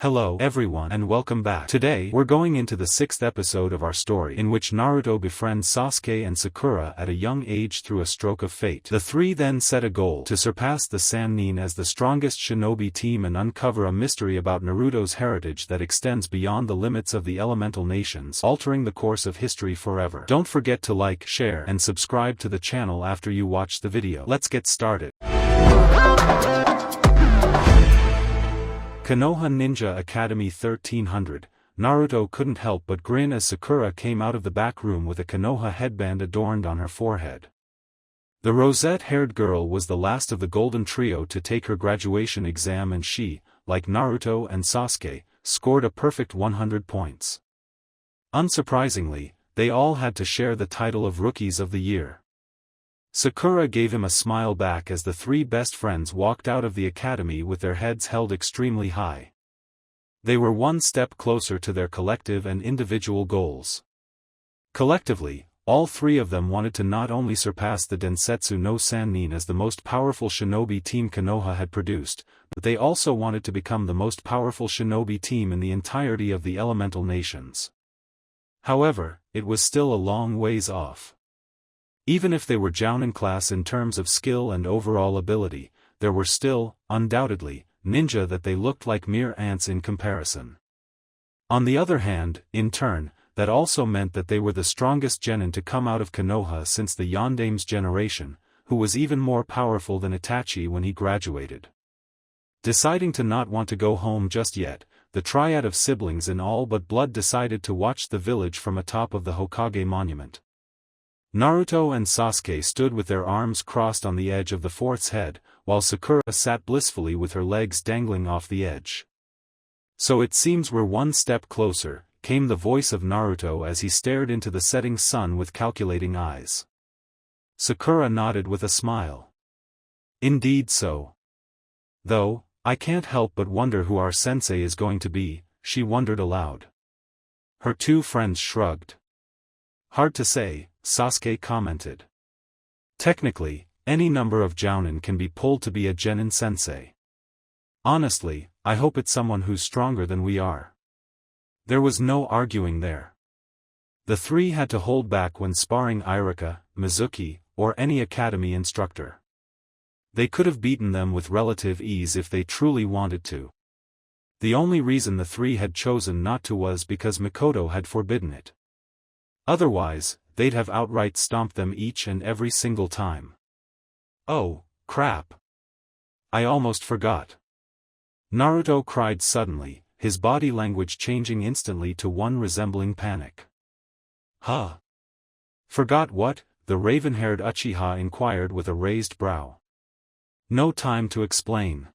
Hello everyone and welcome back. Today, we're going into the 6th episode of our story in which Naruto befriends Sasuke and Sakura at a young age through a stroke of fate. The three then set a goal to surpass the Sannin as the strongest shinobi team and uncover a mystery about Naruto's heritage that extends beyond the limits of the elemental nations, altering the course of history forever. Don't forget to like, share, and subscribe to the channel after you watch the video. Let's get started. Konoha Ninja Academy 1300, Naruto couldn't help but grin as Sakura came out of the back room with a Konoha headband adorned on her forehead. The rosette-haired girl was the last of the golden trio to take her graduation exam and she, like Naruto and Sasuke, scored a perfect 100 points. Unsurprisingly, they all had to share the title of Rookies of the Year. Sakura gave him a smile back as the three best friends walked out of the academy with their heads held extremely high. They were one step closer to their collective and individual goals. Collectively, all three of them wanted to not only surpass the Densetsu no Sannin as the most powerful shinobi team Konoha had produced, but they also wanted to become the most powerful shinobi team in the entirety of the elemental nations. However, it was still a long ways off. Even if they were Jounin class in terms of skill and overall ability, there were still, undoubtedly, ninja that they looked like mere ants in comparison. On the other hand, in turn, that also meant that they were the strongest genin to come out of Konoha since the Yondame's generation, who was even more powerful than Itachi when he graduated. Deciding to not want to go home just yet, the triad of siblings in all but blood decided to watch the village from atop of the Hokage monument. Naruto and Sasuke stood with their arms crossed on the edge of the fourth's head, while Sakura sat blissfully with her legs dangling off the edge. "So it seems we're one step closer," came the voice of Naruto as he stared into the setting sun with calculating eyes. Sakura nodded with a smile. "Indeed so. Though, I can't help but wonder who our sensei is going to be," she wondered aloud. Her two friends shrugged. "Hard to say," Sasuke commented. "Technically, any number of Jounin can be pulled to be a genin sensei. Honestly, I hope it's someone who's stronger than we are." There was no arguing there. The three had to hold back when sparring Irika, Mizuki, or any academy instructor. They could have beaten them with relative ease if they truly wanted to. The only reason the three had chosen not to was because Mikoto had forbidden it. Otherwise, they'd have outright stomped them each and every single time. "Oh, crap. I almost forgot." Naruto cried suddenly, his body language changing instantly to one resembling panic. "Huh? Forgot what?" the raven-haired Uchiha inquired with a raised brow. "No time to explain.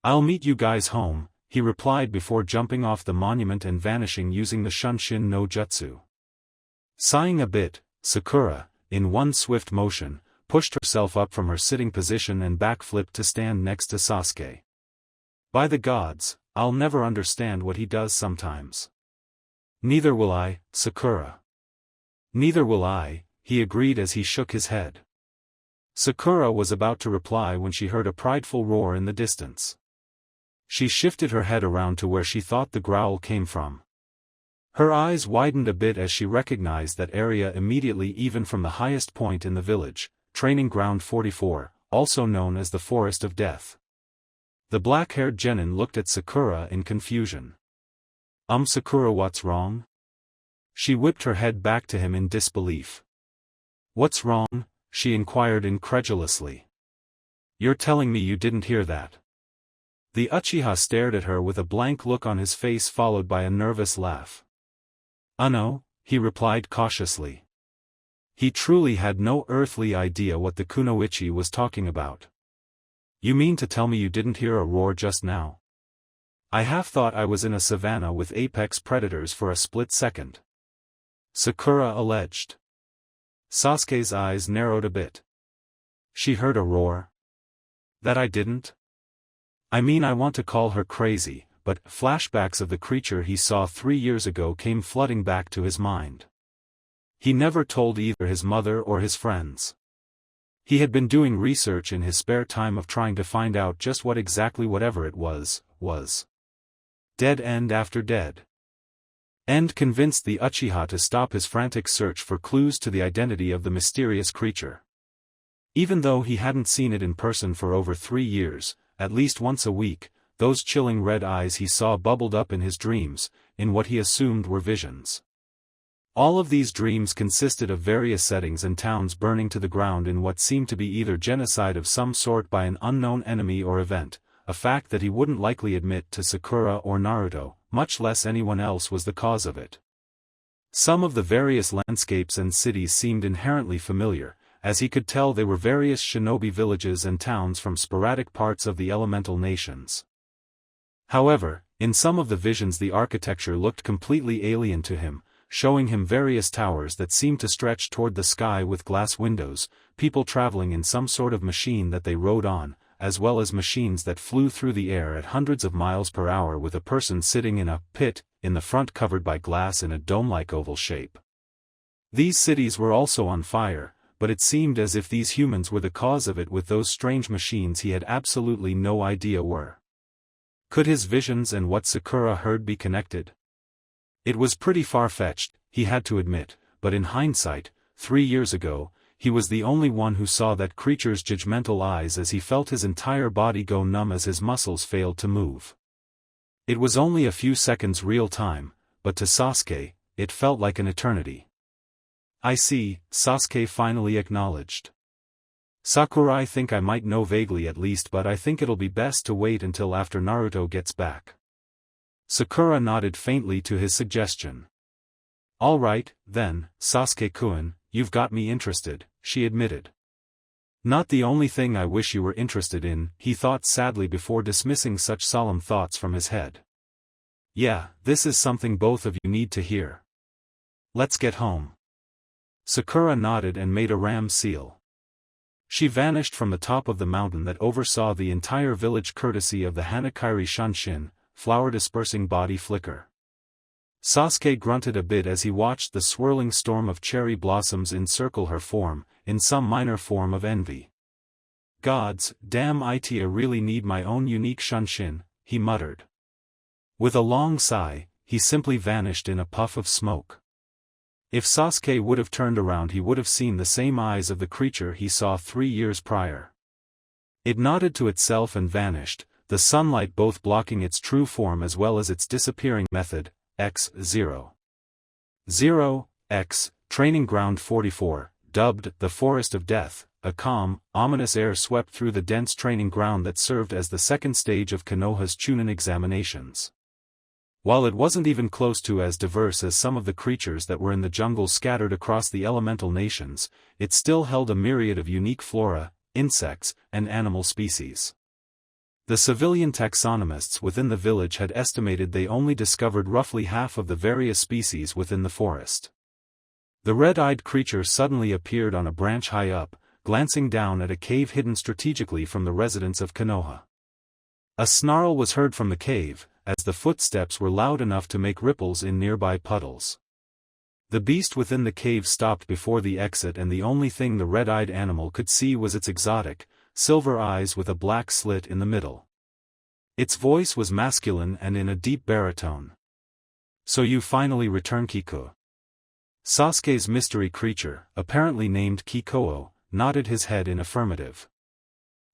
I'll meet you guys home," he replied before jumping off the monument and vanishing using the Shunshin no Jutsu. Sighing a bit, Sakura, in one swift motion, pushed herself up from her sitting position and backflipped to stand next to Sasuke. "By the gods, I'll never understand what he does sometimes." "Neither will I, Sakura." "Neither will I," he agreed as he shook his head. Sakura was about to reply when she heard a prideful roar in the distance. She shifted her head around to where she thought the growl came from. Her eyes widened a bit as she recognized that area immediately even from the highest point in the village, Training Ground 44, also known as the Forest of Death. The black-haired genin looked at Sakura in confusion. Sakura, what's wrong?" She whipped her head back to him in disbelief. "What's wrong?" she inquired incredulously. "You're telling me you didn't hear that?" The Uchiha stared at her with a blank look on his face followed by a nervous laugh. "No," he replied cautiously. He truly had no earthly idea what the kunoichi was talking about. "You mean to tell me you didn't hear a roar just now?" "I half thought I was in a savanna with apex predators for a split second," Sakura alleged. Sasuke's eyes narrowed a bit. "She heard a roar?" "That I didn't? I mean, I want to call her crazy, but flashbacks of the creature he saw 3 years ago came flooding back to his mind. He never told either his mother or his friends. He had been doing research in his spare time of trying to find out just what exactly whatever it was. dead end after dead end convinced the Uchiha to stop his frantic search for clues to the identity of the mysterious creature. Even though he hadn't seen it in person for over 3 years, at least once a week, those chilling red eyes he saw bubbled up in his dreams, in what he assumed were visions. All of these dreams consisted of various settings and towns burning to the ground in what seemed to be either genocide of some sort by an unknown enemy or event, a fact that he wouldn't likely admit to Sakura or Naruto, much less anyone else was the cause of it. Some of the various landscapes and cities seemed inherently familiar, as he could tell they were various shinobi villages and towns from sporadic parts of the elemental nations. However, in some of the visions the architecture looked completely alien to him, showing him various towers that seemed to stretch toward the sky with glass windows, people traveling in some sort of machine that they rode on, as well as machines that flew through the air at hundreds of miles per hour with a person sitting in a pit in the front covered by glass in a dome-like oval shape. These cities were also on fire, but it seemed as if these humans were the cause of it with those strange machines he had absolutely no idea were. Could his visions and what Sakura heard be connected? It was pretty far-fetched, he had to admit, but in hindsight, 3 years ago, he was the only one who saw that creature's judgmental eyes as he felt his entire body go numb as his muscles failed to move. It was only a few seconds real time, but to Sasuke, it felt like an eternity. "I see," Sasuke finally acknowledged. "Sakura, I think I might know vaguely at least, but I think it'll be best to wait until after Naruto gets back." Sakura nodded faintly to his suggestion. "All right, then, Sasuke-kun, you've got me interested," she admitted. "Not the only thing I wish you were interested in," he thought sadly before dismissing such solemn thoughts from his head. "Yeah, this is something both of you need to hear. Let's get home." Sakura nodded and made a ram seal. She vanished from the top of the mountain that oversaw the entire village courtesy of the Hanakairi Shanshin, flower-dispersing body flicker. Sasuke grunted a bit as he watched the swirling storm of cherry blossoms encircle her form, in some minor form of envy. "Gods, damn it, I really need my own unique Shanshin," he muttered. With a long sigh, he simply vanished in a puff of smoke. If Sasuke would have turned around he would have seen the same eyes of the creature he saw 3 years prior. It nodded to itself and vanished, the sunlight both blocking its true form as well as its disappearing method, X0. 0X, Training Ground 44, dubbed the Forest of Death, a calm, ominous air swept through the dense training ground that served as the second stage of Konoha's Chunin examinations. While it wasn't even close to as diverse as some of the creatures that were in the jungle scattered across the elemental nations, it still held a myriad of unique flora, insects, and animal species. The civilian taxonomists within the village had estimated they only discovered roughly half of the various species within the forest. The red-eyed creature suddenly appeared on a branch high up, glancing down at a cave hidden strategically from the residents of Konoha. A snarl was heard from the cave, as the footsteps were loud enough to make ripples in nearby puddles. The beast within the cave stopped before the exit and the only thing the red-eyed animal could see was its exotic, silver eyes with a black slit in the middle. Its voice was masculine and in a deep baritone. "So you finally return, Kiku?" Sasuke's mystery creature, apparently named Kikoo, nodded his head in affirmative.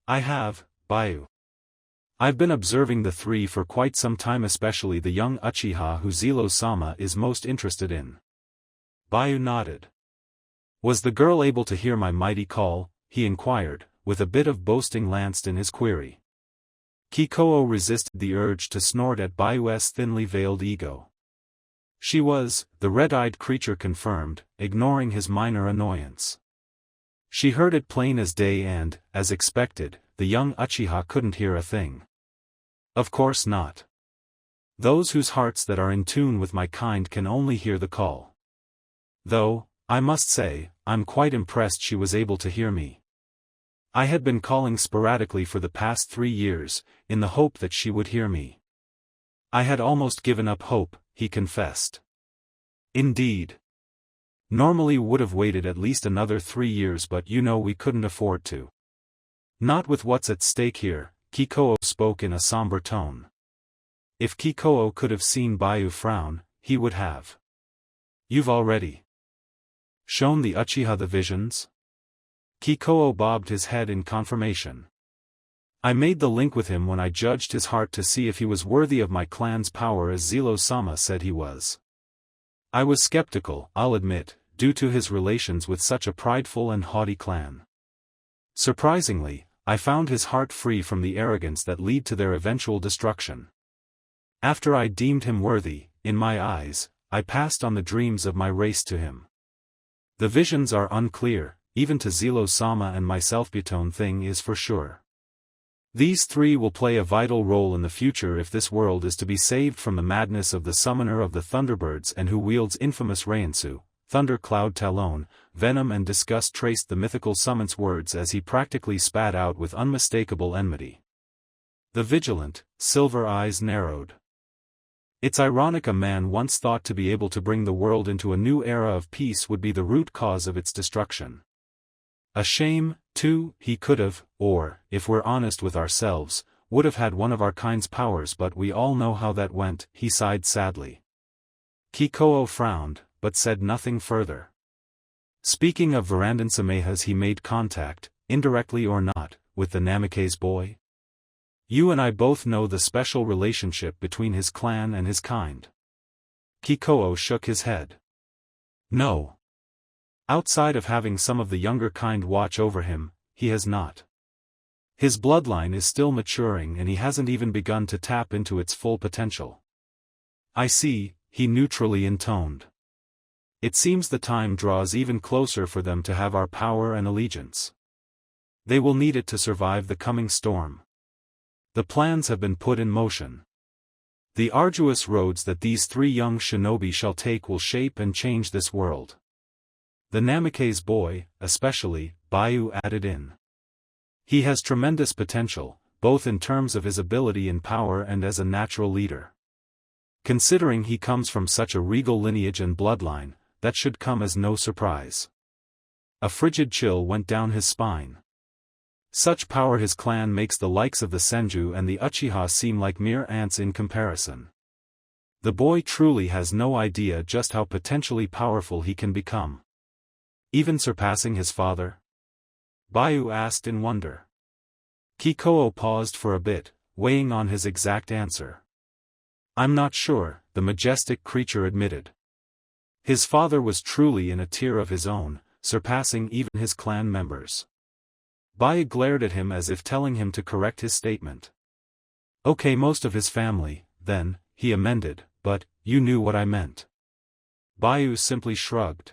"I have, Baiu. I've been observing the three for quite some time, especially the young Uchiha who Zero-sama is most interested in." Baiu nodded. "Was the girl able to hear my mighty call?" he inquired, with a bit of boasting lanced in his query. Kikoo resisted the urge to snort at Baiu's thinly veiled ego. "She was," the red-eyed creature confirmed, ignoring his minor annoyance. "She heard it plain as day and, as expected, the young Uchiha couldn't hear a thing." "Of course not. Those whose hearts that are in tune with my kind can only hear the call. Though, I must say, I'm quite impressed she was able to hear me. I had been calling sporadically for the past 3 years, in the hope that she would hear me. I had almost given up hope," he confessed. "Indeed. Normally would have waited at least another 3 years, but we couldn't afford to. Not with what's at stake here," Kikoo spoke in a somber tone. If Kikuo could have seen Baiu frown, he would have. You've already shown the Uchiha the visions? Kikuo bobbed his head in confirmation. I made the link with him when I judged his heart to see if he was worthy of my clan's power as Zelo-sama said he was. I was skeptical, I'll admit, due to his relations with such a prideful and haughty clan. Surprisingly, I found his heart free from the arrogance that lead to their eventual destruction. After I deemed him worthy, in my eyes, I passed on the dreams of my race to him. The visions are unclear, even to Zelo-sama and myself. Butone thing is for sure. These three will play a vital role in the future if this world is to be saved from the madness of the summoner of the Thunderbirds and who wields infamous Reiansu, Thunder Cloud Talon. Venom and disgust traced the mythical summon's words as he practically spat out with unmistakable enmity. The vigilant, silver eyes narrowed. It's ironic a man once thought to be able to bring the world into a new era of peace would be the root cause of its destruction. A shame, too, he could have, or, if we're honest with ourselves, would have had one of our kind's powers, but we all know how that went, he sighed sadly. Kikuo frowned, but said nothing further. Speaking of Varandan-sama, has he made contact, indirectly or not, with the Namikaze boy? You and I both know the special relationship between his clan and his kind. Kikuo shook his head. No. Outside of having some of the younger kind watch over him, he has not. His bloodline is still maturing and he hasn't even begun to tap into its full potential. I see, he neutrally intoned. It seems the time draws even closer for them to have our power and allegiance. They will need it to survive the coming storm. The plans have been put in motion. The arduous roads that these three young shinobi shall take will shape and change this world. The Namikaze boy, especially, Baiu added in. He has tremendous potential, both in terms of his ability and power and as a natural leader. Considering he comes from such a regal lineage and bloodline, that should come as no surprise. A frigid chill went down his spine. Such power his clan makes the likes of the Senju and the Uchiha seem like mere ants in comparison. The boy truly has no idea just how potentially powerful he can become. Even surpassing his father? Baiu asked in wonder. Kikuo paused for a bit, weighing on his exact answer. I'm not sure, the majestic creature admitted. His father was truly in a tier of his own, surpassing even his clan members. Baiu glared at him as if telling him to correct his statement. Okay, most of his family, then, he amended, but, you knew what I meant. Baiu simply shrugged.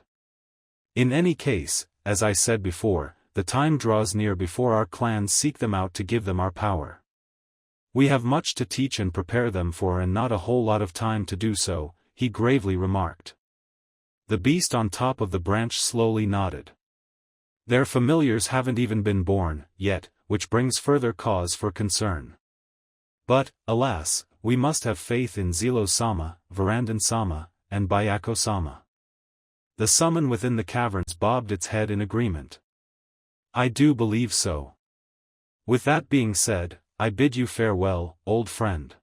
In any case, as I said before, the time draws near before our clans seek them out to give them our power. We have much to teach and prepare them for and not a whole lot of time to do so, he gravely remarked. The beast on top of the branch slowly nodded. Their familiars haven't even been born, yet, which brings further cause for concern. But, alas, we must have faith in Zelo-sama, Varandan-sama, and Bayako-sama. The summon within the caverns bobbed its head in agreement. I do believe so. With that being said, I bid you farewell, old friend.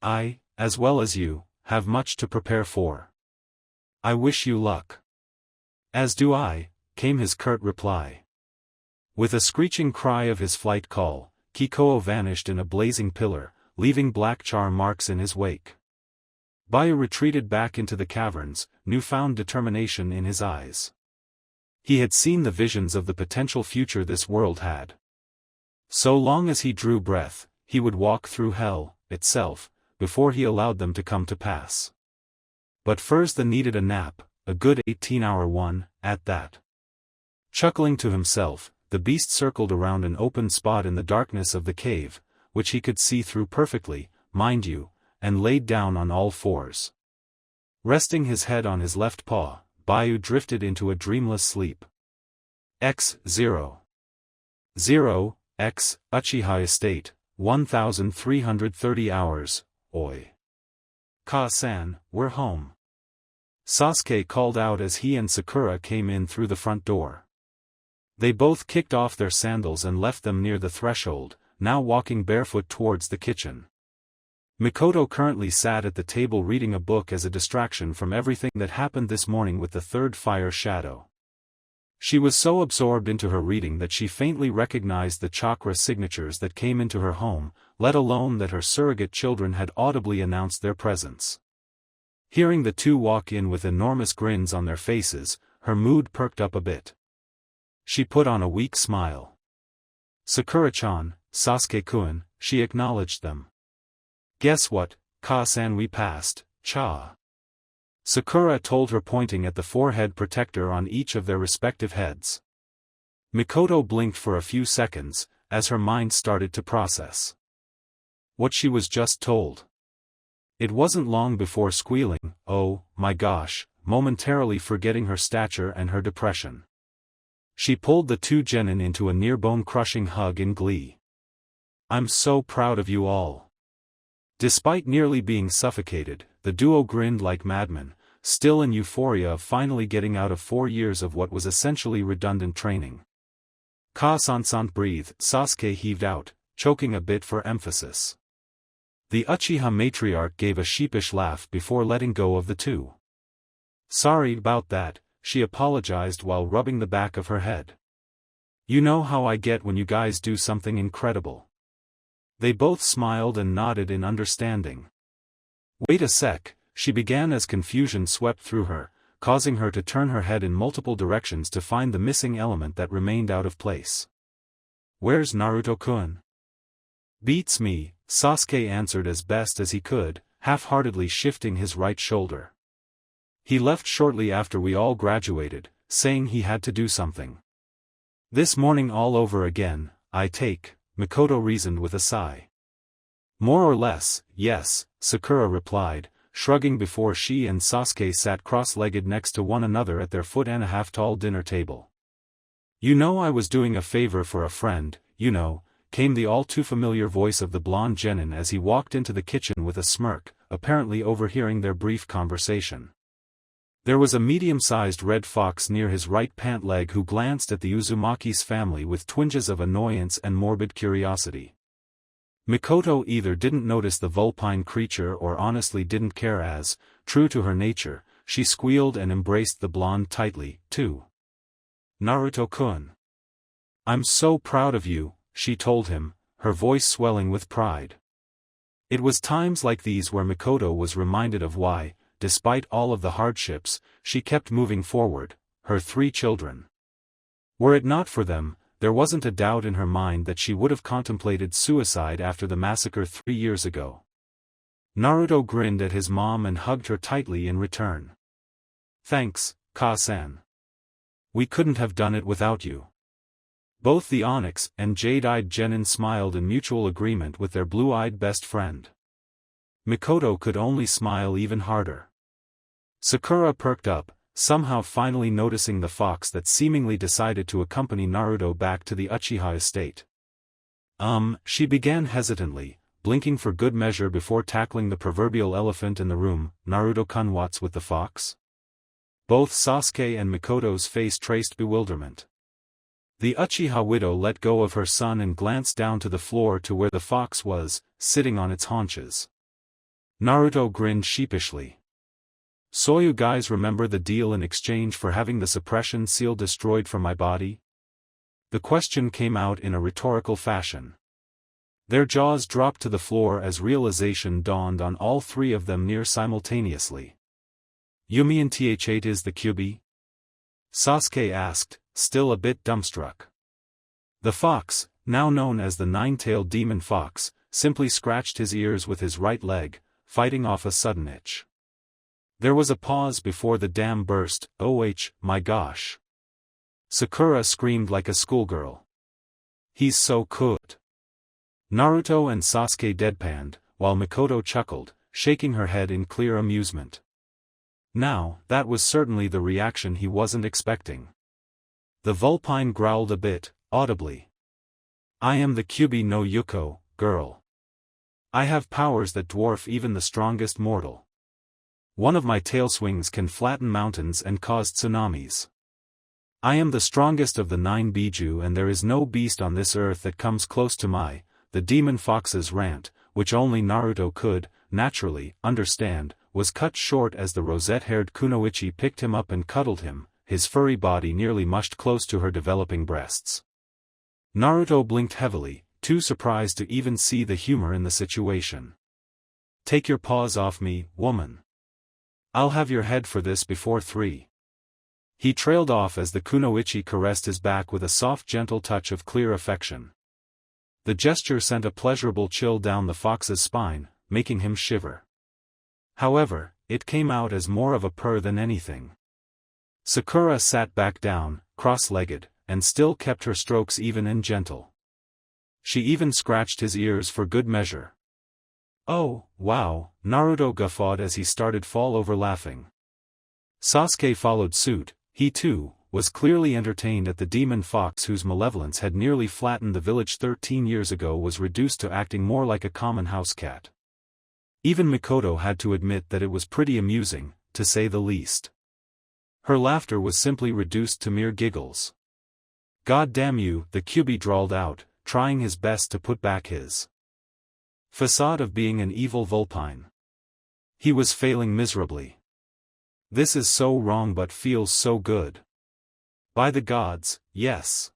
I, as well as you, have much to prepare for. I wish you luck. As do I, came his curt reply. With a screeching cry of his flight call, Kikuo vanished in a blazing pillar, leaving black char marks in his wake. Baiu retreated back into the caverns, newfound determination in his eyes. He had seen the visions of the potential future this world had. So long as he drew breath, he would walk through hell, itself, before he allowed them to come to pass. But first the needed a nap, a good 18-hour one, at that. Chuckling to himself, the beast circled around an open spot in the darkness of the cave, which he could see through perfectly, mind you, and laid down on all fours. Resting his head on his left paw, Baiu drifted into a dreamless sleep. X0. 0, X, Uchiha Estate, 1330 hours, Oi. Ka-san, we're home. Sasuke called out as he and Sakura came in through the front door. They both kicked off their sandals and left them near the threshold, now walking barefoot towards the kitchen. Mikoto currently sat at the table reading a book as a distraction from everything that happened this morning with the third fire shadow. She was so absorbed into her reading that she faintly recognized the chakra signatures that came into her home, let alone that her surrogate children had audibly announced their presence. Hearing the two walk in with enormous grins on their faces, her mood perked up a bit. She put on a weak smile. "Sakura-chan, Sasuke-kun," she acknowledged them. "Guess what, Ka-san, we passed, cha." Sakura told her, pointing at the forehead protector on each of their respective heads. Mikoto blinked for a few seconds, as her mind started to process what she was just told. It wasn't long before squealing, "Oh, my gosh," momentarily forgetting her stature and her depression. She pulled the two genin into a near-bone-crushing hug in glee. "I'm so proud of you all." Despite nearly being suffocated, the duo grinned like madmen, still in euphoria of finally getting out of 4 years of what was essentially redundant training. "Ka-san-san, breathe," Sasuke heaved out, choking a bit for emphasis. The Uchiha matriarch gave a sheepish laugh before letting go of the two. "Sorry about that," she apologized while rubbing the back of her head. "You know how I get when you guys do something incredible." They both smiled and nodded in understanding. "Wait a sec," she began as confusion swept through her, causing her to turn her head in multiple directions to find the missing element that remained out of place. "Where's Naruto-kun?" "Beats me," Sasuke answered as best as he could, half-heartedly shifting his right shoulder. "He left shortly after we all graduated, saying he had to do something. This morning all over again, I take," Mikoto reasoned with a sigh. "More or less, yes," Sakura replied, shrugging before she and Sasuke sat cross-legged next to one another at their 1.5-foot-tall dinner table. "You know, I was doing a favor for a friend, you know," came the all-too-familiar voice of the blonde genin as he walked into the kitchen with a smirk, apparently overhearing their brief conversation. There was a medium-sized red fox near his right pant leg who glanced at the Uzumaki's family with twinges of annoyance and morbid curiosity. Mikoto either didn't notice the vulpine creature or honestly didn't care as, true to her nature, she squealed and embraced the blonde tightly, too. "Naruto-kun. I'm so proud of you," she told him, her voice swelling with pride. It was times like these where Mikoto was reminded of why, despite all of the hardships, she kept moving forward, her 3 children. Were it not for them, there wasn't a doubt in her mind that she would have contemplated suicide after the massacre 3 years ago. Naruto grinned at his mom and hugged her tightly in return. "Thanks, Ka-san. We couldn't have done it without you." Both the onyx and jade-eyed genin smiled in mutual agreement with their blue-eyed best friend. Mikoto could only smile even harder. Sakura perked up, somehow finally noticing the fox that seemingly decided to accompany Naruto back to the Uchiha estate. She began hesitantly, blinking for good measure before tackling the proverbial elephant in the room. "Naruto-kun, what's with the fox?" Both Sasuke and Mikoto's face traced bewilderment. The Uchiha widow let go of her son and glanced down to the floor to where the fox was, sitting on its haunches. Naruto grinned sheepishly. "So you guys remember the deal in exchange for having the suppression seal destroyed from my body?" The question came out in a rhetorical fashion. Their jaws dropped to the floor as realization dawned on all 3 of them near simultaneously. "You mean Th8 is the Kyuubi?" Sasuke asked, still a bit dumbstruck. The fox, now known as the 9-tailed demon fox, simply scratched his ears with his right leg, fighting off a sudden itch. There was a pause before the dam burst. "Oh my gosh." Sakura screamed like a schoolgirl. "He's so good." Naruto and Sasuke deadpanned, while Mikoto chuckled, shaking her head in clear amusement. Now, that was certainly the reaction he wasn't expecting. The vulpine growled a bit, audibly. "I am the Kyuubi no Yuko, girl. I have powers that dwarf even the strongest mortal. One of my tail swings can flatten mountains and cause tsunamis. I am the strongest of the 9 Biju, and there is no beast on this earth that comes close to the demon fox's rant, which only Naruto could, naturally, understand, was cut short as the rosette-haired kunoichi picked him up and cuddled him, his furry body nearly mushed close to her developing breasts. Naruto blinked heavily, too surprised to even see the humor in the situation. "Take your paws off me, woman. I'll have your head for this before 3. He trailed off as the kunoichi caressed his back with a soft gentle touch of clear affection. The gesture sent a pleasurable chill down the fox's spine, making him shiver. However, it came out as more of a purr than anything. Sakura sat back down, cross-legged, and still kept her strokes even and gentle. She even scratched his ears for good measure. "Oh, wow," Naruto guffawed as he started fall over laughing. Sasuke followed suit. He too was clearly entertained at the demon fox whose malevolence had nearly flattened the village 13 years ago was reduced to acting more like a common house cat. Even Mikoto had to admit that it was pretty amusing, to say the least. Her laughter was simply reduced to mere giggles. "God damn you," the Kyuubi drawled out, trying his best to put back his facade of being an evil vulpine. He was failing miserably. "This is so wrong but feels so good. By the gods, yes.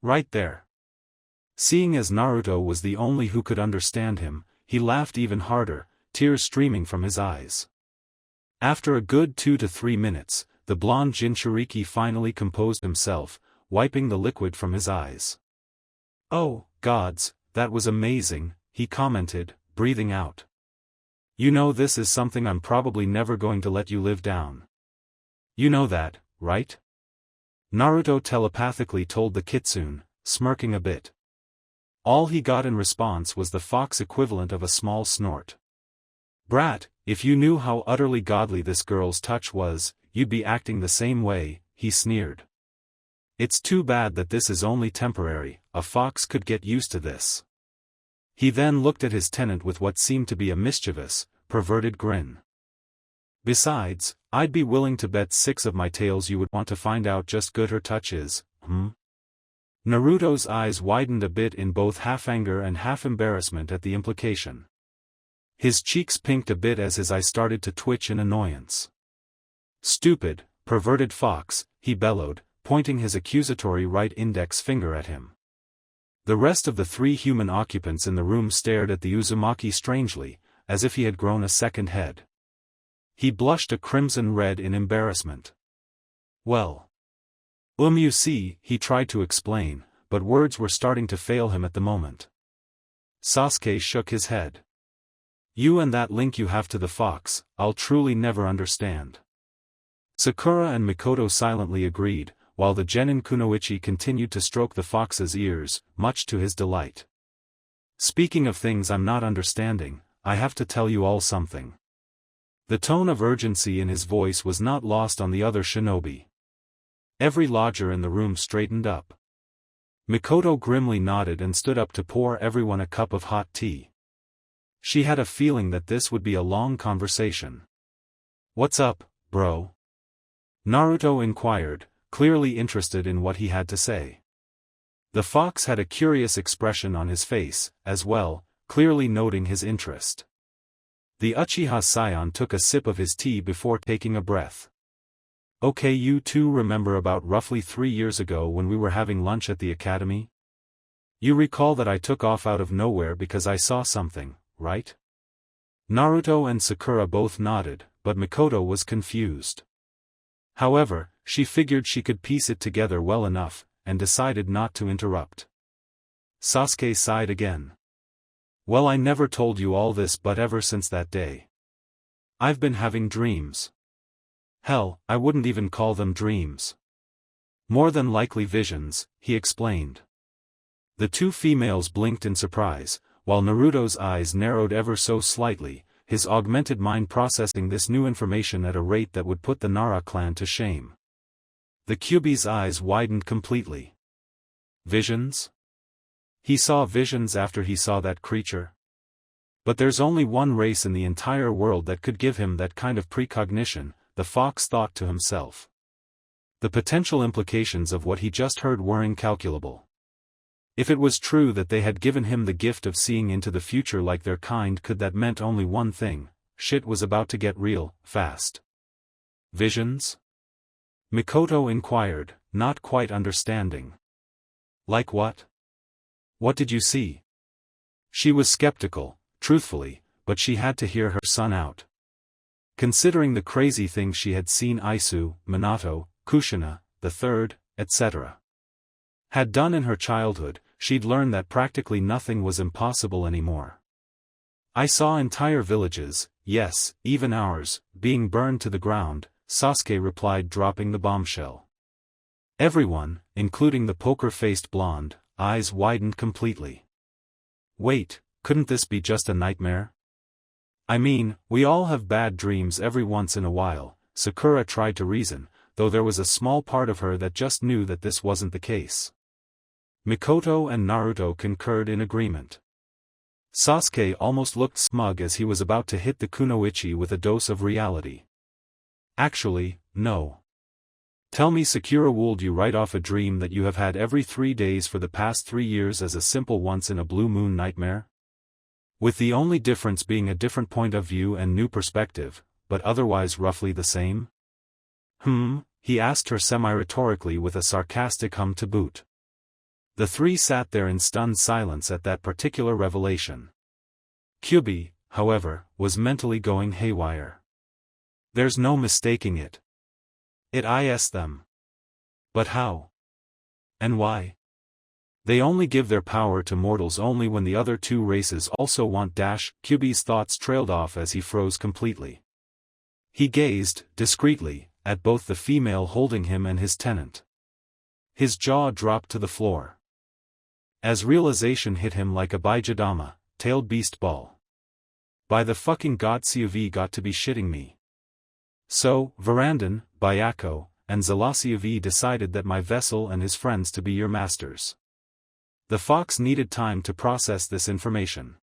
Right there." Seeing as Naruto was the only who could understand him, he laughed even harder, tears streaming from his eyes. After a good 2 to 3 minutes, the blonde Jinchuriki finally composed himself, wiping the liquid from his eyes. "Oh, gods, that was amazing," he commented, breathing out. "You know this is something I'm probably never going to let you live down. You know that, right?" Naruto telepathically told the kitsune, smirking a bit. All he got in response was the fox equivalent of a small snort. "Brat, if you knew how utterly godly this girl's touch was, you'd be acting the same way," he sneered. "It's too bad that this is only temporary, a fox could get used to this." He then looked at his tenant with what seemed to be a mischievous, perverted grin. "Besides, I'd be willing to bet 6 of my tails you would want to find out just good her touch is, Naruto's eyes widened a bit in both half anger and half embarrassment at the implication. His cheeks pinked a bit as his eyes started to twitch in annoyance. "Stupid, perverted fox," he bellowed, pointing his accusatory right index finger at him. The rest of the 3 human occupants in the room stared at the Uzumaki strangely, as if he had grown a second head. He blushed a crimson red in embarrassment. "Well. You see," he tried to explain, but words were starting to fail him at the moment. Sasuke shook his head. "You and that link you have to the fox, I'll truly never understand." Sakura and Mikoto silently agreed, while the genin kunoichi continued to stroke the fox's ears, much to his delight. "Speaking of things I'm not understanding, I have to tell you all something." The tone of urgency in his voice was not lost on the other shinobi. Every lodger in the room straightened up. Mikoto grimly nodded and stood up to pour everyone a cup of hot tea. She had a feeling that this would be a long conversation. "What's up, bro?" Naruto inquired, clearly interested in what he had to say. The fox had a curious expression on his face, as well, clearly noting his interest. The Uchiha scion took a sip of his tea before taking a breath. "Okay, you two remember about roughly 3 years ago when we were having lunch at the academy? You recall that I took off out of nowhere because I saw something, right?" Naruto and Sakura both nodded, but Mikoto was confused. However, she figured she could piece it together well enough, and decided not to interrupt. Sasuke sighed again. "Well, I never told you all this, but ever since that day, I've been having dreams. Hell, I wouldn't even call them dreams. More than likely visions," he explained. The 2 females blinked in surprise, while Naruto's eyes narrowed ever so slightly, his augmented mind processing this new information at a rate that would put the Nara clan to shame. The Kyuubi's eyes widened completely. Visions? He saw visions after he saw that creature? But there's only one race in the entire world that could give him that kind of precognition, the fox thought to himself. The potential implications of what he just heard were incalculable. If it was true that they had given him the gift of seeing into the future like their kind could, that meant only one thing: shit was about to get real, fast. Visions? Mikoto inquired, not quite understanding. Like what? What did you see? She was skeptical, truthfully, but she had to hear her son out. Considering the crazy things she had seen Isu, Minato, Kushina, the Third, etc. had done in her childhood, she'd learned that practically nothing was impossible anymore. I saw entire villages, yes, even ours, being burned to the ground, Sasuke replied, dropping the bombshell. Everyone, including the poker-faced blonde, eyes widened completely. Wait, couldn't this be just a nightmare? I mean, we all have bad dreams every once in a while, Sakura tried to reason, though there was a small part of her that just knew that this wasn't the case. Mikoto and Naruto concurred in agreement. Sasuke almost looked smug as he was about to hit the kunoichi with a dose of reality. Actually, no. Tell me, Sakura, would you write off a dream that you have had every 3 days for the past 3 years as a simple once-in-a-blue-moon nightmare? With the only difference being a different point of view and new perspective, but otherwise roughly the same? He asked her semi-rhetorically with a sarcastic hum to boot. The three sat there in stunned silence at that particular revelation. Kyubi, however, was mentally going haywire. There's no mistaking it. It is them. But how? And why? They only give their power to mortals only when the other two races also want. Kyubi's thoughts trailed off as he froze completely. He gazed, discreetly, at both the female holding him and his tenant. His jaw dropped to the floor. As realization hit him like a Baijadama, tailed beast ball. By the fucking god, Kyubi got to be shitting me. So, Varandan, Bayako, and Zalasiavi decided that my vessel and his friends to be your masters. The fox needed time to process this information.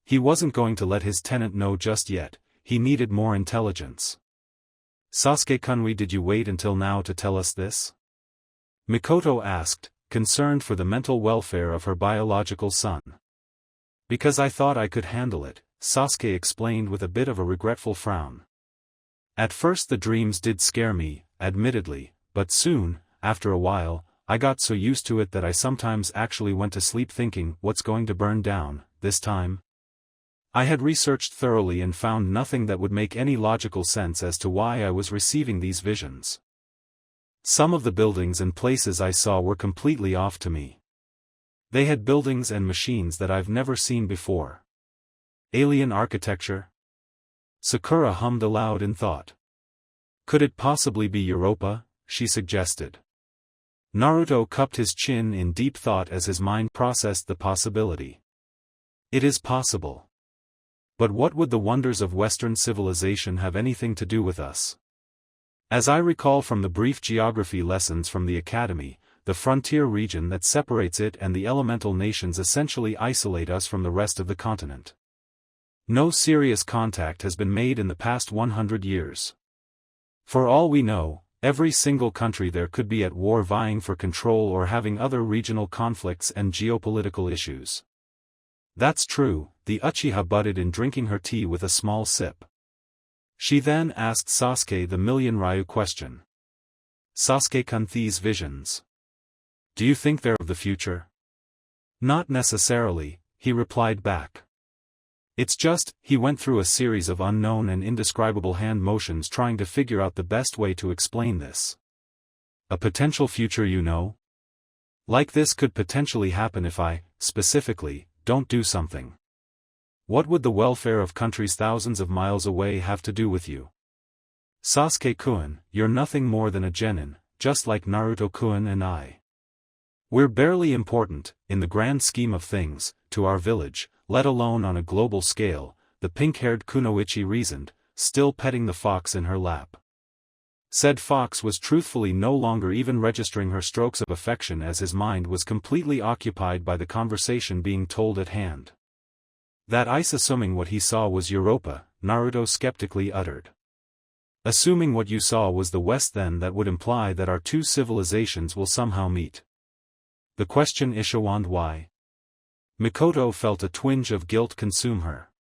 He wasn't going to let his tenant know just yet, he needed more intelligence. Sasuke-kun, did you wait until now to tell us this? Mikoto asked, concerned for the mental welfare of her biological son. Because I thought I could handle it, Sasuke explained with a bit of a regretful frown. At first the dreams did scare me, admittedly, but soon, after a while, I got so used to it that I sometimes actually went to sleep thinking, what's going to burn down, this time? I had researched thoroughly and found nothing that would make any logical sense as to why I was receiving these visions. Some of the buildings and places I saw were completely off to me. They had buildings and machines that I've never seen before. Alien architecture? Sakura hummed aloud in thought. Could it possibly be Europa? She suggested. Naruto cupped his chin in deep thought as his mind processed the possibility. It is possible. But what would the wonders of Western civilization have anything to do with us? As I recall from the brief geography lessons from the academy, the frontier region that separates it and the elemental nations essentially isolate us from the rest of the continent. No serious contact has been made in the past 100 years. For all we know, every single country there could be at war, vying for control or having other regional conflicts and geopolitical issues. That's true, the Uchiha butted in, drinking her tea with a small sip. She then asked Sasuke the million Ryu question. Sasuke-kun, these visions. Do you think they're of the future? Not necessarily, he replied back. It's just, he went through a series of unknown and indescribable hand motions trying to figure out the best way to explain this. A potential future, you know? Like this could potentially happen if I, specifically, don't do something. What would the welfare of countries thousands of miles away have to do with you? Sasuke-kun, you're nothing more than a genin, just like Naruto-kun and I. We're barely important, in the grand scheme of things, to our village, let alone on a global scale, the pink-haired kunoichi reasoned, still petting the fox in her lap. Said fox was truthfully no longer even registering her strokes of affection as his mind was completely occupied by the conversation being told at hand. That ice, assuming what he saw was Europa, Naruto skeptically uttered. Assuming what you saw was the West, then that would imply that our two civilizations will somehow meet. The question Ishawand why? Mikoto felt a twinge of guilt consume her.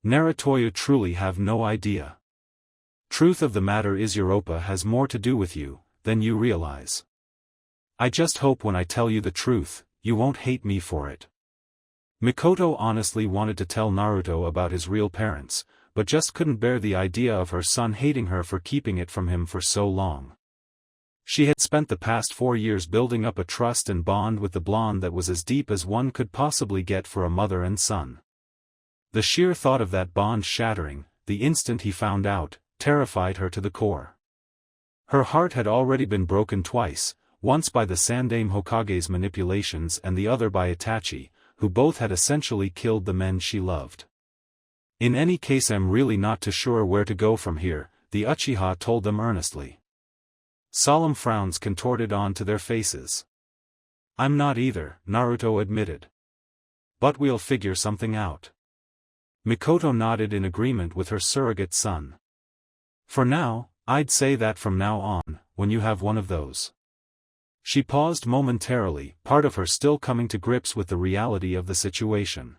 Naruto truly have no idea. Truth of the matter is Europa has more to do with you than you realize. I just hope when I tell you the truth, you won't hate me for it. Mikoto honestly wanted to tell Naruto about his real parents, but just couldn't bear the idea of her son hating her for keeping it from him for so long. She had spent the past 4 years building up a trust and bond with the blonde that was as deep as one could possibly get for a mother and son. The sheer thought of that bond shattering, the instant he found out, terrified her to the core. Her heart had already been broken twice, once by the Sandaime Hokage's manipulations and the other by Itachi, who both had essentially killed the men she loved. In any case, I'm really not too sure where to go from here, the Uchiha told them earnestly. Solemn frowns contorted onto their faces. I'm not either, Naruto admitted. But we'll figure something out. Mikoto nodded in agreement with her surrogate son. For now, I'd say that from now on, when you have one of those. She paused momentarily, part of her still coming to grips with the reality of the situation.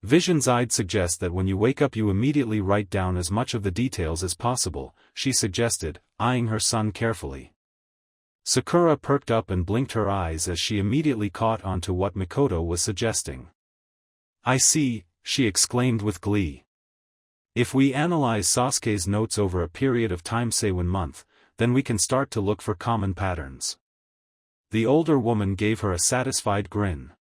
Visions, I'd suggest that when you wake up you immediately write down as much of the details as possible, she suggested, eyeing her son carefully. Sakura perked up and blinked her eyes as she immediately caught on to what Mikoto was suggesting. I see, she exclaimed with glee. If we analyze Sasuke's notes over a period of time, say 1 month, then we can start to look for common patterns. The older woman gave her a satisfied grin.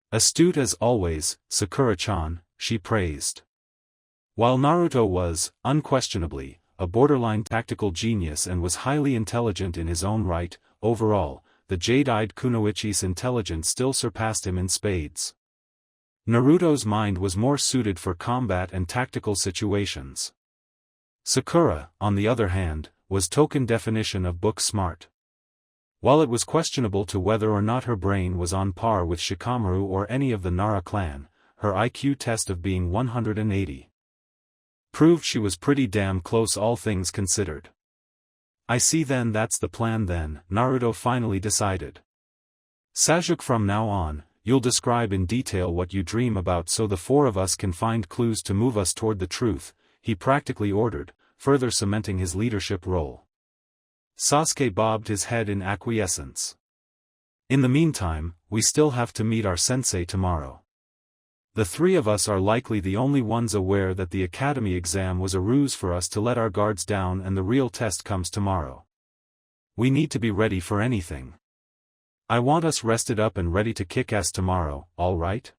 Astute as always, Sakura-chan, she praised. While Naruto was, unquestionably, a borderline tactical genius and was highly intelligent in his own right, overall, the jade-eyed Kunoichi's intelligence still surpassed him in spades. Naruto's mind was more suited for combat and tactical situations. Sakura, on the other hand, was token definition of book smart. While it was questionable to whether or not her brain was on par with Shikamaru or any of the Nara clan, her IQ test of being 180 proved she was pretty damn close, all things considered. I see, then that's the plan then, Naruto finally decided. Sasuke, from now on, you'll describe in detail what you dream about so the 4 of us can find clues to move us toward the truth, he practically ordered, further cementing his leadership role. Sasuke bobbed his head in acquiescence. In the meantime, we still have to meet our sensei tomorrow. The 3 of us are likely the only ones aware that the academy exam was a ruse for us to let our guards down, and the real test comes tomorrow. We need to be ready for anything. I want us rested up and ready to kick ass tomorrow, all right?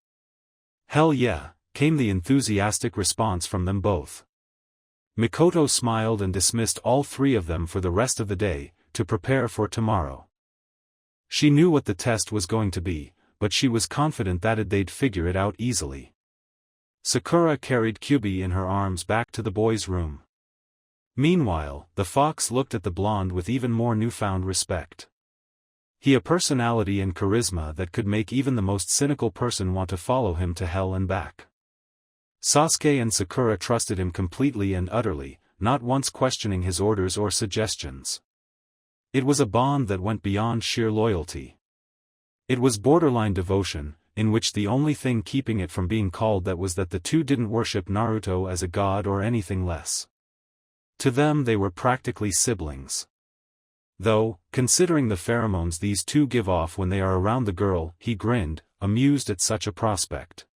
Hell yeah, came the enthusiastic response from them both. Mikoto smiled and dismissed all 3 of them for the rest of the day, to prepare for tomorrow. She knew what the test was going to be, but she was confident that they'd figure it out easily. Sakura carried Kyubi in her arms back to the boys' room. Meanwhile, the fox looked at the blonde with even more newfound respect. He had a personality and charisma that could make even the most cynical person want to follow him to hell and back. Sasuke and Sakura trusted him completely and utterly, not once questioning his orders or suggestions. It was a bond that went beyond sheer loyalty. It was borderline devotion, in which the only thing keeping it from being called that was that the 2 didn't worship Naruto as a god or anything less. To them they were practically siblings. Though, considering the pheromones these 2 give off when they are around the girl, he grinned, amused at such a prospect.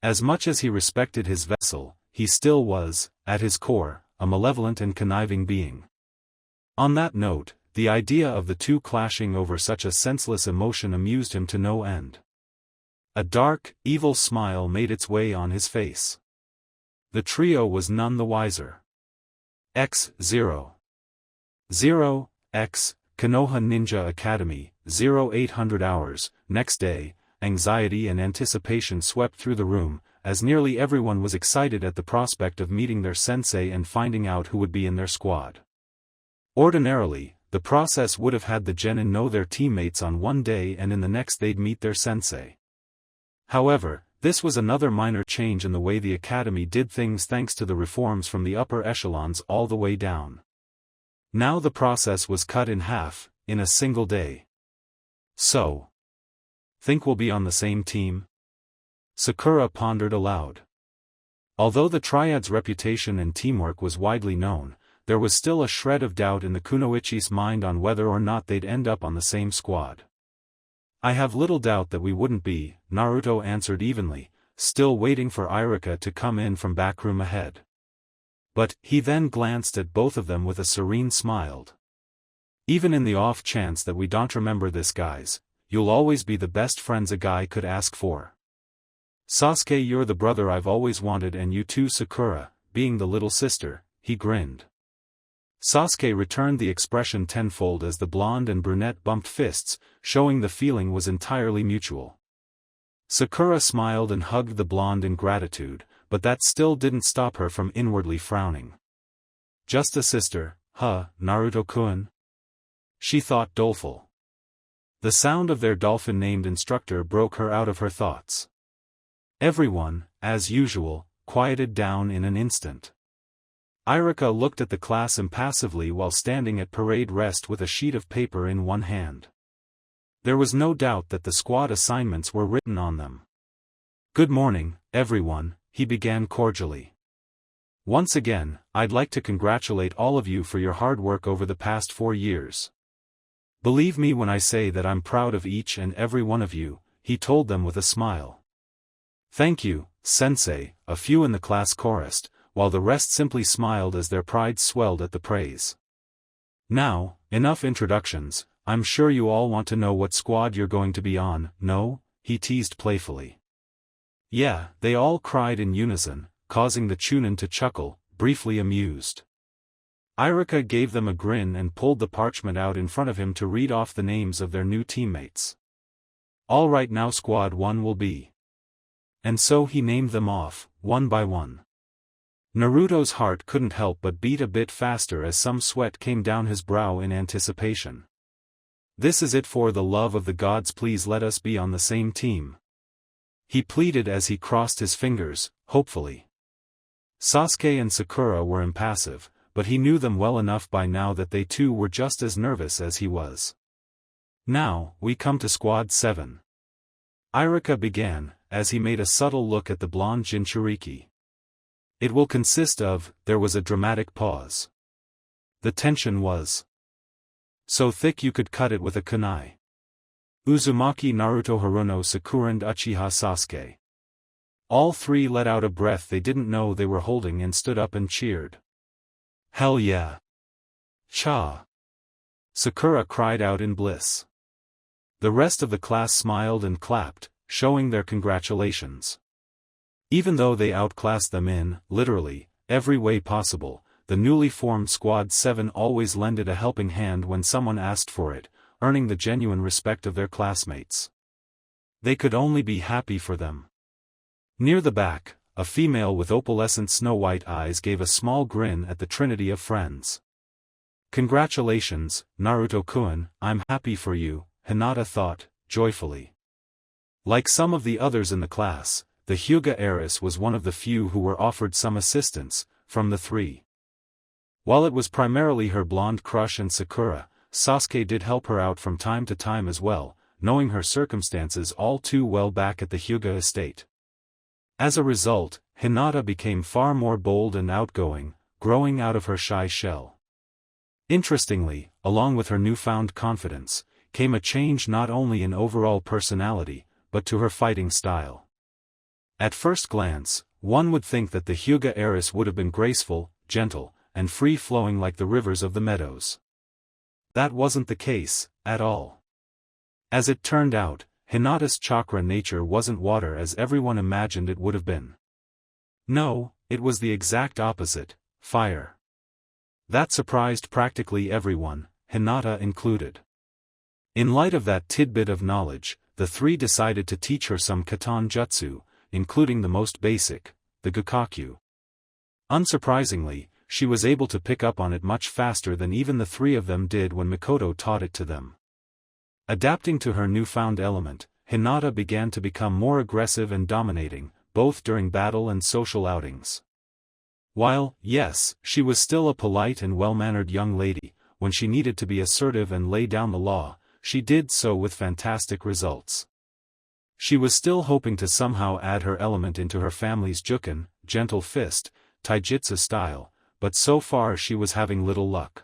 As much as he respected his vessel, he still was, at his core, a malevolent and conniving being. On that note, the idea of the 2 clashing over such a senseless emotion amused him to no end. A dark, evil smile made its way on his face. The trio was none the wiser. X0 X Konoha Ninja Academy 0800 hours. Next day, anxiety and anticipation swept through the room, as nearly everyone was excited at the prospect of meeting their sensei and finding out who would be in their squad. Ordinarily, the process would have had the genin know their teammates on one day and in the next they'd meet their sensei. However, this was another minor change in the way the academy did things thanks to the reforms from the upper echelons all the way down. Now the process was cut in half, in a single day. So, think we'll be on the same team? Sakura pondered aloud. Although the triad's reputation and teamwork was widely known, there was still a shred of doubt in the Kunoichi's mind on whether or not they'd end up on the same squad. I have little doubt that we wouldn't be, Naruto answered evenly, still waiting for Irika to come in from backroom ahead. But, he then glanced at both of them with a serene smile. Even in the off chance that we don't remember this guys, you'll always be the best friends a guy could ask for. Sasuke, you're the brother I've always wanted, and you too, Sakura, being the little sister, he grinned. Sasuke returned the expression tenfold as the blonde and brunette bumped fists, showing the feeling was entirely mutual. Sakura smiled and hugged the blonde in gratitude, but that still didn't stop her from inwardly frowning. Just a sister, huh, Naruto-kun? She thought doleful. The sound of their dolphin-named instructor broke her out of her thoughts. Everyone, as usual, quieted down in an instant. Irika looked at the class impassively while standing at parade rest with a sheet of paper in one hand. There was no doubt that the squad assignments were written on them. Good morning, everyone, he began cordially. Once again, I'd like to congratulate all of you for your hard work over the past 4 years. Believe me when I say that I'm proud of each and every one of you, he told them with a smile. Thank you, sensei, a few in the class chorused, while the rest simply smiled as their pride swelled at the praise. Now, enough introductions, I'm sure you all want to know what squad you're going to be on, no? He teased playfully. Yeah, they all cried in unison, causing the Chunin to chuckle, briefly amused. Irika gave them a grin and pulled the parchment out in front of him to read off the names of their new teammates. All right, now squad 1 will be. And so he named them off, one by one. Naruto's heart couldn't help but beat a bit faster as some sweat came down his brow in anticipation. This is it, for the love of the gods, please let us be on the same team. He pleaded as he crossed his fingers, hopefully. Sasuke and Sakura were impassive, but he knew them well enough by now that they too were just as nervous as he was. Now, we come to Squad 7. Irika began, as he made a subtle look at the blonde Jinchuriki. It will consist of, there was a dramatic pause. The tension was so thick you could cut it with a kunai. Uzumaki, Naruto, Haruno, Sakura and Uchiha Sasuke. All three let out a breath they didn't know they were holding and stood up and cheered. Hell yeah! Cha! Sakura cried out in bliss. The rest of the class smiled and clapped, showing their congratulations. Even though they outclassed them in, literally, every way possible, the newly formed Squad 7 always lended a helping hand when someone asked for it, earning the genuine respect of their classmates. They could only be happy for them. Near the back, a female with opalescent snow-white eyes gave a small grin at the trinity of friends. Congratulations, Naruto-kun, I'm happy for you, Hinata thought, joyfully. Like some of the others in the class, the Hyuga heiress was one of the few who were offered some assistance, from the three. While it was primarily her blonde crush and Sakura, Sasuke did help her out from time to time as well, knowing her circumstances all too well back at the Hyuga estate. As a result, Hinata became far more bold and outgoing, growing out of her shy shell. Interestingly, along with her newfound confidence, came a change not only in overall personality, but to her fighting style. At first glance, one would think that the Hyuga heiress would have been graceful, gentle, and free-flowing like the rivers of the meadows. That wasn't the case, at all. As it turned out, Hinata's chakra nature wasn't water as everyone imagined it would have been. No, it was the exact opposite, fire. That surprised practically everyone, Hinata included. In light of that tidbit of knowledge, the three decided to teach her some katan jutsu, including the most basic, the Gukakyu. Unsurprisingly, she was able to pick up on it much faster than even the three of them did when Mikoto taught it to them. Adapting to her newfound element, Hinata began to become more aggressive and dominating, both during battle and social outings. While, yes, she was still a polite and well-mannered young lady, when she needed to be assertive and lay down the law, she did so with fantastic results. She was still hoping to somehow add her element into her family's juken, gentle fist, taijutsu style, but so far she was having little luck.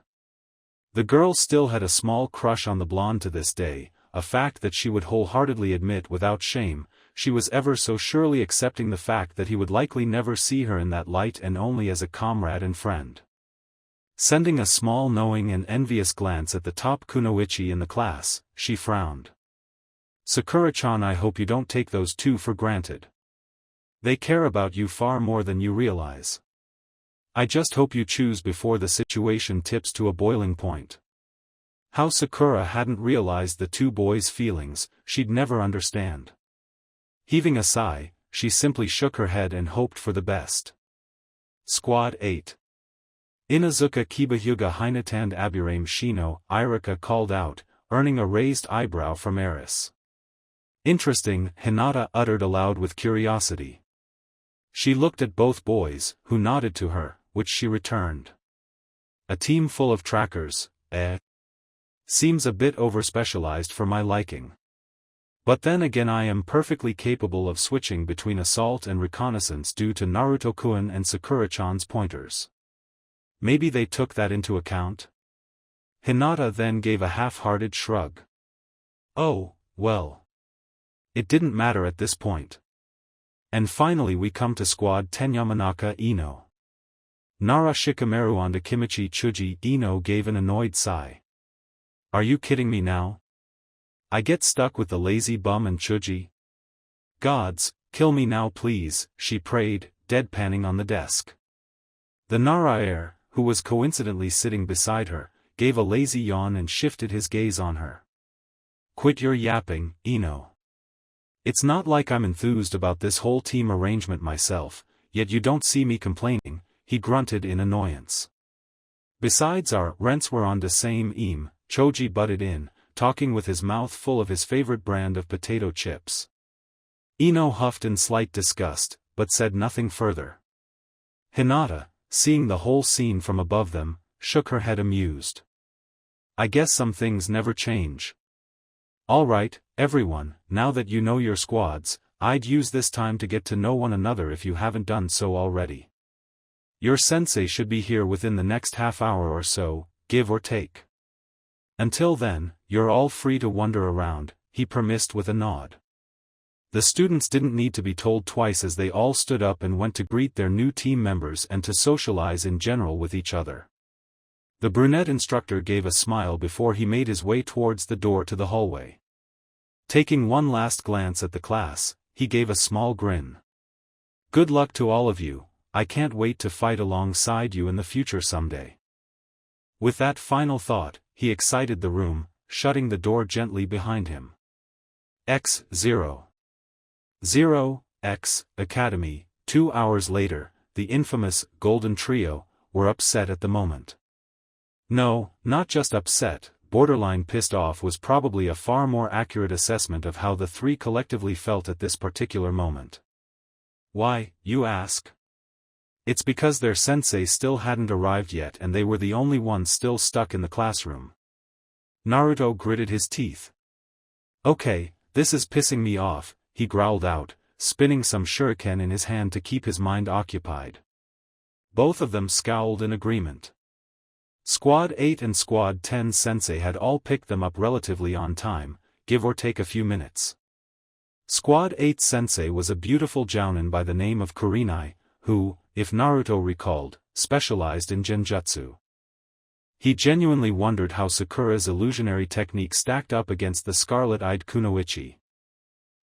The girl still had a small crush on the blonde to this day, a fact that she would wholeheartedly admit without shame. She was ever so surely accepting the fact that he would likely never see her in that light and only as a comrade and friend. Sending a small knowing and envious glance at the top kunoichi in the class, she frowned. Sakura-chan, I hope you don't take those two for granted. They care about you far more than you realize. I just hope you choose before the situation tips to a boiling point. How Sakura hadn't realized the two boys' feelings, she'd never understand. Heaving a sigh, she simply shook her head and hoped for the best. Squad 8. Inazuka Kibahyuga Hinatand Aburame Shino, Irika called out, earning a raised eyebrow from Eris. Interesting, Hinata uttered aloud with curiosity. She looked at both boys, who nodded to her, which she returned. A team full of trackers, eh? Seems a bit over-specialized for my liking. But then again, I am perfectly capable of switching between assault and reconnaissance due to Naruto-kun and Sakura-chan's pointers. Maybe they took that into account? Hinata then gave a half-hearted shrug. Oh, well. It didn't matter at this point. And finally we come to Squad 10 Yamanaka Ino. Nara Shikamaru onto Kimichi Chuji. Ino gave an annoyed sigh. Are you kidding me now? I get stuck with the lazy bum and Chuji? Gods, kill me now please, she prayed, deadpanning on the desk. The Nara heir, who was coincidentally sitting beside her, gave a lazy yawn and shifted his gaze on her. Quit your yapping, Ino. It's not like I'm enthused about this whole team arrangement myself, yet you don't see me complaining, he grunted in annoyance. Besides, our rents were on the same eam, Choji butted in, talking with his mouth full of his favorite brand of potato chips. Ino huffed in slight disgust, but said nothing further. Hinata, seeing the whole scene from above them, shook her head amused. I guess some things never change. Alright, everyone, now that you know your squads, I'd use this time to get to know one another if you haven't done so already. Your sensei should be here within the next half hour or so, give or take. Until then, you're all free to wander around, he premised with a nod. The students didn't need to be told twice as they all stood up and went to greet their new team members and to socialize in general with each other. The brunette instructor gave a smile before he made his way towards the door to the hallway. Taking one last glance at the class, he gave a small grin. Good luck to all of you, I can't wait to fight alongside you in the future someday. With that final thought, he exited the room, shutting the door gently behind him. X0. X Academy. 2 hours later, the infamous Golden Trio were upset at the moment. No, not just upset, borderline pissed off was probably a far more accurate assessment of how the three collectively felt at this particular moment. Why, you ask? It's because their sensei still hadn't arrived yet and they were the only ones still stuck in the classroom. Naruto gritted his teeth. Okay, this is pissing me off, he growled out, spinning some shuriken in his hand to keep his mind occupied. Both of them scowled in agreement. Squad 8 and Squad 10 sensei had all picked them up relatively on time, give or take a few minutes. Squad 8 sensei was a beautiful jounin by the name of Kurenai, who, if Naruto recalled, specialized in genjutsu. He genuinely wondered how Sakura's illusionary technique stacked up against the scarlet-eyed kunoichi.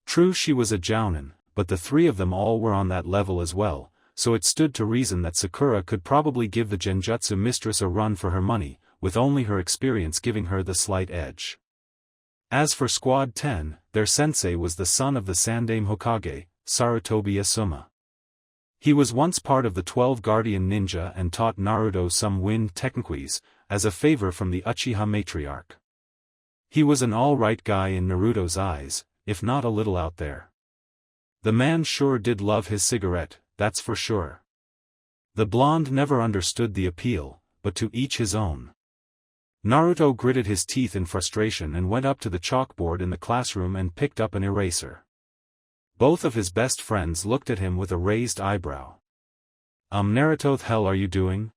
True, she was a jounin, but the three of them all were on that level as well, so it stood to reason that Sakura could probably give the genjutsu mistress a run for her money, with only her experience giving her the slight edge. As for Squad 10, their sensei was the son of the Sandaime Hokage, Sarutobi Asuma. He was once part of the 12 Guardian Ninja and taught Naruto some wind techniques, as a favor from the Uchiha matriarch. He was an all-right guy in Naruto's eyes, if not a little out there. The man sure did love his cigarette, that's for sure. The blonde never understood the appeal, but to each his own. Naruto gritted his teeth in frustration and went up to the chalkboard in the classroom and picked up an eraser. Both of his best friends looked at him with a raised eyebrow. Naruto, the hell are you doing?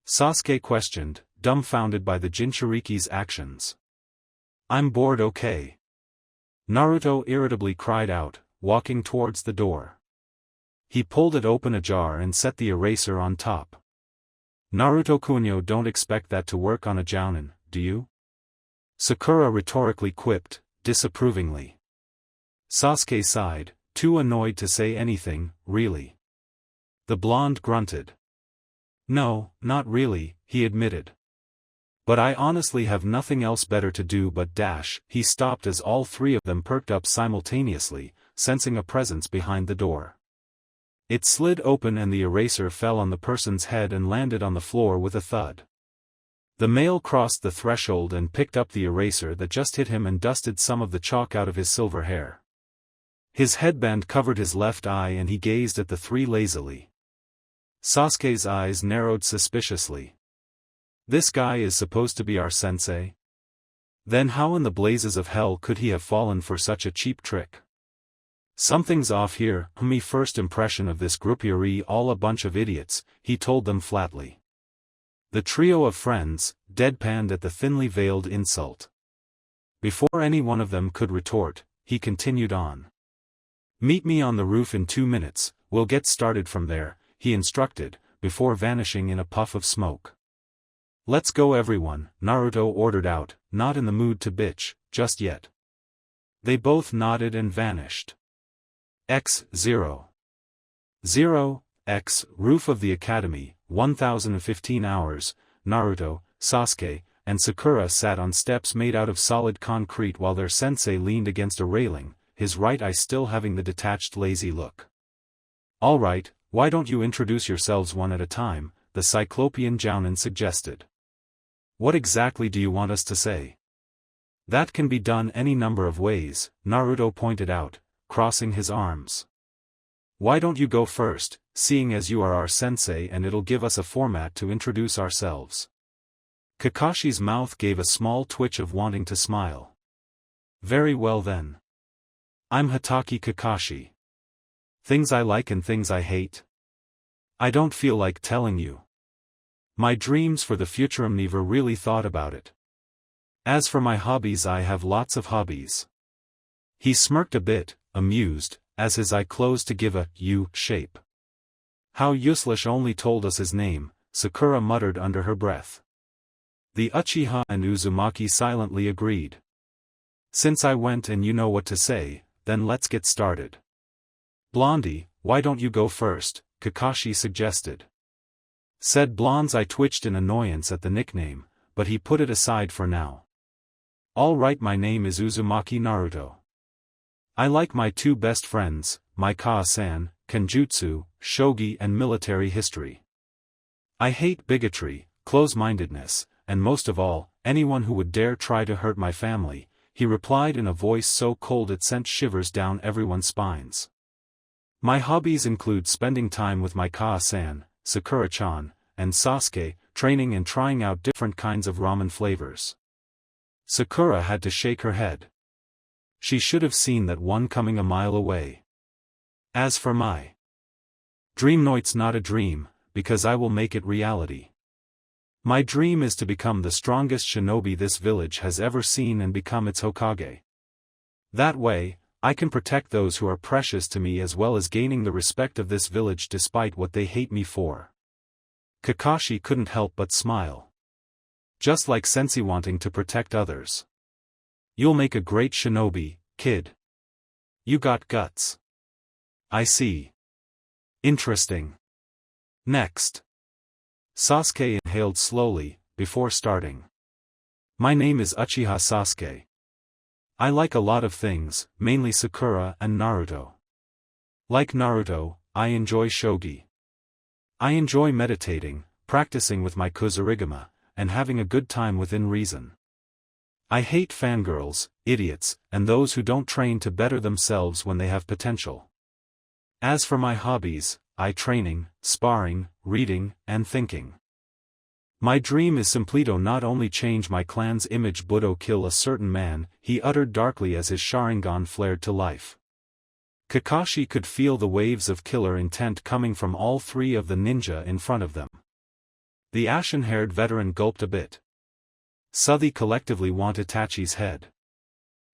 Sasuke questioned, dumbfounded by the Jinchuriki's actions. I'm bored, okay? Naruto irritably cried out, walking towards the door. He pulled it open ajar and set the eraser on top. Naruto Kunio, don't expect that to work on a jounin, do you? Sakura rhetorically quipped, disapprovingly. Sasuke sighed, too annoyed to say anything, really. The blonde grunted. No, not really, he admitted. But I honestly have nothing else better to do but dash. He stopped as all three of them perked up simultaneously, sensing a presence behind the door. It slid open and the eraser fell on the person's head and landed on the floor with a thud. The male crossed the threshold and picked up the eraser that just hit him and dusted some of the chalk out of his silver hair. His headband covered his left eye and he gazed at the three lazily. Sasuke's eyes narrowed suspiciously. This guy is supposed to be our sensei? Then how in the blazes of hell could he have fallen for such a cheap trick? Something's off here. Me first impression of this grouperie, all a bunch of idiots, he told them flatly. The trio of friends deadpanned at the thinly veiled insult. Before any one of them could retort, he continued on. Meet me on the roof in 2 minutes, we'll get started from there, he instructed, before vanishing in a puff of smoke. Let's go everyone, Naruto ordered out, not in the mood to bitch, just yet. They both nodded and vanished. X0. X, roof of the academy, 1015 hours, Naruto, Sasuke, and Sakura sat on steps made out of solid concrete while their sensei leaned against a railing, his right eye still having the detached lazy look. Alright, why don't you introduce yourselves one at a time, the Cyclopean Jounin suggested. What exactly do you want us to say? That can be done any number of ways, Naruto pointed out, crossing his arms. Why don't you go first, seeing as you are our sensei, and it'll give us a format to introduce ourselves. Kakashi's mouth gave a small twitch of wanting to smile. Very well then. I'm Hatake Kakashi. Things I like and things I hate? I don't feel like telling you. My dreams for the future, I've never really thought about it. As for my hobbies, I have lots of hobbies. He smirked a bit, amused, as his eye closed to give a U shape. How useless, only told us his name, Sakura muttered under her breath. The Uchiha and Uzumaki silently agreed. Since I went and you know what to say, then let's get started. Blondie, why don't you go first, Kakashi suggested. Said Blonde's eye twitched in annoyance at the nickname, but he put it aside for now. All right, my name is Uzumaki Naruto. I like my two best friends, my Kaa-san, Kenjutsu, shogi and military history. I hate bigotry, close-mindedness, and most of all, anyone who would dare try to hurt my family, he replied in a voice so cold it sent shivers down everyone's spines. My hobbies include spending time with my Kaa-san, Sakura-chan, and Sasuke, training and trying out different kinds of ramen flavors. Sakura had to shake her head. She should have seen that one coming a mile away. As for my dream, no, it's not a dream, because I will make it reality. My dream is to become the strongest shinobi this village has ever seen and become its Hokage. That way, I can protect those who are precious to me as well as gaining the respect of this village despite what they hate me for. Kakashi couldn't help but smile. Just like Sensei wanting to protect others. You'll make a great shinobi, kid. You got guts. I see. Interesting. Next. Sasuke inhaled slowly, before starting. My name is Uchiha Sasuke. I like a lot of things, mainly Sakura and Naruto. Like Naruto, I enjoy shogi. I enjoy meditating, practicing with my Kusarigama, and having a good time within reason. I hate fangirls, idiots, and those who don't train to better themselves when they have potential. As for my hobbies, I training, sparring, reading, and thinking. My dream is simply to not only change my clan's image but kill a certain man, he uttered darkly as his Sharingan flared to life. Kakashi could feel the waves of killer intent coming from all three of the ninja in front of them. The ashen-haired veteran gulped a bit. They collectively want Itachi's head.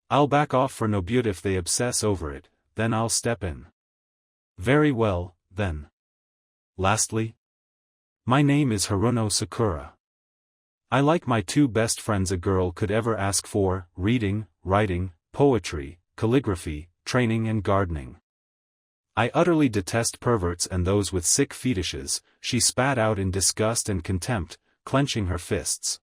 I'll back off for Nobuta if they obsess over it, then I'll step in. Very well, then. Lastly, my name is Haruno Sakura. I like my two best friends a girl could ever ask for: reading, writing, poetry, calligraphy, training and gardening. I utterly detest perverts and those with sick fetishes, she spat out in disgust and contempt, clenching her fists.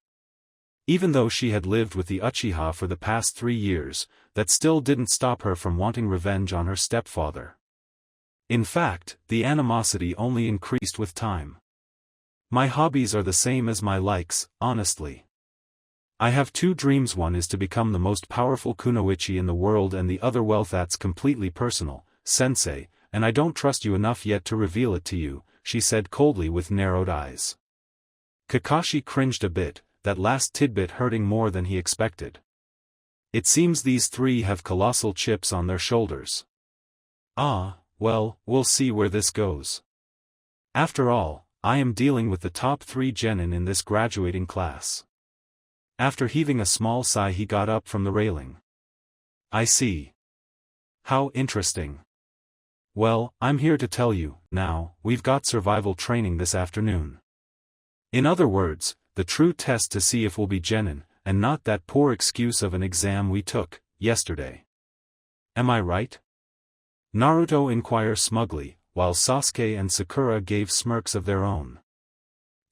Even though she had lived with the Uchiha for the past 3 years, that still didn't stop her from wanting revenge on her stepfather. In fact, the animosity only increased with time. My hobbies are the same as my likes, honestly. I have 2 dreams. One is to become the most powerful kunoichi in the world and the other, well, that's completely personal, sensei, and I don't trust you enough yet to reveal it to you, she said coldly with narrowed eyes. Kakashi cringed a bit, that last tidbit hurting more than he expected. It seems these 3 have colossal chips on their shoulders. Ah, well, we'll see where this goes. After all, I am dealing with the top 3 genin in this graduating class. After heaving a small sigh, he got up from the railing. I see. How interesting. Well, I'm here to tell you, now, we've got survival training this afternoon. In other words, the true test to see if we'll be genin, and not that poor excuse of an exam we took yesterday. Am I right? Naruto inquired smugly, while Sasuke and Sakura gave smirks of their own.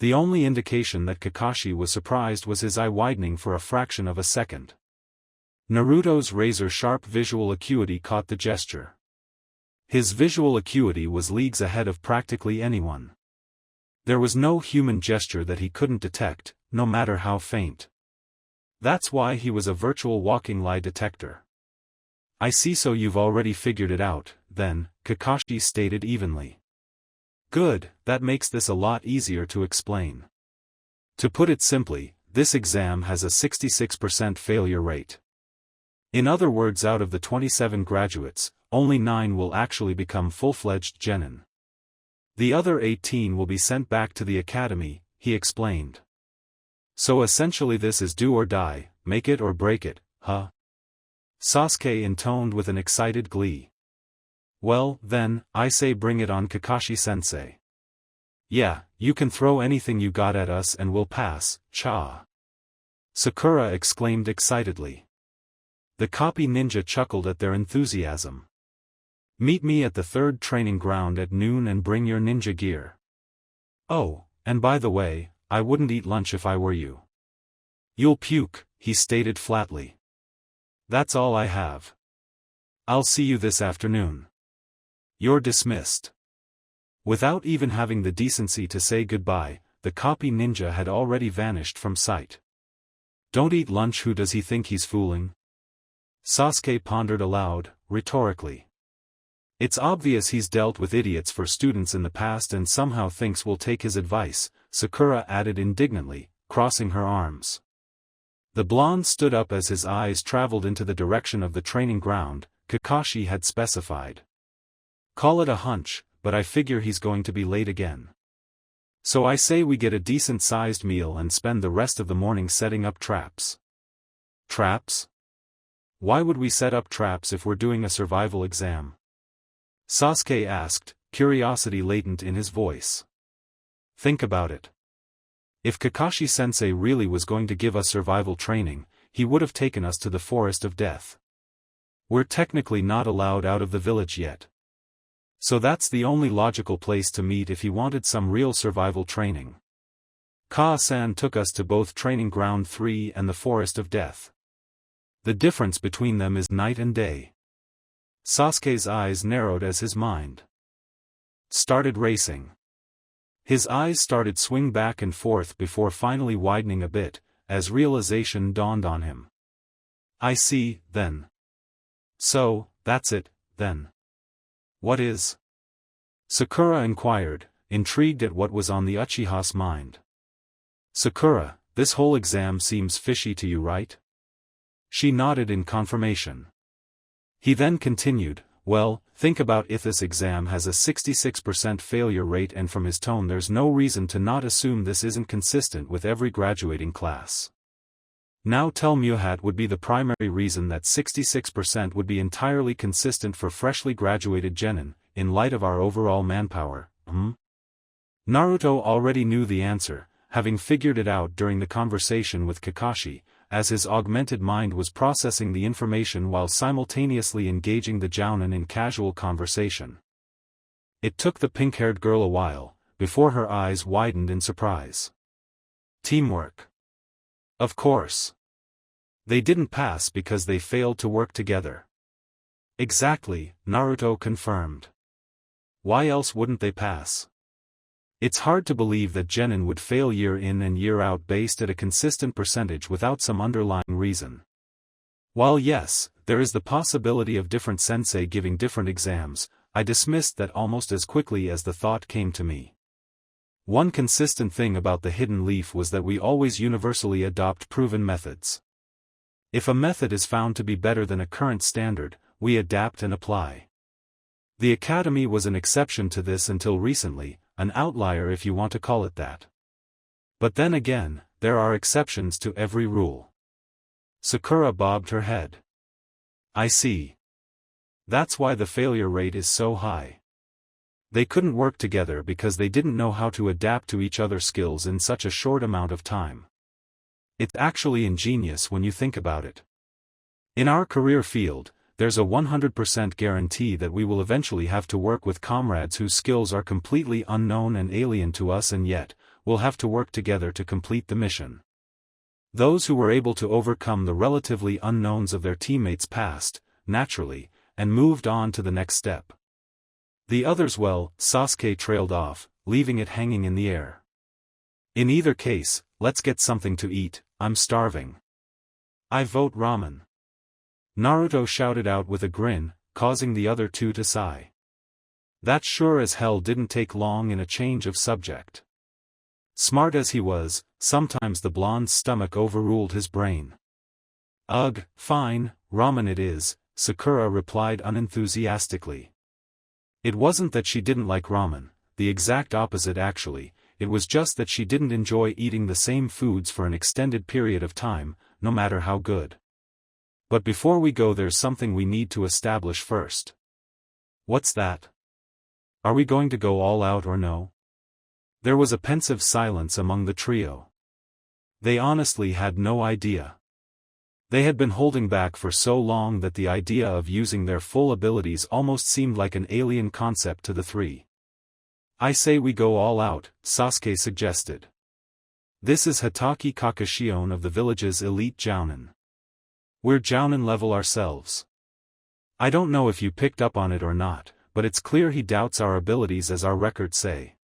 The only indication that Kakashi was surprised was his eye widening for a fraction of a second. Naruto's razor-sharp visual acuity caught the gesture. His visual acuity was leagues ahead of practically anyone. There was no human gesture that he couldn't detect, no matter how faint. That's why he was a virtual walking lie detector. I see, so you've already figured it out, then, Kakashi stated evenly. Good, that makes this a lot easier to explain. To put it simply, this exam has a 66% failure rate. In other words, out of the 27 graduates, only 9 will actually become full-fledged genin. The other 18 will be sent back to the academy, he explained. So essentially this is do or die, make it or break it, huh? Sasuke intoned with an excited glee. Well, then, I say bring it on, Kakashi-sensei. Yeah, you can throw anything you got at us and we'll pass, cha. Sakura exclaimed excitedly. The copy ninja chuckled at their enthusiasm. Meet me at the 3rd training ground at noon and bring your ninja gear. Oh, and by the way, I wouldn't eat lunch if I were you. You'll puke, he stated flatly. That's all I have. I'll see you this afternoon. You're dismissed. Without even having the decency to say goodbye, the copy ninja had already vanished from sight. Don't eat lunch, who does he think he's fooling? Sasuke pondered aloud, rhetorically. It's obvious he's dealt with idiots for students in the past and somehow thinks we'll take his advice, Sakura added indignantly, crossing her arms. The blonde stood up as his eyes traveled into the direction of the training ground. Kakashi had specified. Call it a hunch, but I figure he's going to be late again. So I say we get a decent-sized meal and spend the rest of the morning setting up traps. Traps? Why would we set up traps if we're doing a survival exam? Sasuke asked, curiosity latent in his voice. Think about it. If Kakashi-sensei really was going to give us survival training, he would have taken us to the Forest of Death. We're technically not allowed out of the village yet. So that's the only logical place to meet if he wanted some real survival training. Kaa-san took us to both Training Ground 3 and the Forest of Death. The difference between them is night and day. Sasuke's eyes narrowed as his mind started racing. His eyes started swing back and forth before finally widening a bit, as realization dawned on him. I see, then. So, that's it, then. What is? Sakura inquired, intrigued at what was on the Uchiha's mind. Sakura, this whole exam seems fishy to you, right? She nodded in confirmation. He then continued, well, think about if this exam has a 66% failure rate, and from his tone there's no reason to not assume this isn't consistent with every graduating class. Now tell me what would be the primary reason that 66% would be entirely consistent for freshly graduated genin, in light of our overall manpower, Naruto already knew the answer, having figured it out during the conversation with Kakashi, as his augmented mind was processing the information while simultaneously engaging the jounin in casual conversation. It took the pink-haired girl a while, before her eyes widened in surprise. Teamwork. Of course. They didn't pass because they failed to work together. Exactly, Naruto confirmed. Why else wouldn't they pass? It's hard to believe that genin would fail year in and year out based at a consistent percentage without some underlying reason. While yes, there is the possibility of different sensei giving different exams, I dismissed that almost as quickly as the thought came to me. One consistent thing about the hidden leaf was that we always universally adopt proven methods. If a method is found to be better than a current standard, we adapt and apply. The academy was an exception to this until recently, an outlier if you want to call it that. But then again, there are exceptions to every rule. Sakura bobbed her head. I see. That's why the failure rate is so high. They couldn't work together because they didn't know how to adapt to each other's skills in such a short amount of time. It's actually ingenious when you think about it. In our career field, there's a 100% guarantee that we will eventually have to work with comrades whose skills are completely unknown and alien to us, and yet, we'll have to work together to complete the mission. Those who were able to overcome the relatively unknowns of their teammates passed, naturally, and moved on to the next step. The others, well, Sasuke trailed off, leaving it hanging in the air. In either case, let's get something to eat, I'm starving. I vote ramen. Naruto shouted out with a grin, causing the other two to sigh. That sure as hell didn't take long in a change of subject. Smart as he was, sometimes the blonde's stomach overruled his brain. Ugh, fine, ramen it is, Sakura replied unenthusiastically. It wasn't that she didn't like ramen, the exact opposite actually, it was just that she didn't enjoy eating the same foods for an extended period of time, no matter how good. But before we go, there's something we need to establish first. What's that? Are we going to go all out or no? There was a pensive silence among the trio. They honestly had no idea. They had been holding back for so long that the idea of using their full abilities almost seemed like an alien concept to the three. I say we go all out, Sasuke suggested. This is Hatake Kakashion of the village's elite jounin. We're jounin level ourselves. I don't know if you picked up on it or not, but it's clear he doubts our abilities, as our records say.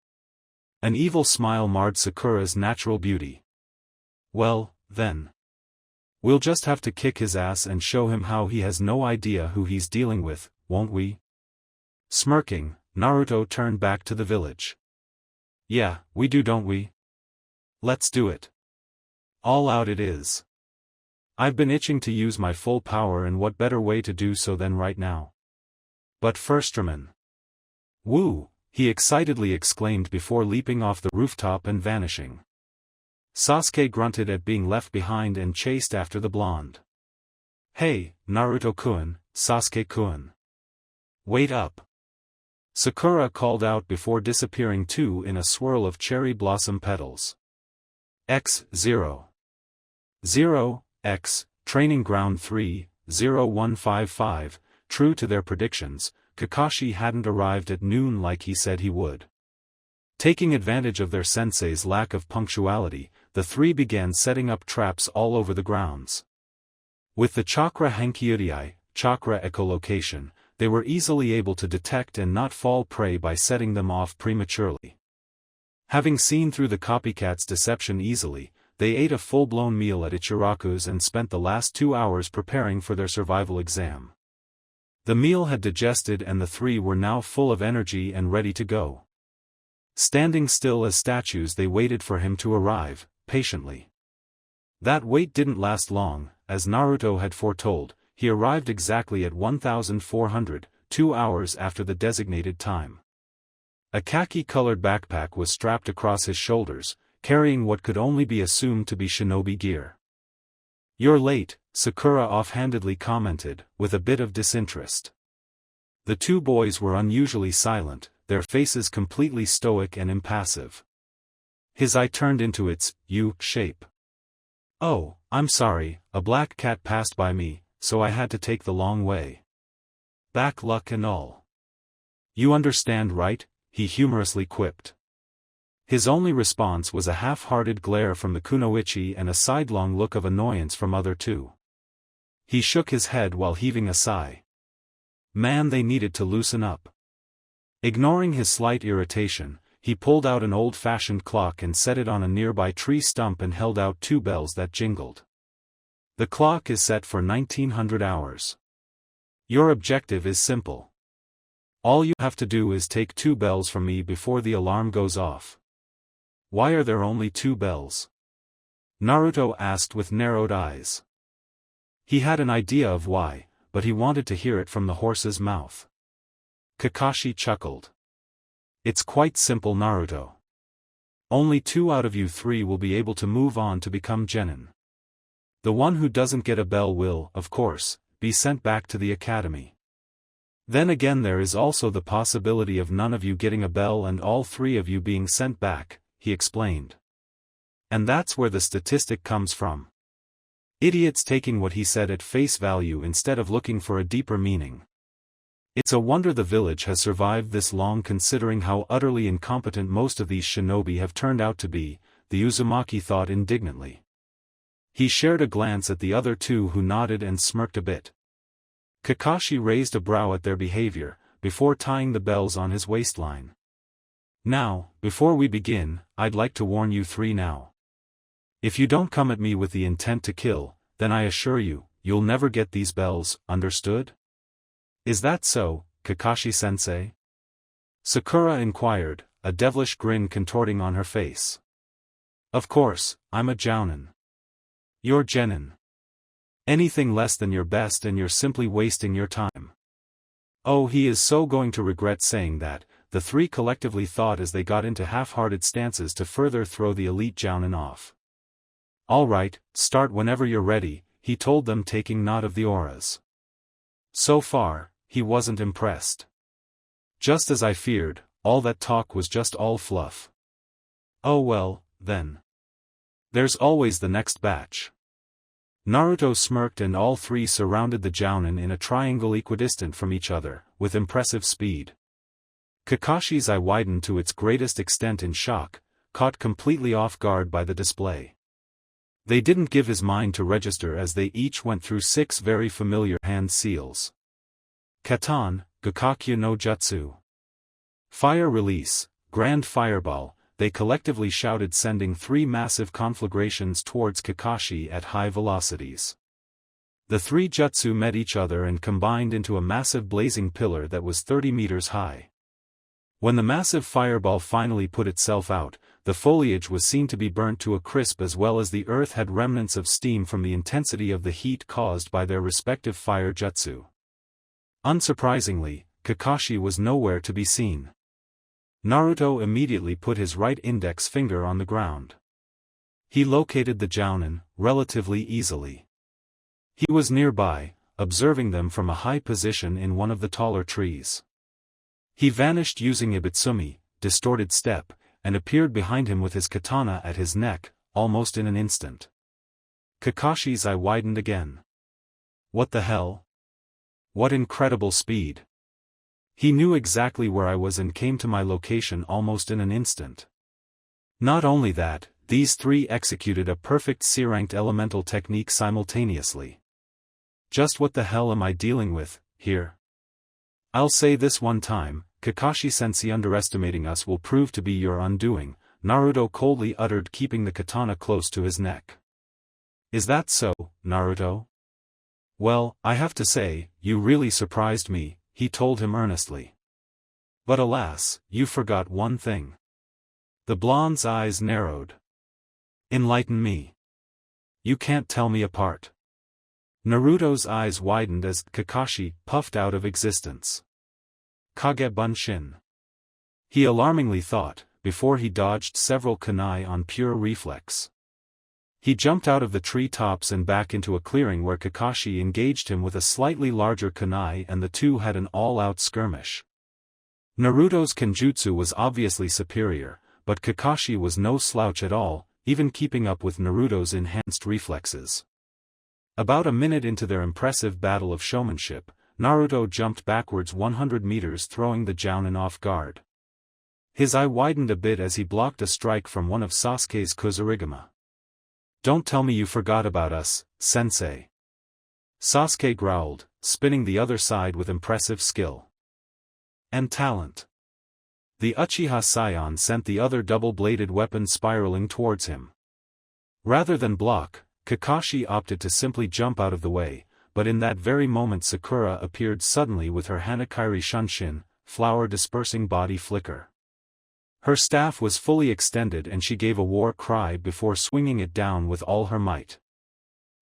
An evil smile marred Sakura's natural beauty. Well, then. We'll just have to kick his ass and show him how he has no idea who he's dealing with, won't we? Smirking, Naruto turned back to the village. Yeah, we do, don't we? Let's do it. All out it is. I've been itching to use my full power, and what better way to do so than right now? But first, ramen. Woo, he excitedly exclaimed before leaping off the rooftop and vanishing. Sasuke grunted at being left behind and chased after the blonde. Hey, Naruto-kun, Sasuke-kun. Wait up. Sakura called out before disappearing too in a swirl of cherry blossom petals. X0. 0, X, Training Ground 3, 0155, true to their predictions, Kakashi hadn't arrived at noon like he said he would. Taking advantage of their sensei's lack of punctuality, the three began setting up traps all over the grounds. With the chakra Hankyurai, chakra echolocation, they were easily able to detect and not fall prey by setting them off prematurely. Having seen through the copycat's deception easily, they ate a full-blown meal at Ichiraku's and spent the last 2 hours preparing for their survival exam. The meal had digested and the three were now full of energy and ready to go. Standing still as statues, they waited for him to arrive, patiently. That wait didn't last long, as Naruto had foretold. He arrived exactly at 1400, 2 hours after the designated time. A khaki-colored backpack was strapped across his shoulders, carrying what could only be assumed to be shinobi gear. "You're late," Sakura offhandedly commented, with a bit of disinterest. The two boys were unusually silent, their faces completely stoic and impassive. His eye turned into its U shape. "Oh, I'm sorry, a black cat passed by me, so I had to take the long way. Back luck and all. You understand, right?" he humorously quipped. His only response was a half-hearted glare from the kunoichi and a sidelong look of annoyance from other two. He shook his head while heaving a sigh. Man, they needed to loosen up. Ignoring his slight irritation, he pulled out an old-fashioned clock and set it on a nearby tree stump and held out 2 bells that jingled. "The clock is set for 1900 hours. Your objective is simple. All you have to do is take 2 bells from me before the alarm goes off." "Why are there only 2 bells?" Naruto asked with narrowed eyes. He had an idea of why, but he wanted to hear it from the horse's mouth. Kakashi chuckled. "It's quite simple, Naruto. Only 2 out of you 3 will be able to move on to become genin. The one who doesn't get a bell will, of course, be sent back to the academy. Then again, there is also the possibility of none of you getting a bell and all 3 of you being sent back," he explained. And that's where the statistic comes from. Idiots taking what he said at face value instead of looking for a deeper meaning. It's a wonder the village has survived this long, considering how utterly incompetent most of these shinobi have turned out to be, the Uzumaki thought indignantly. He shared a glance at the other two, who nodded and smirked a bit. Kakashi raised a brow at their behavior, before tying the bells on his waistline. "Now, before we begin, I'd like to warn you 3 now. If you don't come at me with the intent to kill, then I assure you, you'll never get these bells, understood?" "Is that so, Kakashi-sensei?" Sakura inquired, a devilish grin contorting on her face. "Of course, I'm a jounin. You're genin. Anything less than your best and you're simply wasting your time." "Oh, he is so going to regret saying that," the 3 collectively thought as they got into half-hearted stances to further throw the elite jounin off. "All right, start whenever you're ready," he told them, taking note of the auras. So far, he wasn't impressed. "Just as I feared, all that talk was just all fluff." "Oh well, then. There's always the next batch." Naruto smirked and all 3 surrounded the jounin in a triangle equidistant from each other, with impressive speed. Kakashi's eye widened to its greatest extent in shock, caught completely off guard by the display. They didn't give his mind to register as they each went through 6 very familiar hand seals. Katan, Gakakyu no Jutsu. Fire Release, Grand Fireball, they collectively shouted, sending 3 massive conflagrations towards Kakashi at high velocities. The 3 jutsu met each other and combined into a massive blazing pillar that was 30 meters high. When the massive fireball finally put itself out, the foliage was seen to be burnt to a crisp, as well as the earth had remnants of steam from the intensity of the heat caused by their respective fire jutsu. Unsurprisingly, Kakashi was nowhere to be seen. Naruto immediately put his right index finger on the ground. He located the jounin relatively easily. He was nearby, observing them from a high position in one of the taller trees. He vanished using Ibitsumi, distorted step, and appeared behind him with his katana at his neck, almost in an instant. Kakashi's eye widened again. "What the hell? What incredible speed! He knew exactly where I was and came to my location almost in an instant." Not only that, these 3 executed a perfect C-ranked elemental technique simultaneously. Just what the hell am I dealing with here? "I'll say this one time, Kakashi-sensei, underestimating us will prove to be your undoing," Naruto coldly uttered, keeping the katana close to his neck. "Is that so, Naruto? Well, I have to say, you really surprised me," he told him earnestly. "But alas, you forgot one thing." The blonde's eyes narrowed. Enlighten me. You can't tell me apart. Naruto's eyes widened as Kakashi puffed out of existence. Kage Bunshin. He alarmingly thought, before he dodged several kunai on pure reflex. He jumped out of the tree tops and back into a clearing where Kakashi engaged him with a slightly larger kunai and the two had an all-out skirmish. Naruto's kenjutsu was obviously superior, but Kakashi was no slouch at all, even keeping up with Naruto's enhanced reflexes. About a minute into their impressive battle of showmanship, Naruto jumped backwards 100 meters throwing the Jounin off guard. His eye widened a bit as he blocked a strike from one of Sasuke's Kozurigama. Don't tell me you forgot about us, sensei. Sasuke growled, spinning the other side with impressive skill and talent. The Uchiha Scion sent the other double-bladed weapon spiraling towards him. Rather than block, Kakashi opted to simply jump out of the way, but in that very moment Sakura appeared suddenly with her Hanakairi Shunshin, flower-dispersing body flicker. Her staff was fully extended and she gave a war cry before swinging it down with all her might.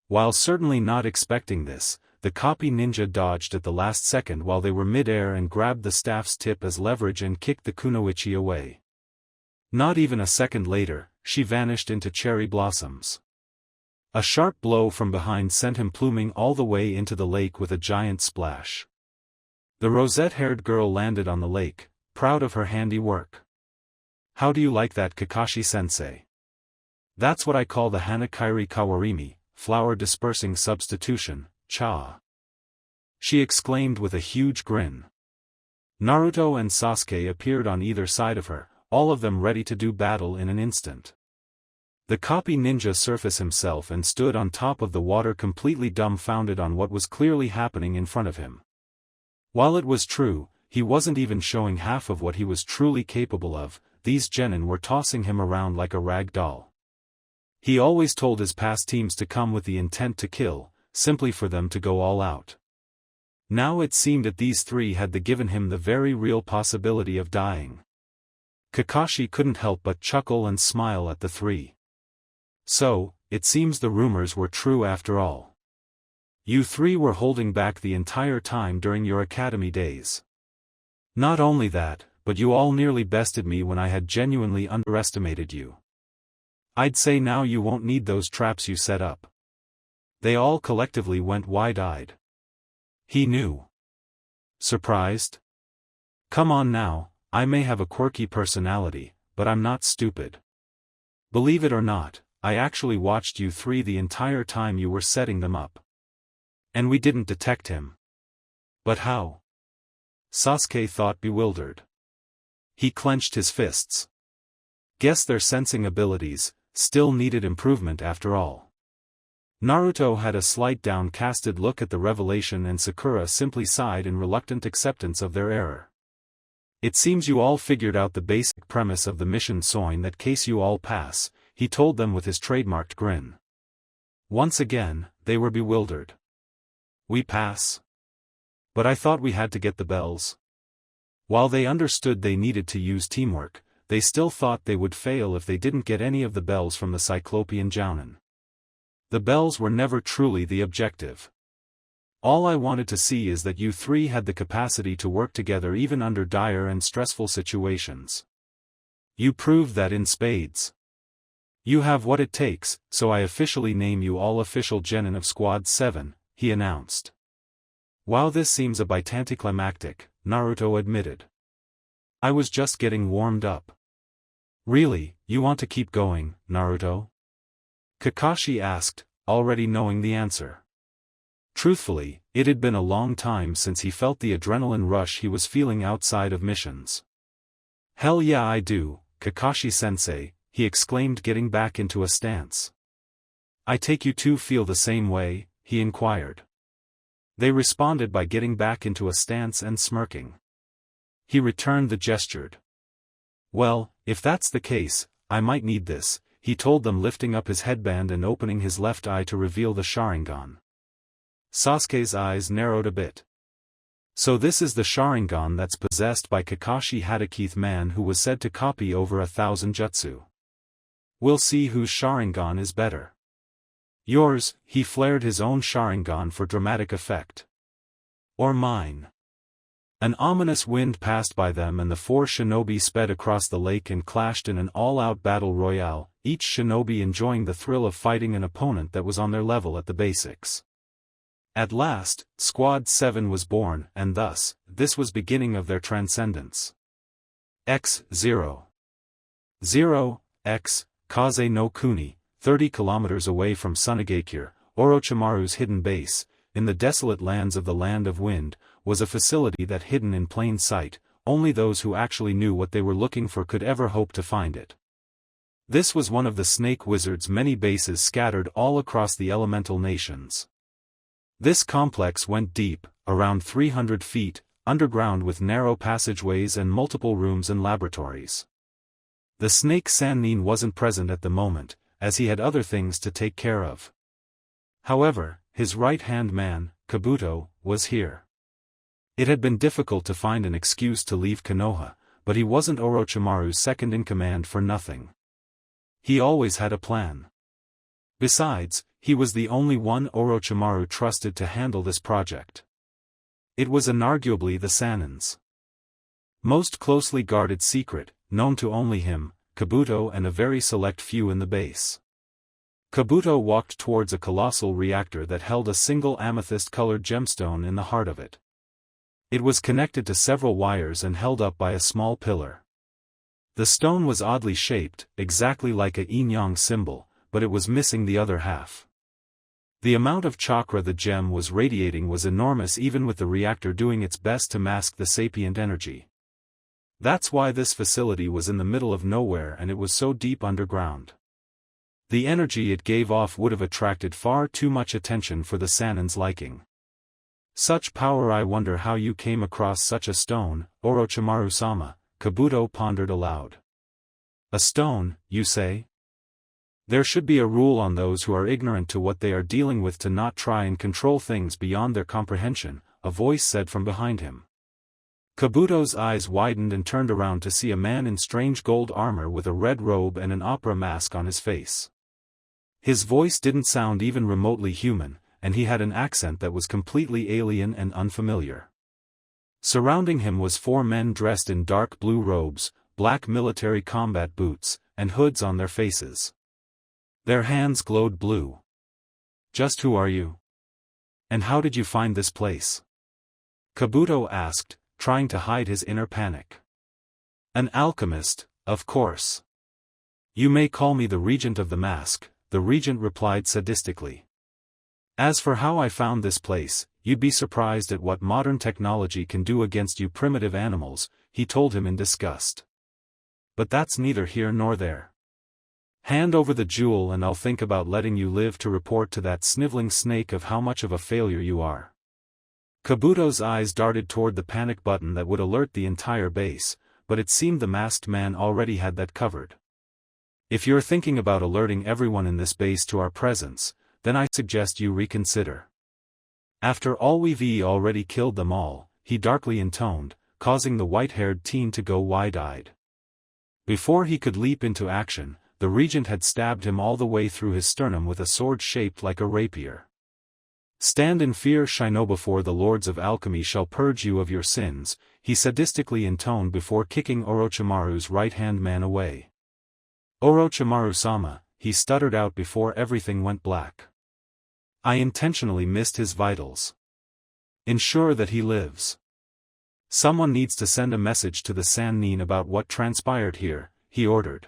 While certainly not expecting this, the copy ninja dodged at the last second while they were mid-air and grabbed the staff's tip as leverage and kicked the kunoichi away. Not even a second later, she vanished into cherry blossoms. A sharp blow from behind sent him pluming all the way into the lake with a giant splash. The rosette-haired girl landed on the lake, proud of her handiwork. How do you like that, Kakashi-sensei? That's what I call the Hanakairi Kawarimi, flower-dispersing substitution, cha. She exclaimed with a huge grin. Naruto and Sasuke appeared on either side of her, all of them ready to do battle in an instant. The copy ninja surfaced himself and stood on top of the water completely dumbfounded on what was clearly happening in front of him. While it was true, he wasn't even showing half of what he was truly capable of. These genin were tossing him around like a rag doll. He always told his past teams to come with the intent to kill, simply for them to go all out. Now it seemed that these three had given him the very real possibility of dying. Kakashi couldn't help but chuckle and smile at the three. So, it seems the rumors were true after all. You three were holding back the entire time during your academy days. Not only that, but you all nearly bested me when I had genuinely underestimated you. I'd say now you won't need those traps you set up. They all collectively went wide-eyed. He knew. Surprised? Come on now, I may have a quirky personality, but I'm not stupid. Believe it or not, I actually watched you three the entire time you were setting them up. And we didn't detect him. But how? Sasuke thought, bewildered. He clenched his fists. Guess their sensing abilities still needed improvement after all. Naruto had a slight downcasted look at the revelation and Sakura simply sighed in reluctant acceptance of their error. It seems you all figured out the basic premise of the mission, so in that case you all pass, he told them with his trademarked grin. Once again, they were bewildered. We pass? But I thought we had to get the bells. While they understood they needed to use teamwork, they still thought they would fail if they didn't get any of the bells from the Cyclopean Jounin. The bells were never truly the objective. All I wanted to see is that you three had the capacity to work together even under dire and stressful situations. You proved that in spades. You have what it takes, so I officially name you all official genin of Squad 7, he announced. While this seems a bit anticlimactic, Naruto admitted. I was just getting warmed up. Really, you want to keep going, Naruto? Kakashi asked, already knowing the answer. Truthfully, it had been a long time since he felt the adrenaline rush he was feeling outside of missions. Hell yeah, I do, Kakashi-sensei, he exclaimed, getting back into a stance. I take you two feel the same way, he inquired. They responded by getting back into a stance and smirking. He returned the gesture. Well, if that's the case, I might need this, he told them, lifting up his headband and opening his left eye to reveal the Sharingan. Sasuke's eyes narrowed a bit. So this is the Sharingan that's possessed by Kakashi Hadokith, man who was said to copy over 1,000 jutsu. We'll see whose Sharingan is better. Yours, he flared his own Sharingan for dramatic effect. Or mine. An ominous wind passed by them and the four shinobi sped across the lake and clashed in an all-out battle royale, each shinobi enjoying the thrill of fighting an opponent that was on their level at the basics. At last, Squad 7 was born, and thus, this was beginning of their transcendence. X0. 0, X, Kaze no Kuni, 30 kilometers away from Sunagakure, Orochimaru's hidden base, in the desolate lands of the Land of Wind, was a facility that hidden in plain sight, only those who actually knew what they were looking for could ever hope to find it. This was one of the Snake Wizard's many bases scattered all across the elemental nations. This complex went deep, around 300 feet, underground with narrow passageways and multiple rooms and laboratories. The Snake Sannin wasn't present at the moment, as he had other things to take care of. However, his right-hand man, Kabuto, was here. It had been difficult to find an excuse to leave Konoha, but he wasn't Orochimaru's second-in-command for nothing. He always had a plan. Besides, he was the only one Orochimaru trusted to handle this project. It was inarguably the Sannin's most closely guarded secret, known to only him, Kabuto and a very select few in the base. Kabuto walked towards a colossal reactor that held a single amethyst-colored gemstone in the heart of it. It was connected to several wires and held up by a small pillar. The stone was oddly shaped, exactly like a yin-yang symbol, but it was missing the other half. The amount of chakra the gem was radiating was enormous, even with the reactor doing its best to mask the sapient energy. That's why this facility was in the middle of nowhere and it was so deep underground. The energy it gave off would have attracted far too much attention for the Sannin's liking. Such power! I wonder how you came across such a stone, Orochimaru-sama, Kabuto pondered aloud. A stone, you say? There should be a rule on those who are ignorant to what they are dealing with to not try and control things beyond their comprehension, a voice said from behind him. Kabuto's eyes widened and turned around to see a man in strange gold armor with a red robe and an opera mask on his face. His voice didn't sound even remotely human, and he had an accent that was completely alien and unfamiliar. Surrounding him was four men dressed in dark blue robes, black military combat boots, and hoods on their faces. Their hands glowed blue. Just who are you? And how did you find this place? Kabuto asked, trying to hide his inner panic. An alchemist, of course. You may call me the Regent of the Mask, the Regent replied sadistically. As for how I found this place, you'd be surprised at what modern technology can do against you primitive animals, he told him in disgust. But that's neither here nor there. Hand over the jewel and I'll think about letting you live to report to that sniveling snake of how much of a failure you are. Kabuto's eyes darted toward the panic button that would alert the entire base, but it seemed the masked man already had that covered. If you're thinking about alerting everyone in this base to our presence, then I suggest you reconsider. After all, we've already killed them all, he darkly intoned, causing the white-haired teen to go wide-eyed. Before he could leap into action, the regent had stabbed him all the way through his sternum with a sword shaped like a rapier. Stand in fear, Shinobi, before the lords of alchemy shall purge you of your sins, he sadistically intoned before kicking Orochimaru's right-hand man away. Orochimaru-sama, he stuttered out before everything went black. I intentionally missed his vitals. Ensure that he lives. Someone needs to send a message to the Sannin about what transpired here, he ordered.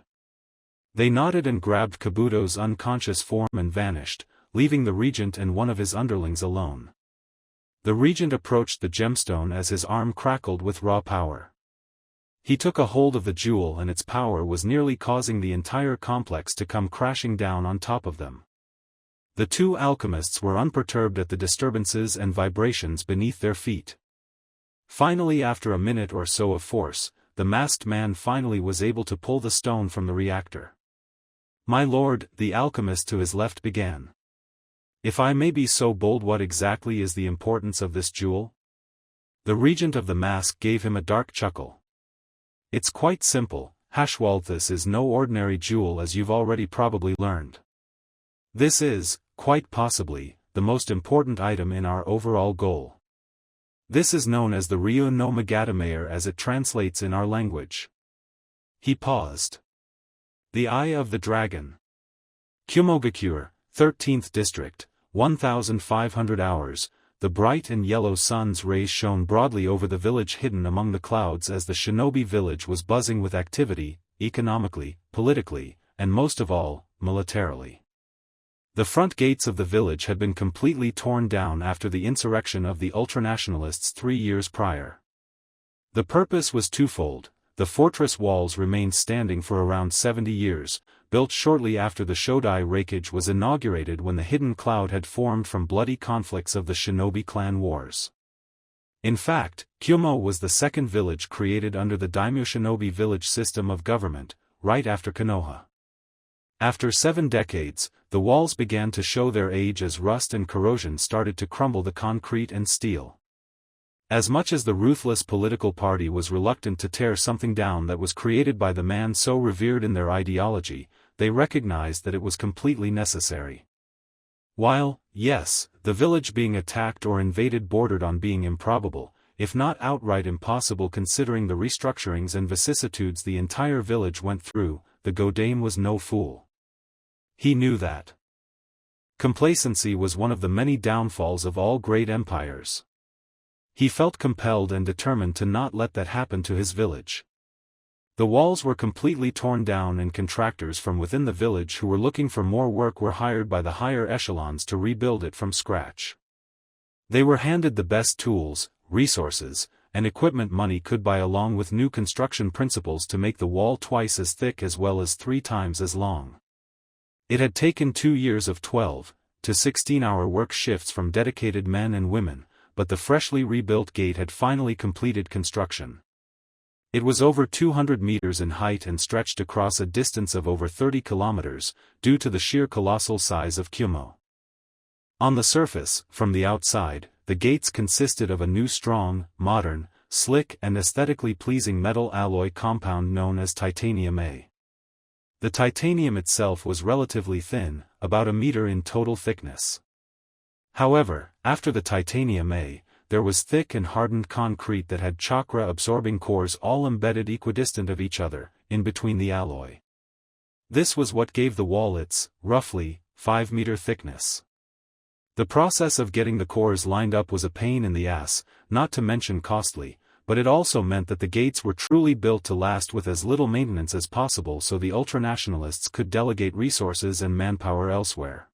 They nodded and grabbed Kabuto's unconscious form and vanished, leaving the regent and one of his underlings alone. The regent approached the gemstone as his arm crackled with raw power. He took a hold of the jewel and its power was nearly causing the entire complex to come crashing down on top of them. The two alchemists were unperturbed at the disturbances and vibrations beneath their feet. Finally, after a minute or so of force, the masked man finally was able to pull the stone from the reactor. My lord, the alchemist to his left began. If I may be so bold, what exactly is the importance of this jewel? The regent of the mask gave him a dark chuckle. It's quite simple, Hashwalthus is no ordinary jewel, as you've already probably learned. This is, quite possibly, the most important item in our overall goal. This is known as the Ryu no Magatamayer as it translates in our language. He paused. The Eye of the Dragon. Kumogakure, 13th District, 1,500 hours. The bright and yellow sun's rays shone broadly over the village hidden among the clouds as the Shinobi village was buzzing with activity, economically, politically, and most of all, militarily. The front gates of the village had been completely torn down after the insurrection of the ultranationalists 3 years prior. The purpose was twofold. The fortress walls remained standing for around 70 years, built shortly after the Shodai Reikage was inaugurated when the hidden cloud had formed from bloody conflicts of the Shinobi clan wars. In fact, Kumo was the second village created under the Daimyo Shinobi village system of government, right after Konoha. After 7 decades, the walls began to show their age as rust and corrosion started to crumble the concrete and steel. As much as the ruthless political party was reluctant to tear something down that was created by the man so revered in their ideology, they recognized that it was completely necessary. While, yes, the village being attacked or invaded bordered on being improbable, if not outright impossible considering the restructurings and vicissitudes the entire village went through, the Godame was no fool. He knew that complacency was one of the many downfalls of all great empires. He felt compelled and determined to not let that happen to his village. The walls were completely torn down and contractors from within the village who were looking for more work were hired by the higher echelons to rebuild it from scratch. They were handed the best tools, resources, and equipment money could buy along with new construction principles to make the wall twice as thick as well as 3 times as long. It had taken 2 years of 12 to 16-hour work shifts from dedicated men and women, but the freshly rebuilt gate had finally completed construction. It was over 200 meters in height and stretched across a distance of over 30 kilometers, due to the sheer colossal size of Kumo. On the surface, from the outside, the gates consisted of a new strong, modern, slick and aesthetically pleasing metal alloy compound known as titanium A. The titanium itself was relatively thin, about a meter in total thickness. However, after the titanium A, there was thick and hardened concrete that had chakra-absorbing cores all embedded equidistant of each other, in between the alloy. This was what gave the wall its, roughly, 5-meter thickness. The process of getting the cores lined up was a pain in the ass, not to mention costly, but it also meant that the gates were truly built to last with as little maintenance as possible so the ultranationalists could delegate resources and manpower elsewhere.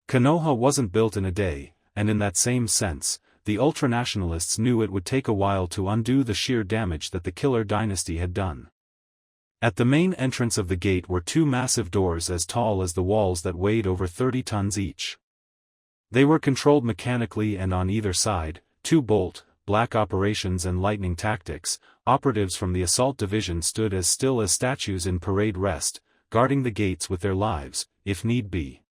Konoha wasn't built in a day, and in that same sense, the ultranationalists knew it would take a while to undo the sheer damage that the Killer Dynasty had done. At the main entrance of the gate were 2 massive doors as tall as the walls that weighed over 30 tons each. They were controlled mechanically and on either side, 2 bolt, black operations and lightning tactics, operatives from the assault division stood as still as statues in parade rest, guarding the gates with their lives, if need be.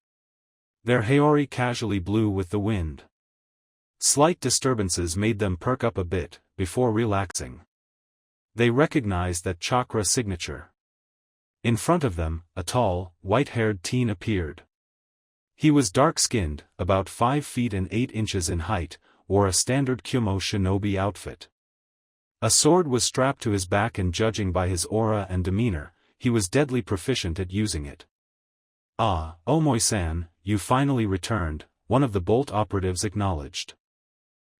Their haori casually blew with the wind. Slight disturbances made them perk up a bit, before relaxing. They recognized that chakra signature. In front of them, a tall, white-haired teen appeared. He was dark-skinned, about 5 feet and 8 inches in height, wore a standard Kumo shinobi outfit. A sword was strapped to his back and judging by his aura and demeanor, he was deadly proficient at using it. "Ah, Omoi-san, you finally returned," one of the bolt operatives acknowledged.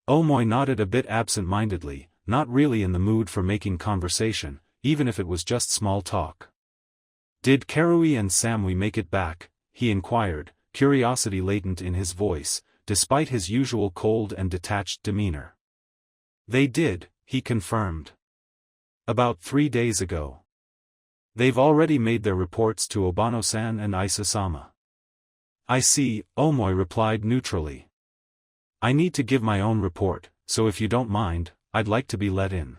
Omoi nodded a bit absent-mindedly, not really in the mood for making conversation, even if it was just small talk. "Did Karui and Samui make it back?" he inquired, curiosity latent in his voice, despite his usual cold and detached demeanor. "They did," he confirmed. "About 3 days ago. They've already made their reports to Obano-san and Isa-sama." "I see," Omoi replied neutrally. "I need to give my own report, so if you don't mind, I'd like to be let in."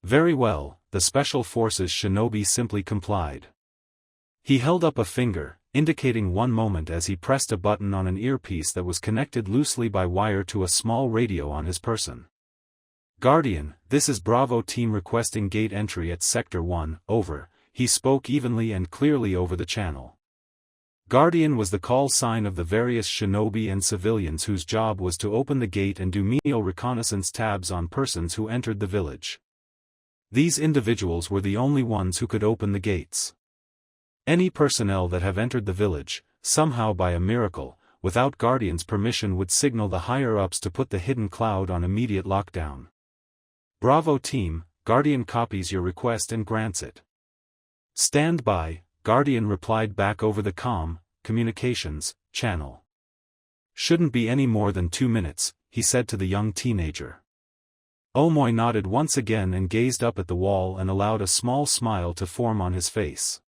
"Very well," the Special Forces shinobi simply complied. He held up a finger, indicating one moment as he pressed a button on an earpiece that was connected loosely by wire to a small radio on his person. Guardian, this is Bravo team requesting gate entry at Sector 1, over, he spoke evenly and clearly over the channel. Guardian was the call sign of the various shinobi and civilians whose job was to open the gate and do menial reconnaissance tabs on persons who entered the village. These individuals were the only ones who could open the gates. Any personnel that have entered the village, somehow by a miracle, without Guardian's permission would signal the higher-ups to put the hidden cloud on immediate lockdown. Bravo team, Guardian copies your request and grants it. Stand by, Guardian replied back over the communications channel. Shouldn't be any more than 2 minutes, he said to the young teenager. Omoy nodded once again and gazed up at the wall and allowed a small smile to form on his face.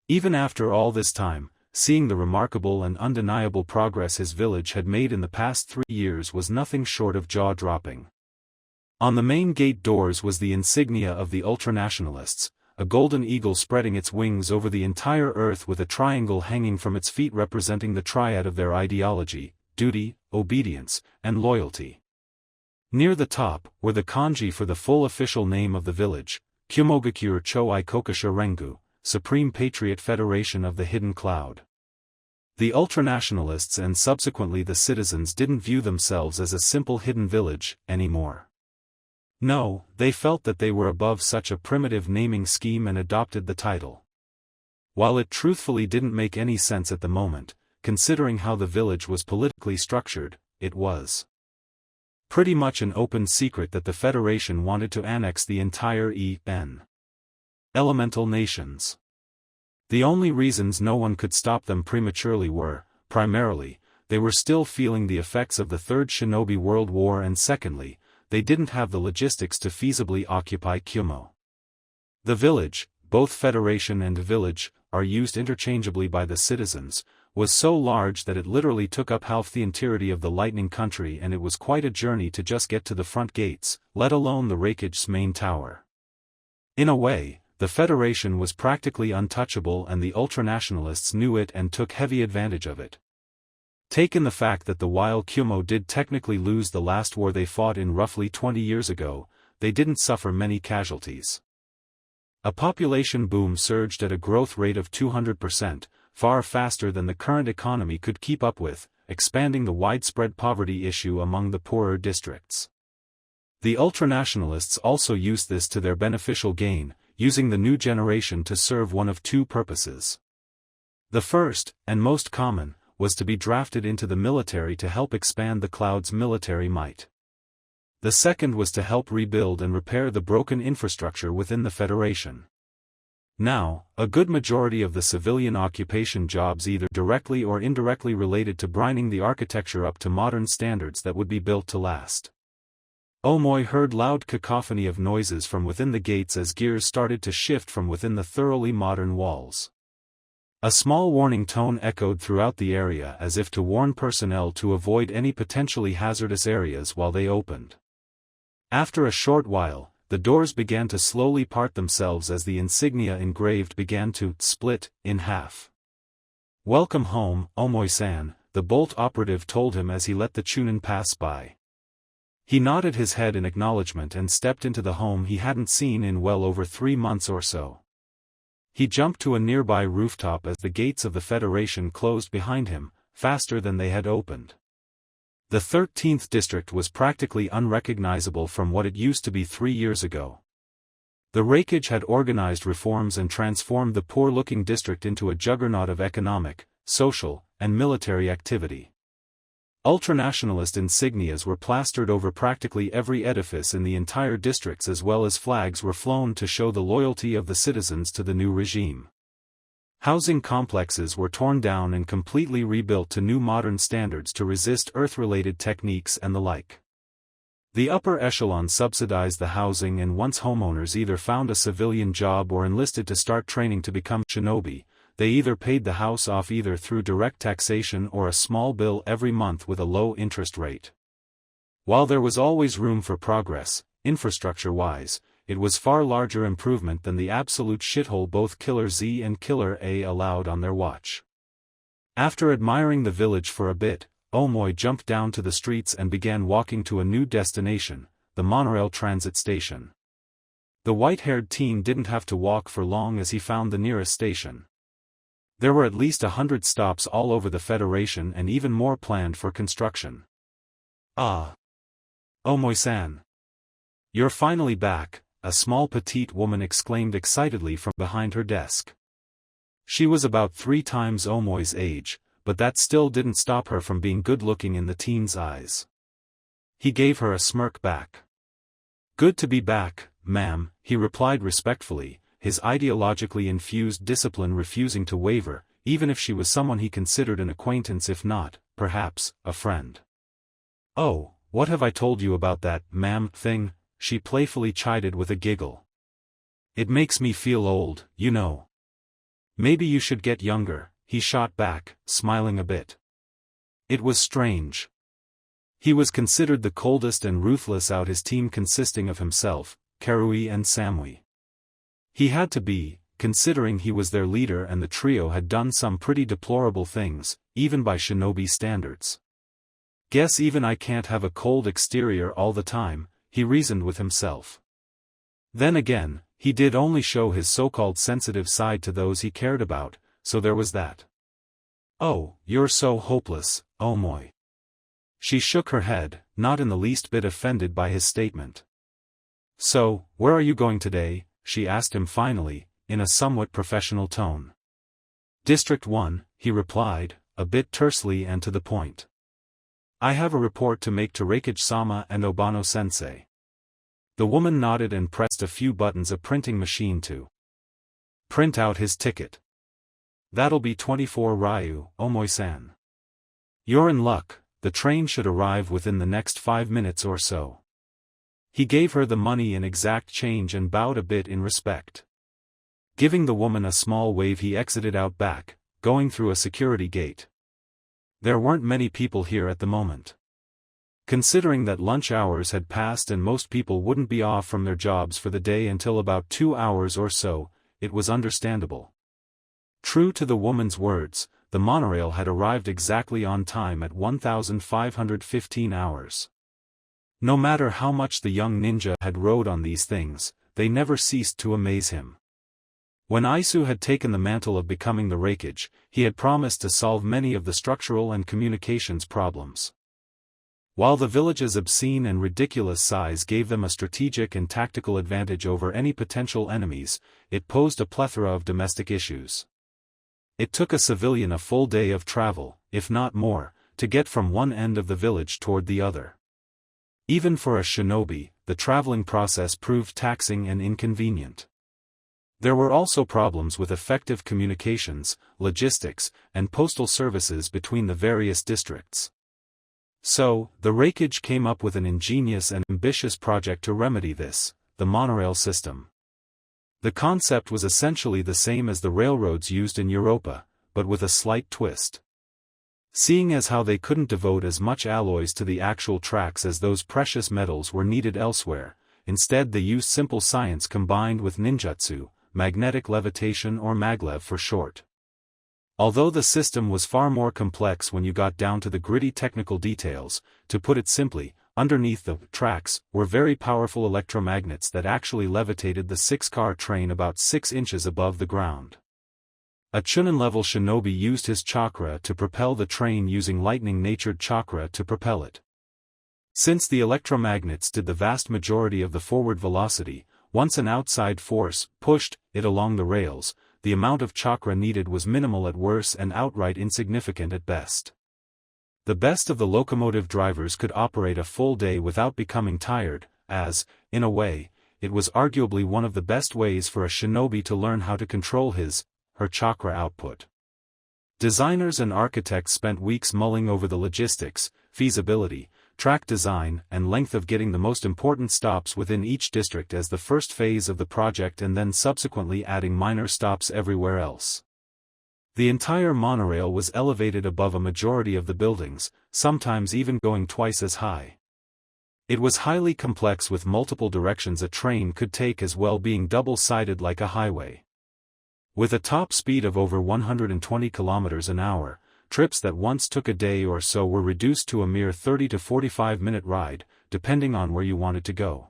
Even after all this time, seeing the remarkable and undeniable progress his village had made in the past 3 years was nothing short of jaw-dropping. On the main gate doors was the insignia of the ultranationalists, a golden eagle spreading its wings over the entire earth with a triangle hanging from its feet representing the triad of their ideology, duty, obedience, and loyalty. Near the top were the kanji for the full official name of the village, Kyumogakyur Choai Kokasha Rengu, Supreme Patriot Federation of the Hidden Cloud. The ultranationalists and subsequently the citizens didn't view themselves as a simple hidden village anymore. No, they felt that they were above such a primitive naming scheme and adopted the title. While it truthfully didn't make any sense at the moment, considering how the village was politically structured, it was pretty much an open secret that the Federation wanted to annex the entire elemental nations. The only reasons no one could stop them prematurely were, primarily, they were still feeling the effects of the Third Shinobi World War and secondly, they didn't have the logistics to feasibly occupy Kyumo. The village, both Federation and village, are used interchangeably by the citizens, was so large that it literally took up half the entirety of the Lightning Country and it was quite a journey to just get to the front gates, let alone the Raikage's main tower. In a way, the Federation was practically untouchable and the ultranationalists knew it and took heavy advantage of it. Taken the fact that while Kyumo did technically lose the last war they fought in roughly 20 years ago, they didn't suffer many casualties. A population boom surged at a growth rate of 200%, far faster than the current economy could keep up with, expanding the widespread poverty issue among the poorer districts. The ultranationalists also used this to their beneficial gain, using the new generation to serve one of two purposes. The first, and most common, was to be drafted into the military to help expand the Cloud's military might. The second was to help rebuild and repair the broken infrastructure within the Federation. Now, a good majority of the civilian occupation jobs either directly or indirectly related to bringing the architecture up to modern standards that would be built to last. Omoy heard loud cacophony of noises from within the gates as gears started to shift from within the thoroughly modern walls. A small warning tone echoed throughout the area as if to warn personnel to avoid any potentially hazardous areas while they opened. After a short while, the doors began to slowly part themselves as the insignia engraved began to split in half. "Welcome home, Omoy-san," the Bolt operative told him as he let the Chunin pass by. He nodded his head in acknowledgement and stepped into the home he hadn't seen in well over 3 months or so. He jumped to a nearby rooftop as the gates of the Federation closed behind him, faster than they had opened. The 13th district was practically unrecognizable from what it used to be 3 years ago. The Raikage had organized reforms and transformed the poor-looking district into a juggernaut of economic, social, and military activity. Ultranationalist insignias were plastered over practically every edifice in the entire districts as well as flags were flown to show the loyalty of the citizens to the new regime. Housing complexes were torn down and completely rebuilt to new modern standards to resist Earth-related techniques and the like. The upper echelon subsidized the housing and once homeowners either found a civilian job or enlisted to start training to become shinobi, they either paid the house off either through direct taxation or a small bill every month with a low interest rate. While there was always room for progress, infrastructure-wise, it was far larger improvement than the absolute shithole both Killer Z and Killer A allowed on their watch. After admiring the village for a bit, Omoy jumped down to the streets and began walking to a new destination, the monorail transit station. The white-haired teen didn't have to walk for long as he found the nearest station. There were at least 100 stops all over the Federation and even more planned for construction. Ah! Omoi-san. You're finally back, a small petite woman exclaimed excitedly from behind her desk. She was about 3 times Omoi's age, but that still didn't stop her from being good-looking in the teen's eyes. He gave her a smirk back. Good to be back, ma'am, he replied respectfully, his ideologically infused discipline refusing to waver, even if she was someone he considered an acquaintance if not, perhaps, a friend. Oh, what have I told you about that, ma'am, thing? She playfully chided with a giggle. It makes me feel old, you know. Maybe you should get younger, he shot back, smiling a bit. It was strange. He was considered the coldest and ruthless out his team consisting of himself, Karui and Samui. He had to be, considering he was their leader and the trio had done some pretty deplorable things, even by Shinobi standards. Guess even I can't have a cold exterior all the time, he reasoned with himself. Then again, he did only show his so-called sensitive side to those he cared about, so there was that. Oh, you're so hopeless, Omoi. She shook her head, not in the least bit offended by his statement. So, where are you going today? She asked him finally, in a somewhat professional tone. District 1, he replied, a bit tersely and to the point. I have a report to make to Reikage-sama and Obano-sensei. The woman nodded and pressed a few buttons a printing machine to print out his ticket. That'll be 24 ryu, Omoi-san. You're in luck, the train should arrive within the next 5 minutes or so. He gave her the money in exact change and bowed a bit in respect. Giving the woman a small wave he exited out back, going through a security gate. There weren't many people here at the moment. Considering that lunch hours had passed and most people wouldn't be off from their jobs for the day until about 2 hours or so, it was understandable. True to the woman's words, the monorail had arrived exactly on time at 1515 hours. No matter how much the young ninja had rode on these things, they never ceased to amaze him. When Aisu had taken the mantle of becoming the Reikage, he had promised to solve many of the structural and communications problems. While the village's obscene and ridiculous size gave them a strategic and tactical advantage over any potential enemies, it posed a plethora of domestic issues. It took a civilian a full day of travel, if not more, to get from one end of the village toward the other. Even for a shinobi, the traveling process proved taxing and inconvenient. There were also problems with effective communications, logistics, and postal services between the various districts. So, the Reikage came up with an ingenious and ambitious project to remedy this, the monorail system. The concept was essentially the same as the railroads used in Europa, but with a slight twist. Seeing as how they couldn't devote as much alloys to the actual tracks as those precious metals were needed elsewhere, instead they used simple science combined with ninjutsu, magnetic levitation or maglev for short. Although the system was far more complex when you got down to the gritty technical details, to put it simply, underneath the tracks were very powerful electromagnets that actually levitated the 6-car train about 6 inches above the ground. A Chunin-level shinobi used his chakra to propel the train using lightning-natured chakra to propel it. Since the electromagnets did the vast majority of the forward velocity, once an outside force pushed it along the rails, the amount of chakra needed was minimal at worst and outright insignificant at best. The best of the locomotive drivers could operate a full day without becoming tired, as, in a way, it was arguably one of the best ways for a shinobi to learn how to control her chakra output. Designers and architects spent weeks mulling over the logistics, feasibility, track design, and length of getting the most important stops within each district as the first phase of the project and then subsequently adding minor stops everywhere else. The entire monorail was elevated above a majority of the buildings, sometimes even going twice as high. It was highly complex with multiple directions a train could take as well being double-sided like a highway. With a top speed of over 120 kilometers an hour, trips that once took a day or so were reduced to a mere 30 to 45-minute ride, depending on where you wanted to go.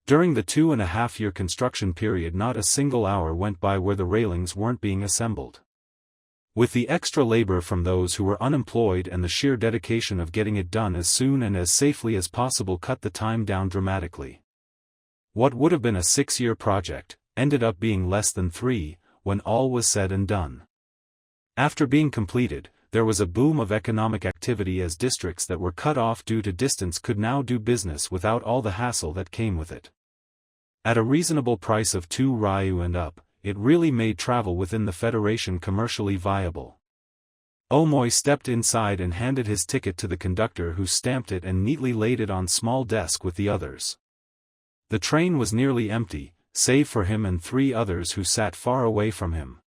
During the 2.5-year construction period, not a single hour went by where the railings weren't being assembled. With the extra labor from those who were unemployed and the sheer dedication of getting it done as soon and as safely as possible cut the time down dramatically. What would have been a 6-year project ended up being less than 3, when all was said and done. After being completed, there was a boom of economic activity as districts that were cut off due to distance could now do business without all the hassle that came with it. At a reasonable price of 2 ryu and up, it really made travel within the Federation commercially viable. Omoy stepped inside and handed his ticket to the conductor, who stamped it and neatly laid it on small desk with the others. The train was nearly empty, save for him and 3 others who sat far away from him.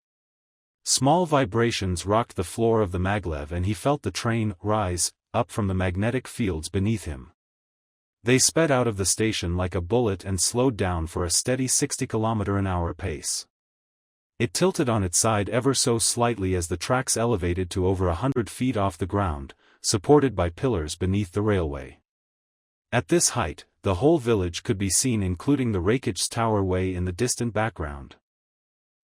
Small vibrations rocked the floor of the maglev and he felt the train rise up from the magnetic fields beneath him. They sped out of the station like a bullet and slowed down for a steady 60 km/h pace. It tilted on its side ever so slightly as the tracks elevated to over 100 feet off the ground, supported by pillars beneath the railway. At this height, the whole village could be seen, including the Rakich's tower way in the distant background.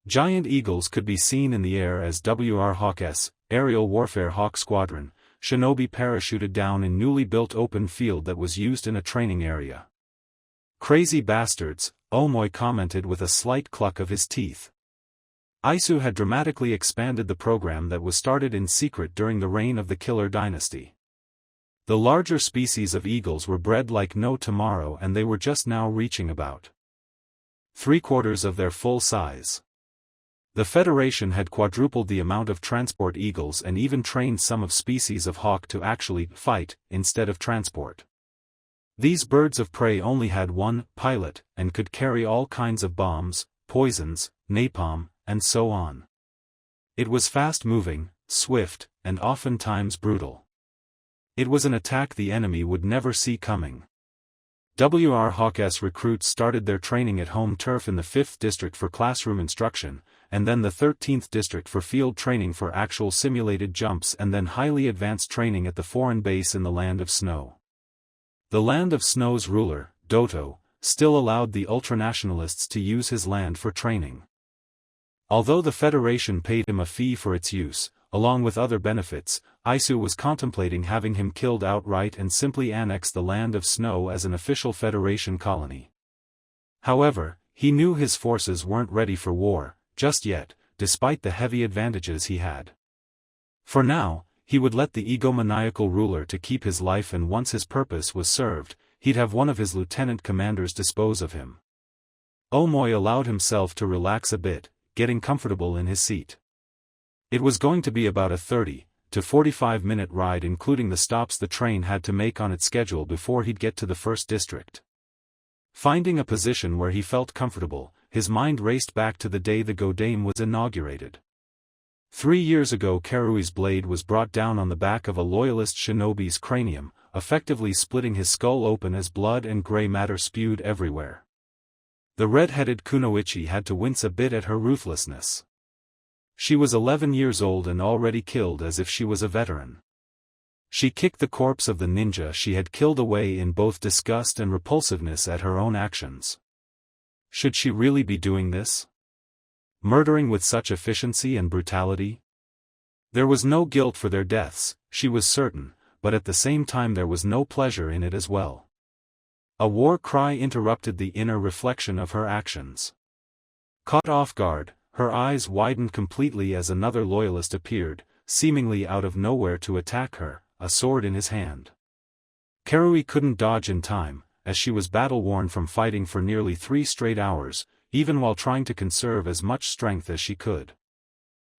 Giant eagles could be seen in the air as Hokage, aerial warfare Hawk Squadron, Shinobi parachuted down in newly built open field that was used in a training area. Crazy bastards, Omoy commented with a slight cluck of his teeth. Isu had dramatically expanded the program that was started in secret during the reign of the Killer Dynasty. The larger species of eagles were bred like no tomorrow, and they were just now reaching about 3/4 of their full size. The Federation had quadrupled the amount of transport eagles and even trained some of species of hawk to actually fight instead of transport. These birds of prey only had one pilot and could carry all kinds of bombs, poisons, napalm, and so on. It was fast-moving, swift, and oftentimes brutal. It was an attack the enemy would never see coming. Hawk's recruits started their training at home turf in the 5th District for classroom instruction, and then the 13th District for field training for actual simulated jumps, and then highly advanced training at the foreign base in the Land of Snow. The Land of Snow's ruler, Doto, still allowed the ultranationalists to use his land for training. Although the Federation paid him a fee for its use, along with other benefits, Isu was contemplating having him killed outright and simply annex the Land of Snow as an official Federation colony. However, he knew his forces weren't ready for war just yet, despite the heavy advantages he had. For now, he would let the egomaniacal ruler to keep his life, and once his purpose was served, he'd have one of his lieutenant commanders dispose of him. Omoy allowed himself to relax a bit, getting comfortable in his seat. It was going to be about a 30 to 45-minute ride, including the stops the train had to make on its schedule before he'd get to the 1st District. Finding a position where he felt comfortable, his mind raced back to the day the Godame was inaugurated. 3 years ago, Karui's blade was brought down on the back of a loyalist shinobi's cranium, effectively splitting his skull open as blood and gray matter spewed everywhere. The red-headed kunoichi had to wince a bit at her ruthlessness. She was 11 years old and already killed as if she was a veteran. She kicked the corpse of the ninja she had killed away in both disgust and repulsiveness at her own actions. Should she really be doing this? Murdering with such efficiency and brutality? There was no guilt for their deaths, she was certain, but at the same time there was no pleasure in it as well. A war cry interrupted the inner reflection of her actions. Caught off guard, her eyes widened completely as another loyalist appeared, seemingly out of nowhere to attack her, a sword in his hand. Karui couldn't dodge in time, as she was battle-worn from fighting for nearly 3 straight hours, even while trying to conserve as much strength as she could.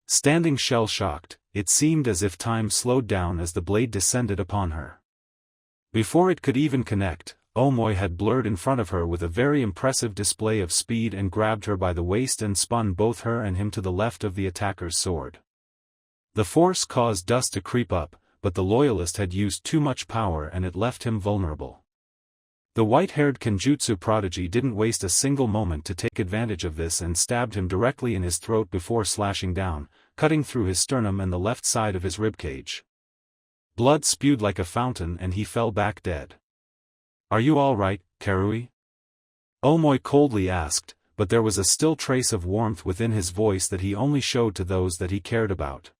Standing shell-shocked, it seemed as if time slowed down as the blade descended upon her. Before it could even connect, Omoy had blurred in front of her with a very impressive display of speed and grabbed her by the waist and spun both her and him to the left of the attacker's sword. The force caused dust to creep up, but the loyalist had used too much power and it left him vulnerable. The white-haired Kenjutsu prodigy didn't waste a single moment to take advantage of this and stabbed him directly in his throat before slashing down, cutting through his sternum and the left side of his ribcage. Blood spewed like a fountain and he fell back dead. Are you all right, Karui? Omoi coldly asked, but there was a still trace of warmth within his voice that he only showed to those that he cared about.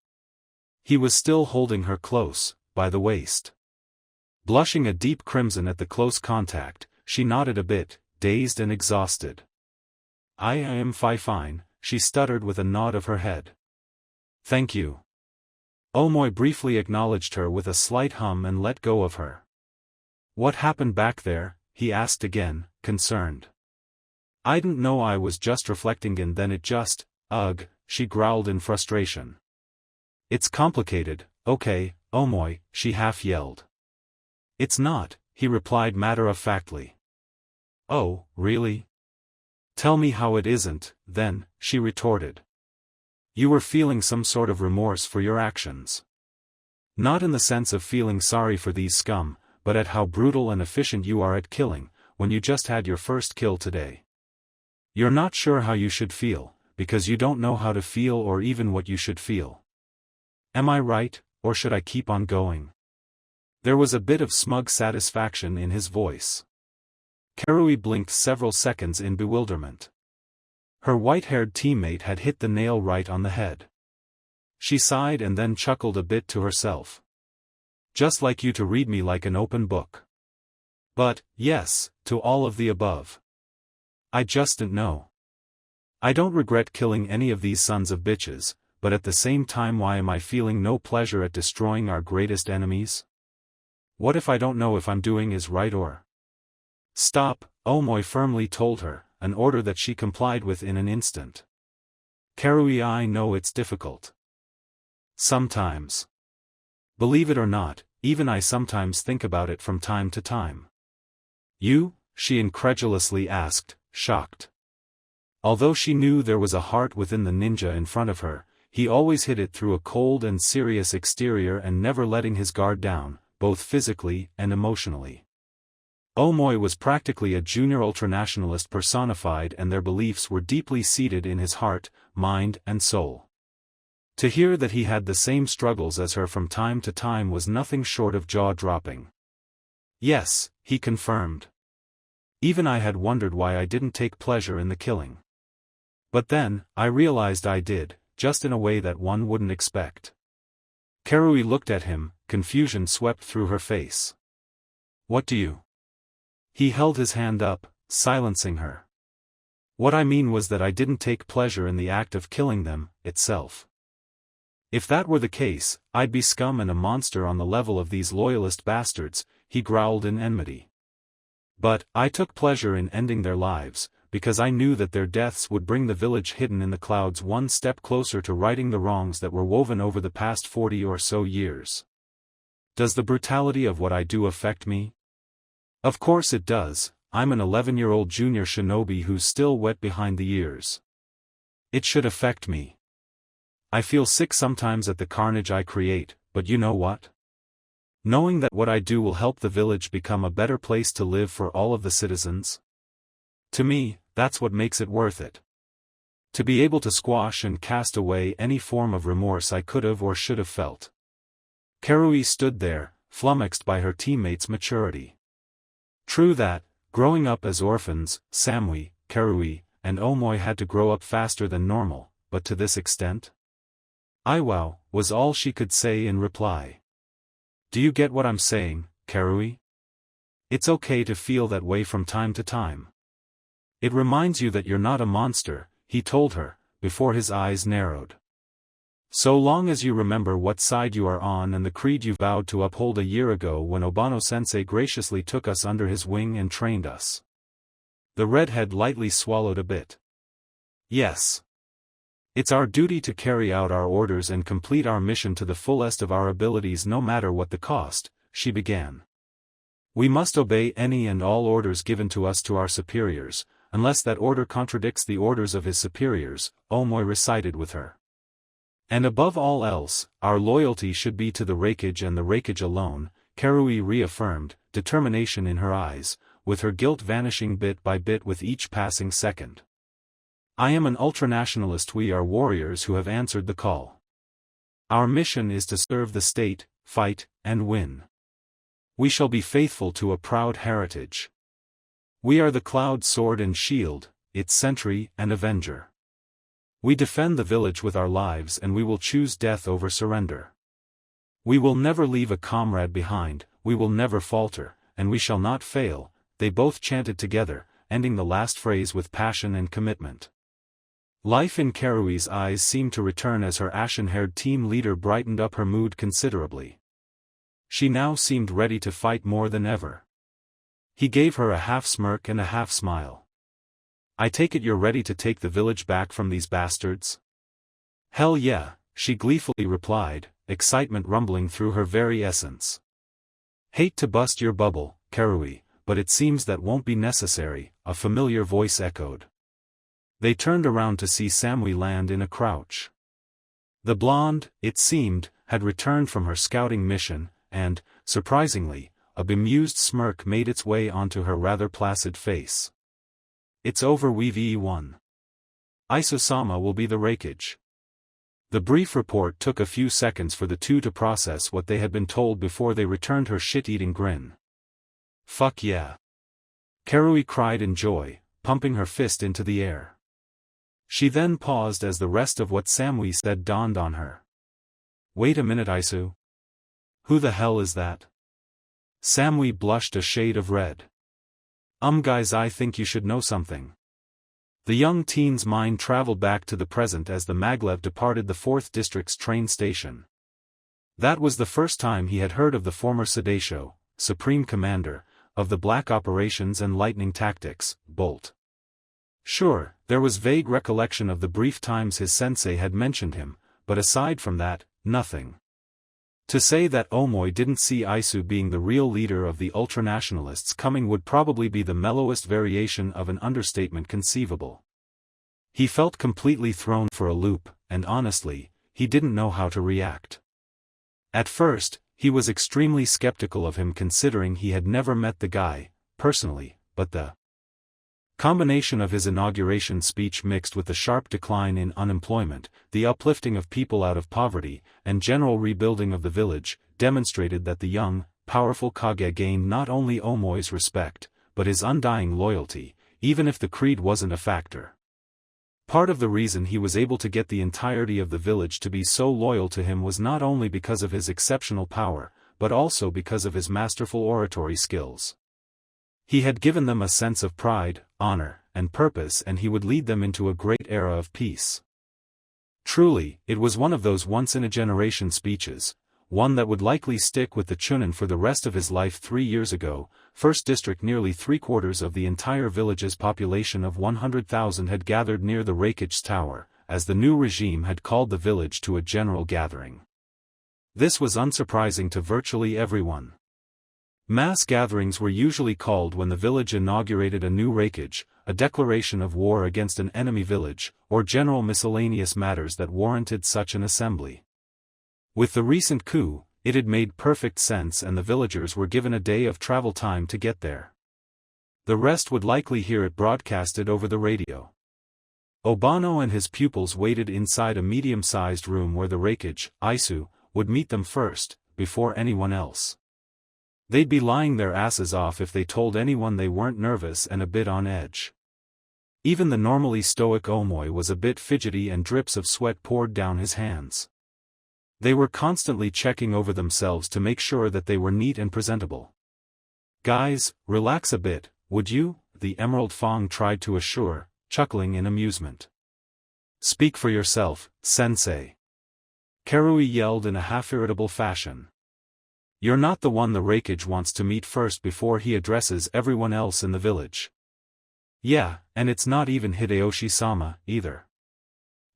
He was still holding her close, by the waist. Blushing a deep crimson at the close contact, she nodded a bit, dazed and exhausted. I am fine, she stuttered with a nod of her head. Thank you. Omoi briefly acknowledged her with a slight hum and let go of her. What happened back there? He asked again, concerned. I didn't know, I was just reflecting, and then it just, ugh, she growled in frustration. It's complicated, okay, Omoi, she half yelled. It's not, he replied matter-of-factly. Oh, really? Tell me how it isn't, then, she retorted. You were feeling some sort of remorse for your actions. Not in the sense of feeling sorry for these scum, but at how brutal and efficient you are at killing, when you just had your first kill today. You're not sure how you should feel, because you don't know how to feel or even what you should feel. Am I right, or should I keep on going? There was a bit of smug satisfaction in his voice. Karui blinked several seconds in bewilderment. Her white-haired teammate had hit the nail right on the head. She sighed and then chuckled a bit to herself. Just like you to read me like an open book. But, yes, to all of the above. I just didn't know. I don't regret killing any of these sons of bitches, but at the same time, why am I feeling no pleasure at destroying our greatest enemies? What if I don't know if I'm doing is right or... Stop, Omoi firmly told her, an order that she complied with in an instant. Karui, I know it's difficult. Sometimes. Believe it or not, even I sometimes think about it from time to time. You? She incredulously asked, shocked. Although she knew there was a heart within the ninja in front of her, he always hid it through a cold and serious exterior and never letting his guard down, both physically and emotionally. Omoi was practically a junior ultranationalist personified, and their beliefs were deeply seated in his heart, mind and soul. To hear that he had the same struggles as her from time to time was nothing short of jaw-dropping. Yes, he confirmed. Even I had wondered why I didn't take pleasure in the killing. But then, I realized I did, just in a way that one wouldn't expect. Karui looked at him, confusion swept through her face. What do you... He held his hand up, silencing her. What I mean was that I didn't take pleasure in the act of killing them, itself. If that were the case, I'd be scum and a monster on the level of these loyalist bastards, he growled in enmity. But, I took pleasure in ending their lives, because I knew that their deaths would bring the village hidden in the clouds one step closer to righting the wrongs that were woven over the past 40 or so years. Does the brutality of what I do affect me? Of course it does. I'm an 11-year-old junior shinobi who's still wet behind the ears. It should affect me. I feel sick sometimes at the carnage I create, but you know what? Knowing that what I do will help the village become a better place to live for all of the citizens? To me, that's what makes it worth it. To be able to squash and cast away any form of remorse I could have or should have felt. Karui stood there, flummoxed by her teammates' maturity. True that, growing up as orphans, Samui, Karui, and Omoi had to grow up faster than normal, but to this extent? Wow, was all she could say in reply. Do you get what I'm saying, Karui? It's okay to feel that way from time to time. It reminds you that you're not a monster, he told her, before his eyes narrowed. So long as you remember what side you are on and the creed you vowed to uphold a year ago when Obano-sensei graciously took us under his wing and trained us. The redhead lightly swallowed a bit. Yes. It's our duty to carry out our orders and complete our mission to the fullest of our abilities no matter what the cost, she began. We must obey any and all orders given to us to our superiors, unless that order contradicts the orders of his superiors, Omoi recited with her. And above all else, our loyalty should be to the Raikage and the Raikage alone, Karui reaffirmed, determination in her eyes, with her guilt vanishing bit by bit with each passing second. I am an ultranationalist. We are warriors who have answered the call. Our mission is to serve the state, fight, and win. We shall be faithful to a proud heritage. We are the Cloud Sword and Shield, its sentry and avenger. We defend the village with our lives and we will choose death over surrender. We will never leave a comrade behind, we will never falter, and we shall not fail, they both chanted together, ending the last phrase with passion and commitment. Life in Karui's eyes seemed to return as her ashen-haired team leader brightened up her mood considerably. She now seemed ready to fight more than ever. He gave her a half-smirk and a half-smile. I take it you're ready to take the village back from these bastards? Hell yeah, she gleefully replied, excitement rumbling through her very essence. Hate to bust your bubble, Karui, but it seems that won't be necessary, a familiar voice echoed. They turned around to see Samui land in a crouch. The blonde, it seemed, had returned from her scouting mission, and, surprisingly, a bemused smirk made its way onto her rather placid face. It's over, we've won. Isusama will be the Raikage. The brief report took a few seconds for the two to process what they had been told before they returned her shit-eating grin. Fuck yeah. Karui cried in joy, pumping her fist into the air. She then paused as the rest of what Samui said dawned on her. Wait a minute, Isu. Who the hell is that? Samui blushed a shade of red. Guys, I think you should know something. The young teen's mind traveled back to the present as the maglev departed the 4th District's train station. That was the first time he had heard of the former Sadesho, Supreme Commander, of the Black Operations and Lightning Tactics, Bolt. Sure, there was vague recollection of the brief times his sensei had mentioned him, but aside from that, nothing. To say that Omoi didn't see Isu being the real leader of the ultranationalists coming would probably be the mellowest variation of an understatement conceivable. He felt completely thrown for a loop, and honestly, he didn't know how to react. At first, he was extremely skeptical of him considering he had never met the guy, personally, but the combination of his inauguration speech mixed with the sharp decline in unemployment, the uplifting of people out of poverty, and general rebuilding of the village, demonstrated that the young, powerful Kage gained not only Omoi's respect, but his undying loyalty, even if the creed wasn't a factor. Part of the reason he was able to get the entirety of the village to be so loyal to him was not only because of his exceptional power, but also because of his masterful oratory skills. He had given them a sense of pride, honor, and purpose, and he would lead them into a great era of peace. Truly, it was one of those once-in-a-generation speeches, one that would likely stick with the Chunin for the rest of his life. 3 years ago, 1st District, nearly 3/4 of the entire village's population of 100,000 had gathered near the Raikage's tower, as the new regime had called the village to a general gathering. This was unsurprising to virtually everyone. Mass gatherings were usually called when the village inaugurated a new Raikage, a declaration of war against an enemy village, or general miscellaneous matters that warranted such an assembly. With the recent coup, it had made perfect sense, and the villagers were given a day of travel time to get there. The rest would likely hear it broadcasted over the radio. Obano and his pupils waited inside a medium-sized room where the Raikage, Isu, would meet them first, before anyone else. They'd be lying their asses off if they told anyone they weren't nervous and a bit on edge. Even the normally stoic Omoi was a bit fidgety and drips of sweat poured down his hands. They were constantly checking over themselves to make sure that they were neat and presentable. Guys, relax a bit, would you? The Emerald Fang tried to assure, chuckling in amusement. Speak for yourself, sensei. Karui yelled in a half-irritable fashion. You're not the one the Raikage wants to meet first before he addresses everyone else in the village. Yeah, and it's not even Hideyoshi-sama, either.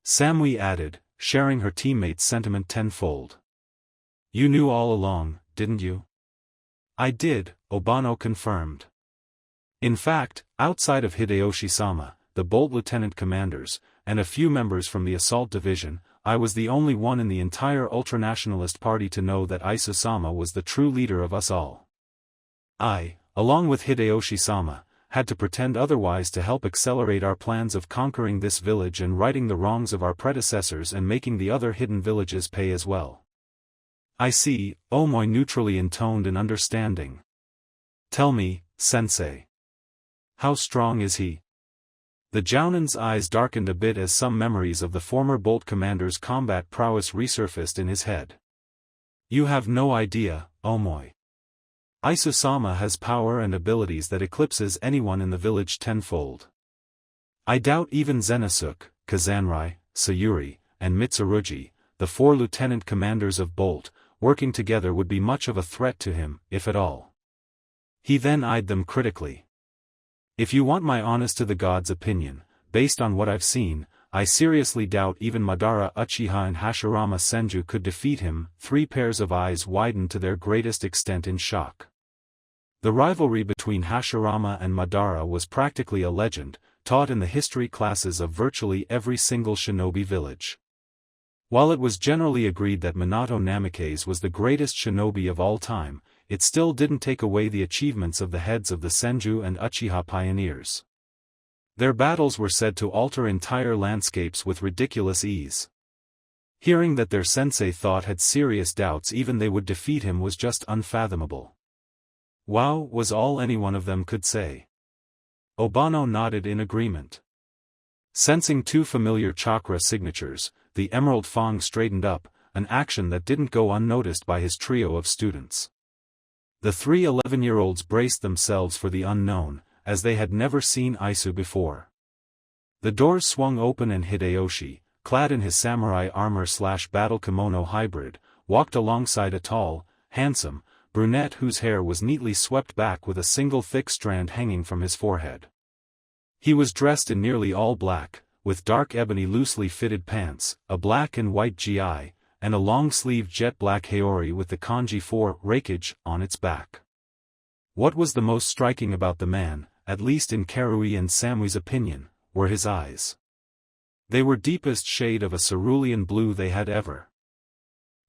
Samui added, sharing her teammate's sentiment tenfold. You knew all along, didn't you? I did, Obano confirmed. In fact, outside of Hideyoshi-sama, the Bolt Lieutenant Commanders, and a few members from the Assault Division, I was the only one in the entire ultranationalist party to know that Isu-sama was the true leader of us all. I, along with Hideyoshi-sama, had to pretend otherwise to help accelerate our plans of conquering this village and righting the wrongs of our predecessors and making the other hidden villages pay as well. I see, Omoi neutrally intoned and understanding. Tell me, sensei. How strong is he? The Jounin's eyes darkened a bit as some memories of the former Bolt commander's combat prowess resurfaced in his head. You have no idea, Omoi. Isusama has power and abilities that eclipses anyone in the village tenfold. I doubt even Zenisuke, Kazanrai, Sayuri, and Mitsurugi, the 4 lieutenant commanders of Bolt, working together would be much of a threat to him, if at all. He then eyed them critically. If you want my honest-to-the-gods opinion, based on what I've seen, I seriously doubt even Madara Uchiha and Hashirama Senju could defeat him. 3 pairs of eyes widened to their greatest extent in shock. The rivalry between Hashirama and Madara was practically a legend, taught in the history classes of virtually every single shinobi village. While it was generally agreed that Minato Namikaze was the greatest shinobi of all time, it still didn't take away the achievements of the heads of the Senju and Uchiha pioneers. Their battles were said to alter entire landscapes with ridiculous ease. Hearing that their sensei thought had serious doubts even they would defeat him was just unfathomable. Wow, was all any one of them could say. Obano nodded in agreement. Sensing 2 familiar chakra signatures, the Emerald Fang straightened up, an action that didn't go unnoticed by his trio of students. The 3 11-year-olds braced themselves for the unknown, as they had never seen Aisu before. The doors swung open and Hideyoshi, clad in his samurai armor/battle kimono hybrid, walked alongside a tall, handsome, brunette whose hair was neatly swept back with a single thick strand hanging from his forehead. He was dressed in nearly all black, with dark ebony loosely fitted pants, a black and white gi, and a long-sleeved jet-black haori with the kanji for Reikage on its back. What was the most striking about the man, at least in Karui and Samui's opinion, were his eyes. They were deepest shade of a cerulean blue they had ever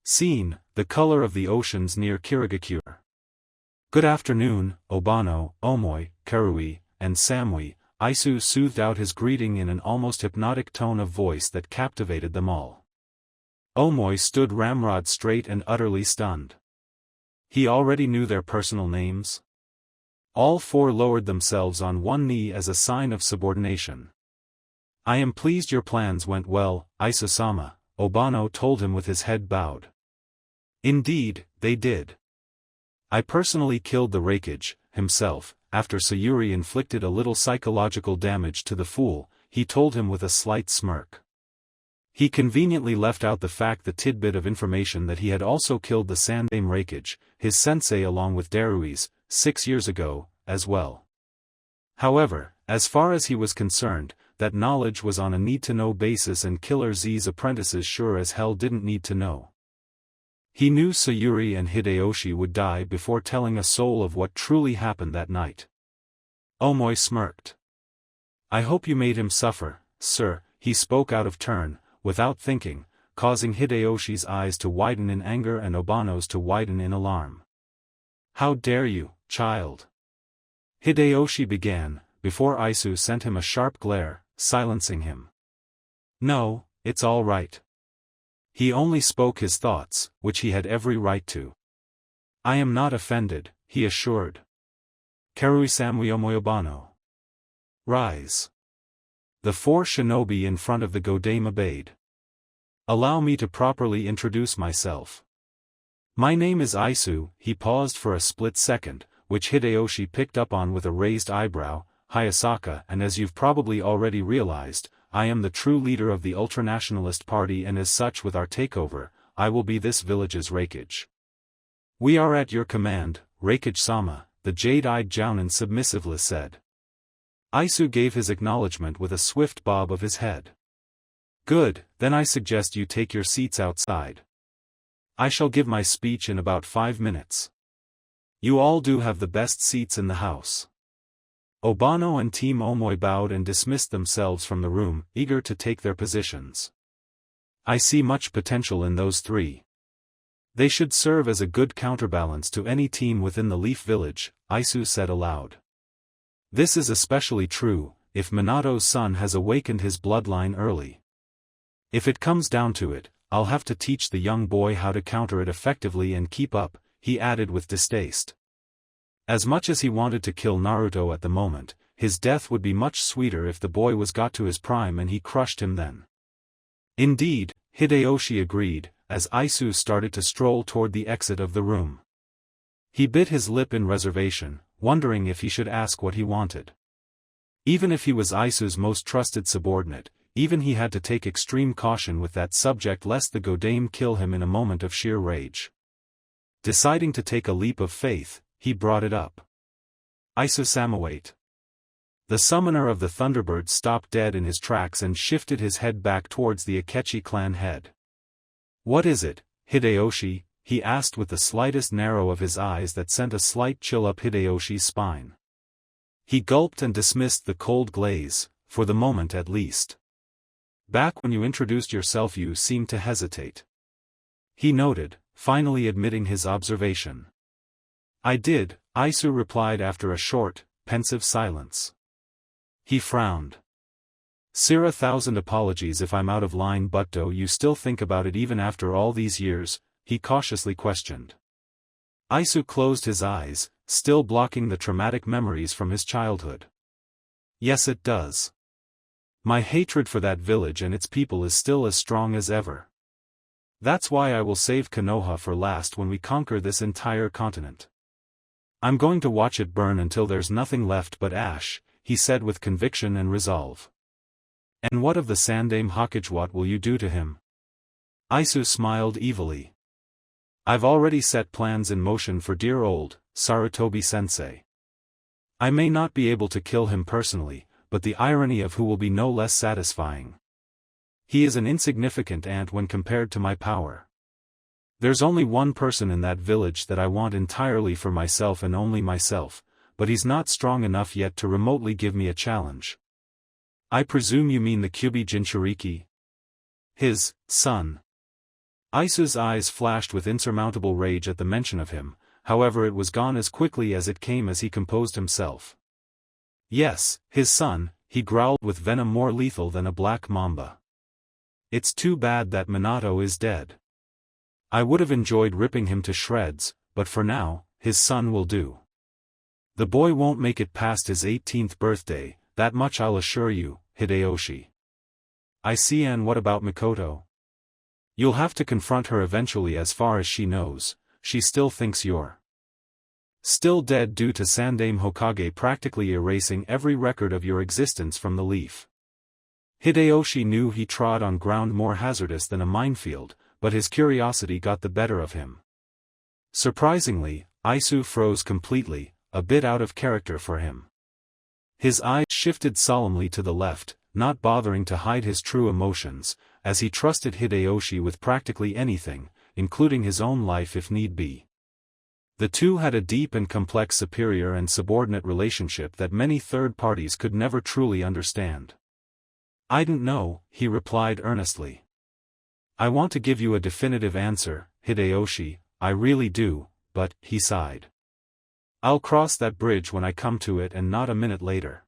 seen, the color of the oceans near Kirigakure. Good afternoon, Obano, Omoi, Karui, and Samui. Aisu soothed out his greeting in an almost hypnotic tone of voice that captivated them all. Omoi stood ramrod straight and utterly stunned. He already knew their personal names? All 4 lowered themselves on one knee as a sign of subordination. I am pleased your plans went well, Isusama, Obano told him with his head bowed. Indeed, they did. I personally killed the Reikage, himself, after Sayuri inflicted a little psychological damage to the fool, he told him with a slight smirk. He conveniently left out the tidbit of information that he had also killed the Sandame Reikage, his sensei along with Darui's, 6 years ago, as well. However, as far as he was concerned, that knowledge was on a need-to-know basis and Killer Z's apprentices sure as hell didn't need to know. He knew Sayuri and Hideyoshi would die before telling a soul of what truly happened that night. Omoi smirked. I hope you made him suffer, sir, he spoke out of turn, without thinking, causing Hideyoshi's eyes to widen in anger and Obano's to widen in alarm. How dare you, child? Hideyoshi began, before Aisu sent him a sharp glare, silencing him. No, it's all right. He only spoke his thoughts, which he had every right to. I am not offended, he assured. Karui Samui Omoi Obano. Rise. The 4 shinobi in front of the Godame obeyed. Allow me to properly introduce myself. My name is Aisu. He paused for a split second, which Hideyoshi picked up on with a raised eyebrow, Hayasaka, and as you've probably already realized, I am the true leader of the ultranationalist party and as such with our takeover, I will be this village's Reikage. We are at your command, Reikage-sama, the jade-eyed Jounin submissively said. Aisu gave his acknowledgement with a swift bob of his head. Good, then I suggest you take your seats outside. I shall give my speech in about 5 minutes. You all do have the best seats in the house. Obano and Team Omoi bowed and dismissed themselves from the room, eager to take their positions. I see much potential in those 3. They should serve as a good counterbalance to any team within the Leaf Village, Aisu said aloud. This is especially true, if Minato's son has awakened his bloodline early. If it comes down to it, I'll have to teach the young boy how to counter it effectively and keep up, he added with distaste. As much as he wanted to kill Naruto at the moment, his death would be much sweeter if the boy was got to his prime and he crushed him then. Indeed, Hideyoshi agreed, as Aisu started to stroll toward the exit of the room. He bit his lip in reservation, wondering if he should ask what he wanted. Even if he was Aisu's most trusted subordinate, even he had to take extreme caution with that subject lest the Godame kill him in a moment of sheer rage. Deciding to take a leap of faith, he brought it up. Aisu-sama, wait. The summoner of the Thunderbird stopped dead in his tracks and shifted his head back towards the Akechi clan head. What is it, Hideyoshi? He asked with the slightest narrow of his eyes that sent a slight chill up Hideyoshi's spine. He gulped and dismissed the cold glaze, for the moment at least. Back when you introduced yourself you seemed to hesitate. He noted, finally admitting his observation. I did, Aisu replied after a short, pensive silence. He frowned. Sir, 1,000 apologies if I'm out of line, but do you still think about it even after all these years? He cautiously questioned. Aisu closed his eyes, still blocking the traumatic memories from his childhood. Yes, it does. My hatred for that village and its people is still as strong as ever. That's why I will save Konoha for last when we conquer this entire continent. I'm going to watch it burn until there's nothing left but ash, he said with conviction and resolve. And what of the Sandaime Hokage? What will you do to him? Aisu smiled evilly. I've already set plans in motion for dear old Sarutobi-sensei. I may not be able to kill him personally, but the irony of who will be no less satisfying. He is an insignificant ant when compared to my power. There's only one person in that village that I want entirely for myself and only myself, but he's not strong enough yet to remotely give me a challenge. I presume you mean the Kyubi Jinchuriki? His son. Aisu's eyes flashed with insurmountable rage at the mention of him, however it was gone as quickly as it came as he composed himself. Yes, his son, he growled with venom more lethal than a black mamba. It's too bad that Minato is dead. I would have enjoyed ripping him to shreds, but for now, his son will do. The boy won't make it past his 18th birthday, that much I'll assure you, Hideyoshi. I see. And what about Mikoto? You'll have to confront her eventually. As far as she knows, she still thinks you're still dead due to Sandaime Hokage practically erasing every record of your existence from the leaf. Hideyoshi knew he trod on ground more hazardous than a minefield, but his curiosity got the better of him. Surprisingly, Aisu froze completely, a bit out of character for him. His eyes shifted solemnly to the left, not bothering to hide his true emotions, as he trusted Hideyoshi with practically anything, including his own life if need be. The two had a deep and complex superior and subordinate relationship that many third parties could never truly understand. I don't know, he replied earnestly. I want to give you a definitive answer, Hideyoshi, I really do, but, he sighed. I'll cross that bridge when I come to it and not a minute later.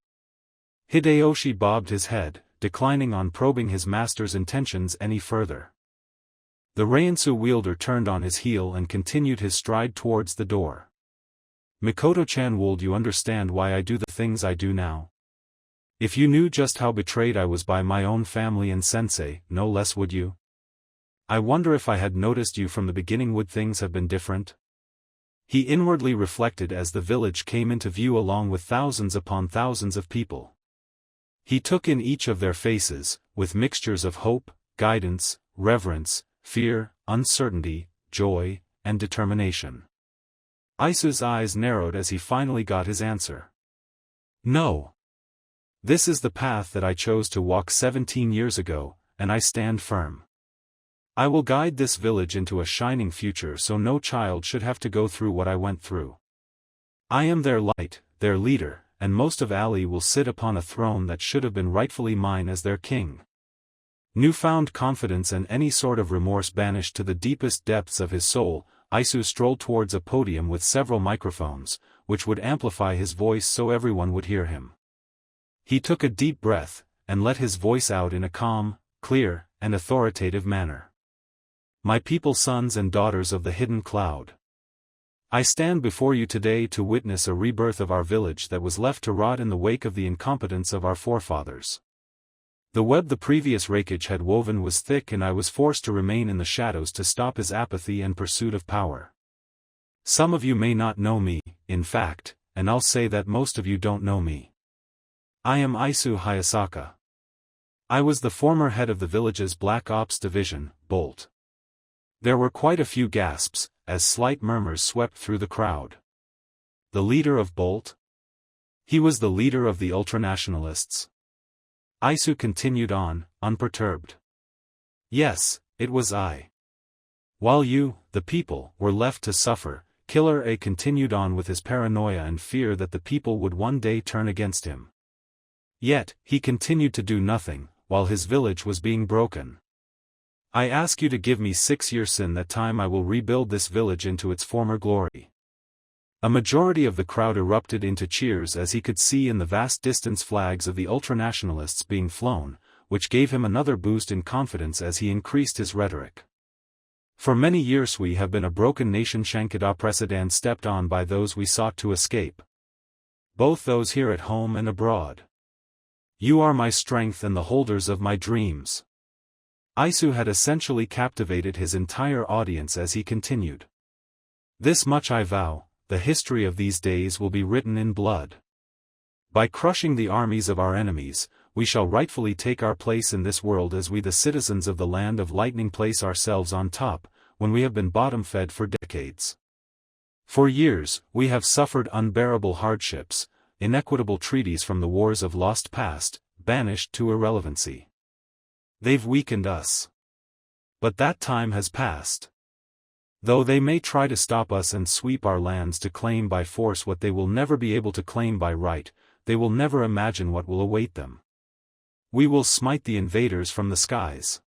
Hideyoshi bobbed his head, declining on probing his master's intentions any further. The Reiansu wielder turned on his heel and continued his stride towards the door. Mikoto-chan, would you understand why I do the things I do now? If you knew just how betrayed I was by my own family and sensei, no less would you? I wonder if I had noticed you from the beginning, would things have been different? He inwardly reflected as the village came into view along with thousands upon thousands of people. He took in each of their faces, with mixtures of hope, guidance, reverence, fear, uncertainty, joy, and determination. Aisu's eyes narrowed as he finally got his answer. No. This is the path that I chose to walk 17 years ago, and I stand firm. I will guide this village into a shining future so no child should have to go through what I went through. I am their light, their leader, and most of Ali will sit upon a throne that should have been rightfully mine as their king. Newfound confidence and any sort of remorse banished to the deepest depths of his soul, Aisu strolled towards a podium with several microphones, which would amplify his voice so everyone would hear him. He took a deep breath, and let his voice out in a calm, clear, and authoritative manner. My people, sons and daughters of the hidden cloud. I stand before you today to witness a rebirth of our village that was left to rot in the wake of the incompetence of our forefathers. The web the previous Hokage had woven was thick, and I was forced to remain in the shadows to stop his apathy and pursuit of power. Some of you may not know me, in fact, and I'll say that most of you don't know me. I am Isu Hayasaka. I was the former head of the village's Black Ops Division, Bolt. There were quite a few gasps, as slight murmurs swept through the crowd. The leader of Bolt? He was the leader of the ultranationalists. Isu continued on, unperturbed. Yes, it was I. While you, the people, were left to suffer, Killer A continued on with his paranoia and fear that the people would one day turn against him. Yet, he continued to do nothing, while his village was being broken. I ask you to give me 6 years. In that time I will rebuild this village into its former glory. A majority of the crowd erupted into cheers as he could see in the vast distance flags of the ultranationalists being flown, which gave him another boost in confidence as he increased his rhetoric. For many years we have been a broken nation, Shankada precedent stepped on by those we sought to escape. Both those here at home and abroad. You are my strength and the holders of my dreams. Isu had essentially captivated his entire audience as he continued. This much I vow, the history of these days will be written in blood. By crushing the armies of our enemies, we shall rightfully take our place in this world as we the citizens of the land of lightning place ourselves on top, when we have been bottom-fed for decades. For years, we have suffered unbearable hardships, inequitable treaties from the wars of lost past, banished to irrelevancy. They've weakened us. But that time has passed. Though they may try to stop us and sweep our lands to claim by force what they will never be able to claim by right, they will never imagine what will await them. We will smite the invaders from the skies.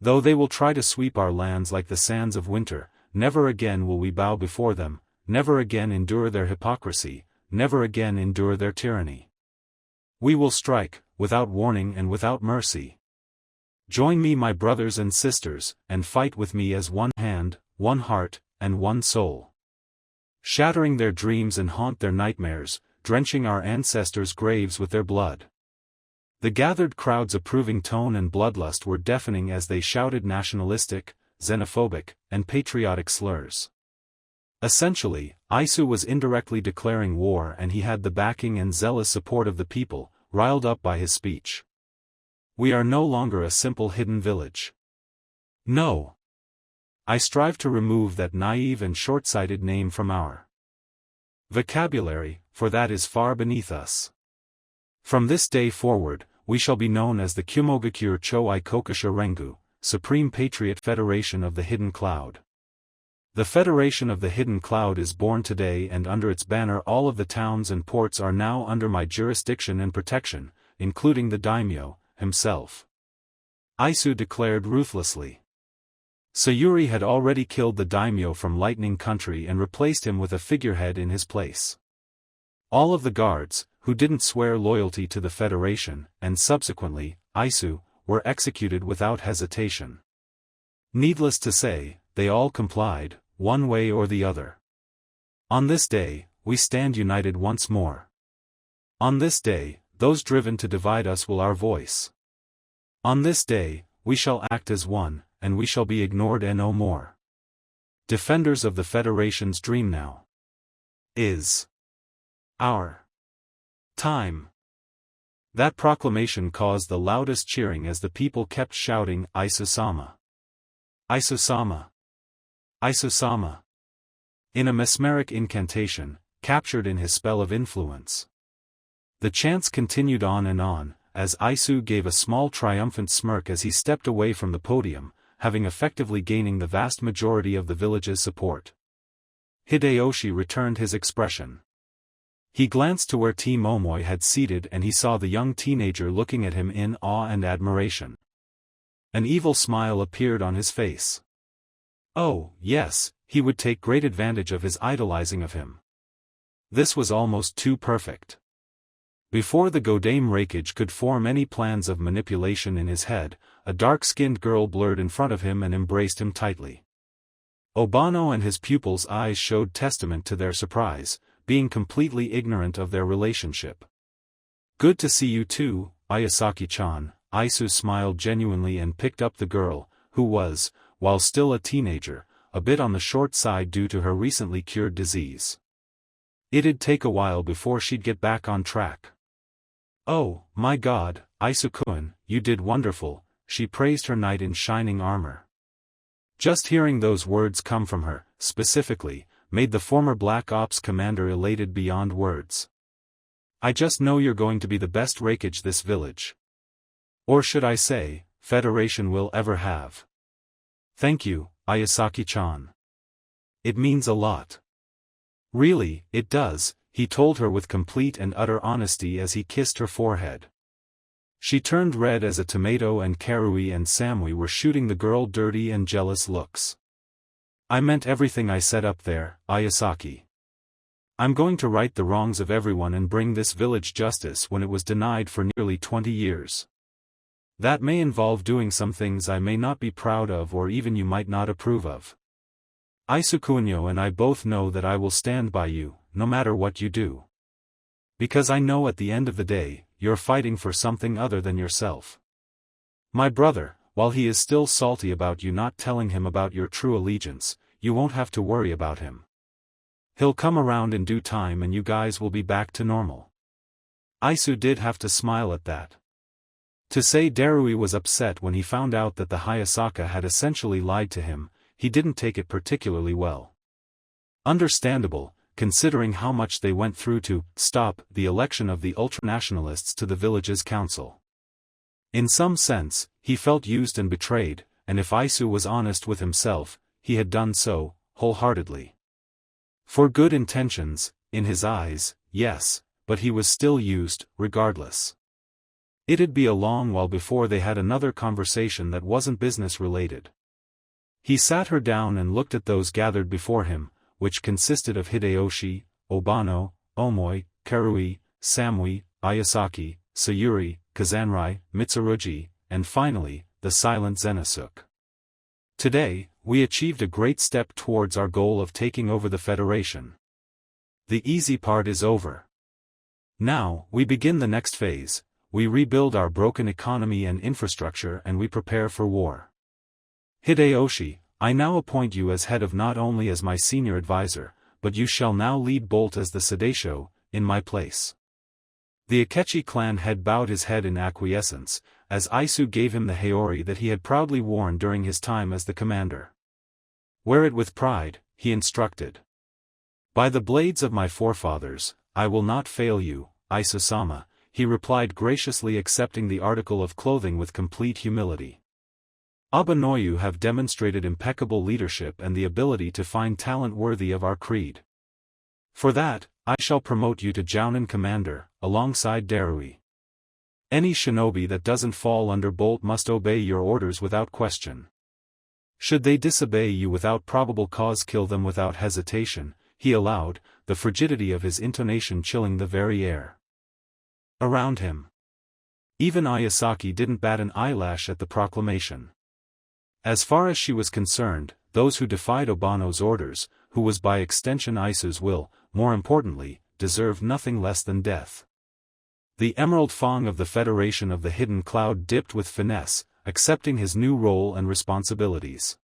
Though they will try to sweep our lands like the sands of winter, never again will we bow before them, never again endure their hypocrisy, never again endure their tyranny. We will strike, without warning and without mercy. Join me, my brothers and sisters, and fight with me as one hand, one heart, and one soul. Shattering their dreams and haunt their nightmares, drenching our ancestors' graves with their blood. The gathered crowd's approving tone and bloodlust were deafening as they shouted nationalistic, xenophobic, and patriotic slurs. Essentially, Isu was indirectly declaring war, and he had the backing and zealous support of the people, riled up by his speech. We are no longer a simple hidden village. No. I strive to remove that naive and short-sighted name from our vocabulary, for that is far beneath us. From this day forward, we shall be known as the Kumogakure Choi Kokusha Rengu, Supreme Patriot Federation of the Hidden Cloud. The Federation of the Hidden Cloud is born today, and under its banner all of the towns and ports are now under my jurisdiction and protection, including the daimyo himself. Isu declared ruthlessly. Sayuri had already killed the daimyo from Lightning Country and replaced him with a figurehead in his place. All of the guards, who didn't swear loyalty to the Federation, and subsequently, Isu, were executed without hesitation. Needless to say, they all complied, one way or the other. On this day, we stand united once more. On this day, those driven to divide us will our voice. On this day, we shall act as one, and we shall be ignored and no more. Defenders of the Federation's dream now is our time. That proclamation caused the loudest cheering as the people kept shouting, Isu-sama. Isu-sama. Isu-sama. In a mesmeric incantation, captured in his spell of influence. The chants continued on and on, as Isu gave a small triumphant smirk as he stepped away from the podium, having effectively gaining the vast majority of the village's support. Hideyoshi returned his expression. He glanced to where T. Momoi had seated and he saw the young teenager looking at him in awe and admiration. An evil smile appeared on his face. Oh, yes, he would take great advantage of his idolizing of him. This was almost too perfect. Before the Godame Hokage could form any plans of manipulation in his head, a dark-skinned girl blurred in front of him and embraced him tightly. Obano and his pupil's eyes showed testament to their surprise, being completely ignorant of their relationship. "Good to see you too, Ayasaki-chan." Aisu smiled genuinely and picked up the girl, who was, while still a teenager, a bit on the short side due to her recently cured disease. It'd take a while before she'd get back on track. "Oh, my God, Aisu-kun, you did wonderful," she praised her knight in shining armor. Just hearing those words come from her, specifically, made the former Black Ops commander elated beyond words. "I just know you're going to be the best Raikage this village. Or should I say, Federation will ever have. Thank you, Ayasaki-chan. It means a lot." "Really, it does," he told her with complete and utter honesty as he kissed her forehead. She turned red as a tomato and Karui and Samui were shooting the girl dirty and jealous looks. "I meant everything I said up there, Ayasaki. I'm going to right the wrongs of everyone and bring this village justice when it was denied for nearly 20 years. That may involve doing some things I may not be proud of or even you might not approve of. Aisu-kunyo and I both know that I will stand by you, no matter what you do. Because I know at the end of the day, you're fighting for something other than yourself. My brother, while he is still salty about you not telling him about your true allegiance, you won't have to worry about him. He'll come around in due time and you guys will be back to normal." Aisu did have to smile at that. To say Darui was upset when he found out that the Hayasaka had essentially lied to him, he didn't take it particularly well. Understandable, considering how much they went through to stop the election of the ultranationalists to the village's council. In some sense, he felt used and betrayed, and if Aisu was honest with himself, he had done so, wholeheartedly. For good intentions, in his eyes, yes, but he was still used, regardless. It'd be a long while before they had another conversation that wasn't business-related. He sat her down and looked at those gathered before him, which consisted of Hideyoshi, Obano, Omoi, Karui, Samui, Ayasaki, Sayuri, Kazanrai, Mitsurugi, and finally, the silent Zenisuke. "Today, we achieved a great step towards our goal of taking over the Federation. The easy part is over. Now, we begin the next phase. We rebuild our broken economy and infrastructure and we prepare for war. Hideyoshi, I now appoint you as head of not only as my senior advisor, but you shall now lead Bolt as the Sedaisho, in my place." The Akechi clan head bowed his head in acquiescence, as Aisu gave him the Haori that he had proudly worn during his time as the commander. "Wear it with pride," he instructed. "By the blades of my forefathers, I will not fail you, Aisu-sama," he replied graciously accepting the article of clothing with complete humility. "Abanoyu have demonstrated impeccable leadership and the ability to find talent worthy of our creed. For that, I shall promote you to Jounin Commander, alongside Darui. Any shinobi that doesn't fall under Bolt must obey your orders without question. Should they disobey you without probable cause, kill them without hesitation," he allowed, the frigidity of his intonation chilling the very air around him. Even Ayasaki didn't bat an eyelash at the proclamation. As far as she was concerned, those who defied Obano's orders, who was by extension Aisu's will, more importantly, deserved nothing less than death. The Emerald Fang of the Federation of the Hidden Cloud dipped with finesse, accepting his new role and responsibilities.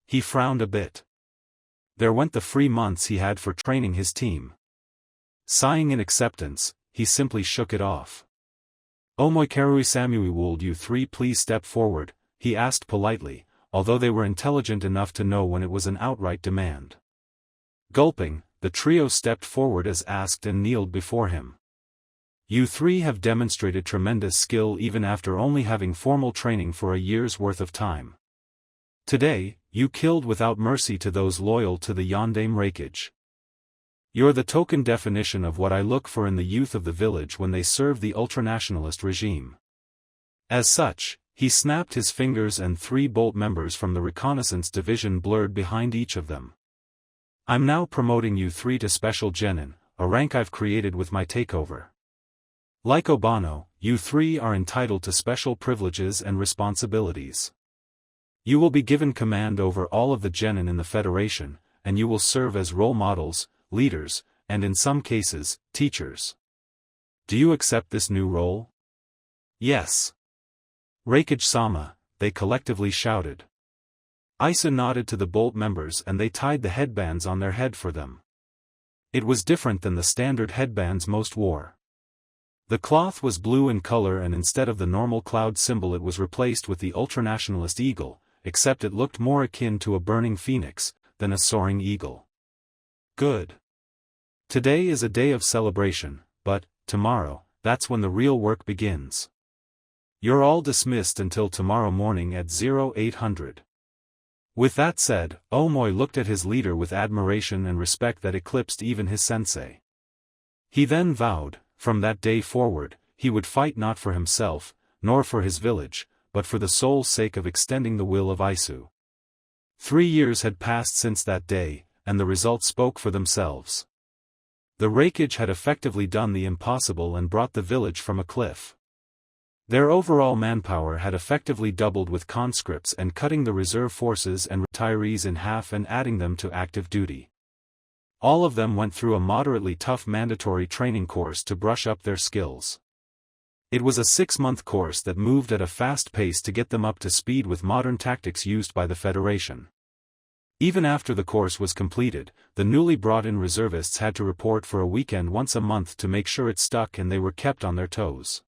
He frowned a bit. There went the free months he had for training his team. Sighing in acceptance, he simply shook it off. "Omoi Karui Samui, would you three please step forward?" he asked politely, although they were intelligent enough to know when it was an outright demand. Gulping, the trio stepped forward as asked and kneeled before him. "You three have demonstrated tremendous skill even after only having formal training for a year's worth of time. Today, you killed without mercy to those loyal to the Yondaime Raikage. You're the token definition of what I look for in the youth of the village when they serve the ultranationalist regime." As such, he snapped his fingers and 3 Bolt members from the reconnaissance division blurred behind each of them. "I'm now promoting you 3 to Special Genin, a rank I've created with my takeover. Like Obano, you three are entitled to special privileges and responsibilities. You will be given command over all of the genin in the Federation, and you will serve as role models, leaders, and in some cases, teachers. Do you accept this new role? Yes. Raikage-sama, they collectively shouted. Aisu nodded to the Bolt members and they tied the headbands on their head for them. It was different than the standard headbands most wore. The cloth was blue in color and instead of the normal cloud symbol it was replaced with the ultranationalist eagle, except it looked more akin to a burning phoenix than a soaring eagle. Good. Today is a day of celebration, but, tomorrow, that's when the real work begins. You're all dismissed until tomorrow morning at 0800. With that said, Omoy looked at his leader with admiration and respect that eclipsed even his sensei. He then vowed, from that day forward, he would fight not for himself, nor for his village, but for the sole sake of extending the will of Aisu. 3 years had passed since that day, and the results spoke for themselves. The Raikage had effectively done the impossible and brought the village from a cliff. Their overall manpower had effectively doubled with conscripts and cutting the reserve forces and retirees in half and adding them to active duty. All of them went through a moderately tough mandatory training course to brush up their skills. It was a 6-month course that moved at a fast pace to get them up to speed with modern tactics used by the Federation. Even after the course was completed, the newly brought-in reservists had to report for a weekend once a month to make sure it stuck and they were kept on their toes.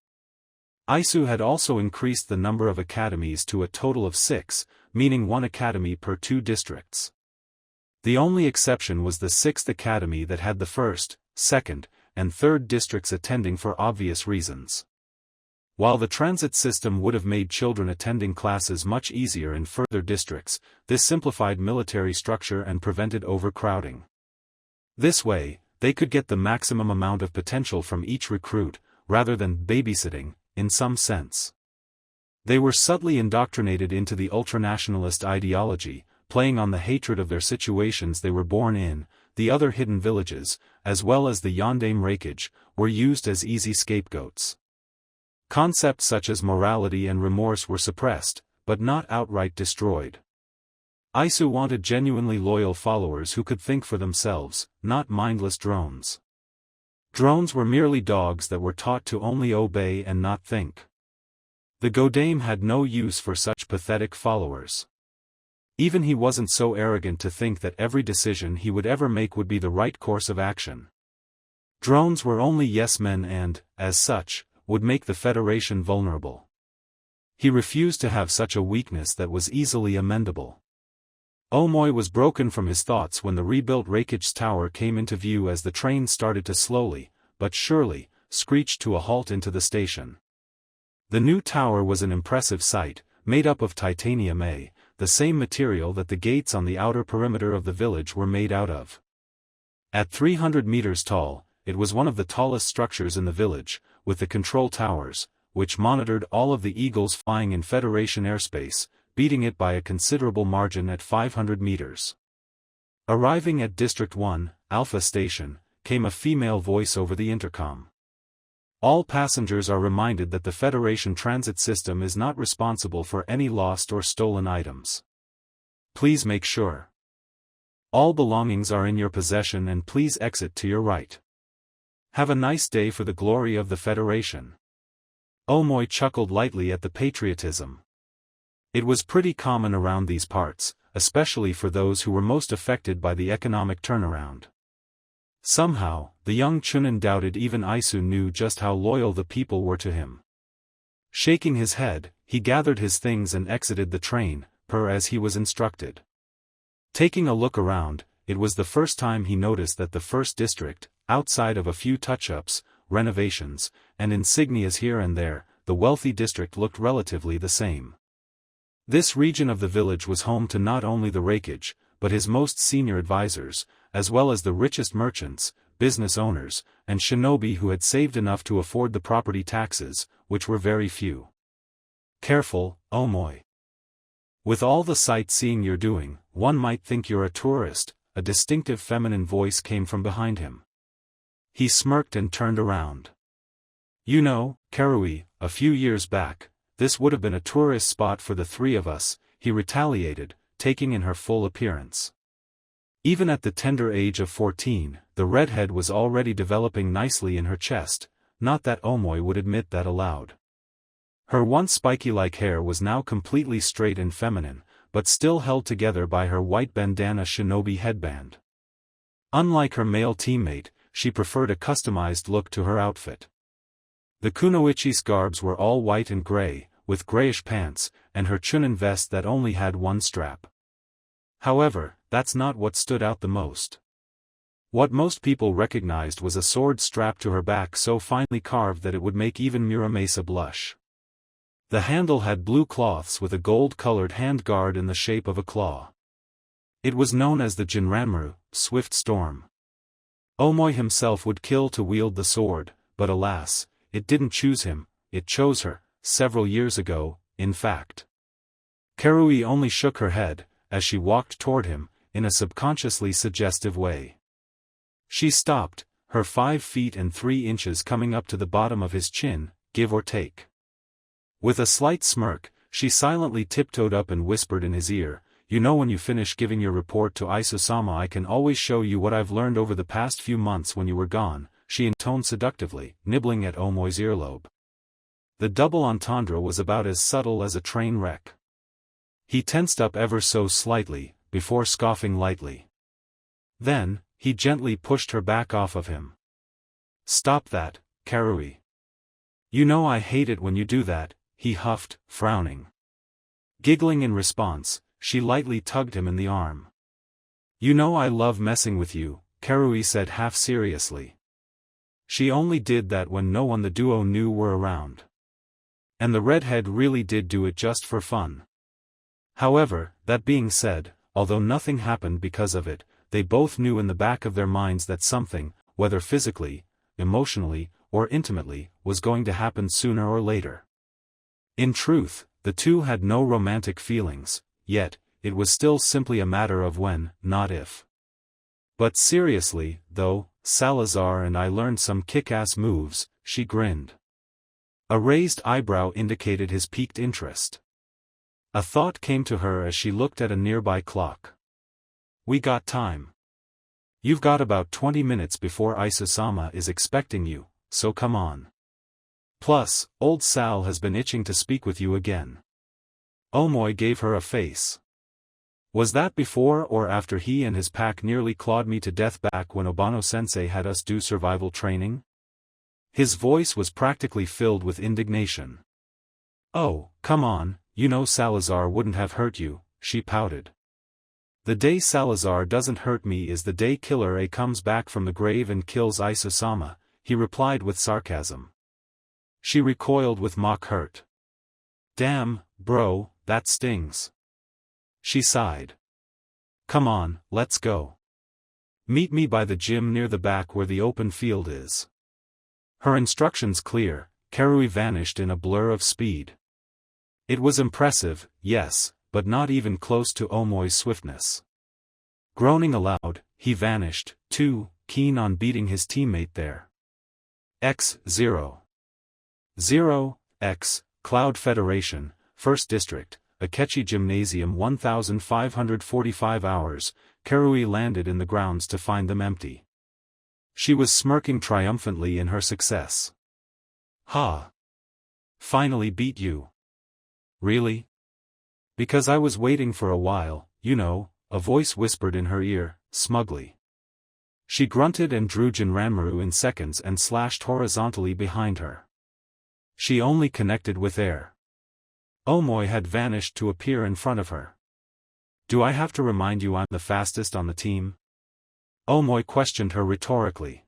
Aisu had also increased the number of academies to a total of 6, meaning 1 academy per 2 districts. The only exception was the 6th academy that had the 1st, 2nd, and 3rd districts attending for obvious reasons. While the transit system would have made children attending classes much easier in further districts, this simplified military structure and prevented overcrowding. This way, they could get the maximum amount of potential from each recruit, rather than babysitting, in some sense. They were subtly indoctrinated into the ultranationalist ideology, playing on the hatred of their situations they were born in. The other hidden villages, as well as the Yondaime Raikage, were used as easy scapegoats. Concepts such as morality and remorse were suppressed, but not outright destroyed. Aisu wanted genuinely loyal followers who could think for themselves, not mindless drones. Drones were merely dogs that were taught to only obey and not think. The Godame had no use for such pathetic followers. Even he wasn't so arrogant to think that every decision he would ever make would be the right course of action. Drones were only yes-men and, as such, would make the Federation vulnerable. He refused to have such a weakness that was easily amendable. Omoy was broken from his thoughts when the rebuilt Raikage's tower came into view as the train started to slowly, but surely, screech to a halt into the station. The new tower was an impressive sight, made up of titanium A, the same material that the gates on the outer perimeter of the village were made out of. At 300 meters tall, it was one of the tallest structures in the village, with the control towers, which monitored all of the eagles flying in Federation airspace, beating it by a considerable margin at 500 meters. Arriving at District 1, Alpha Station, came a female voice over the intercom. All passengers are reminded that the Federation transit system is not responsible for any lost or stolen items. Please make sure all belongings are in your possession and please exit to your right. Have a nice day for the glory of the Federation. Omoy chuckled lightly at the patriotism. It was pretty common around these parts, especially for those who were most affected by the economic turnaround. Somehow, the young Chunin doubted even Aisu knew just how loyal the people were to him. Shaking his head, he gathered his things and exited the train, as he was instructed. Taking a look around, it was the first time he noticed that the first district, outside of a few touch-ups, renovations, and insignias here and there, the wealthy district looked relatively the same. This region of the village was home to not only the Raikage, but his most senior advisors, as well as the richest merchants, business owners, and shinobi who had saved enough to afford the property taxes, which were very few. Careful, Omoy. With all the sightseeing you're doing, one might think you're a tourist, a distinctive feminine voice came from behind him. He smirked and turned around. You know, Karui, a few years back, this would have been a tourist spot for the three of us, he retaliated, taking in her full appearance. Even at the tender age of 14, the redhead was already developing nicely in her chest, not that Omoi would admit that aloud. Her once spiky-like hair was now completely straight and feminine, but still held together by her white bandana shinobi headband. Unlike her male teammate, she preferred a customized look to her outfit. The kunoichi's garbs were all white and gray, with grayish pants, and her chunin vest that only had one strap. However, that's not what stood out the most. What most people recognized was a sword strapped to her back so finely carved that it would make even Muramasa blush. The handle had blue cloths with a gold-colored handguard in the shape of a claw. It was known as the Jinranmaru, Swift Storm. Omoi himself would kill to wield the sword, but alas, it didn't choose him, it chose her, several years ago, in fact. Karui only shook her head, as she walked toward him, in a subconsciously suggestive way. She stopped, her 5 feet and 3 inches coming up to the bottom of his chin, give or take. With a slight smirk, she silently tiptoed up and whispered in his ear, "You know, when you finish giving your report to Isusama, I can always show you what I've learned over the past few months when you were gone," she intoned seductively, nibbling at Omoi's earlobe. The double entendre was about as subtle as a train wreck. He tensed up ever so slightly, before scoffing lightly. Then, he gently pushed her back off of him. "Stop that, Karui. You know I hate it when you do that," he huffed, frowning. Giggling in response, she lightly tugged him in the arm. "You know I love messing with you," Karui said half seriously. She only did that when no one the duo knew were around. And the redhead really did do it just for fun. However, that being said, although nothing happened because of it, they both knew in the back of their minds that something, whether physically, emotionally, or intimately, was going to happen sooner or later. In truth, the two had no romantic feelings, yet, it was still simply a matter of when, not if. "But seriously, though, Salazar and I learned some kick-ass moves," she grinned. A raised eyebrow indicated his piqued interest. A thought came to her as she looked at a nearby clock. "We got time. You've got about 20 minutes before Isusama is expecting you, so come on. Plus, old Sal has been itching to speak with you again." Omoi gave her a face. "Was that before or after he and his pack nearly clawed me to death back when Obano-sensei had us do survival training?" His voice was practically filled with indignation. "Oh, come on, you know Salazar wouldn't have hurt you," she pouted. "The day Salazar doesn't hurt me is the day Killer A comes back from the grave and kills Isusama," he replied with sarcasm. She recoiled with mock hurt. "Damn, bro, that stings." She sighed. "Come on, let's go. Meet me by the gym near the back where the open field is." Her instructions clear, Karui vanished in a blur of speed. It was impressive, yes, but not even close to Omoi's swiftness. Groaning aloud, he vanished, too, keen on beating his teammate there. X0. 0X, Cloud Federation, 1st District, Akechi Gymnasium 1545 hours, Karui landed in the grounds to find them empty. She was smirking triumphantly in her success. "Ha! Finally beat you. Really? Because I was waiting for a while, you know," a voice whispered in her ear, smugly. She grunted and drew Jinranmaru in seconds and slashed horizontally behind her. She only connected with air. Omoi had vanished to appear in front of her. "Do I have to remind you I'm the fastest on the team?" Omoi questioned her rhetorically.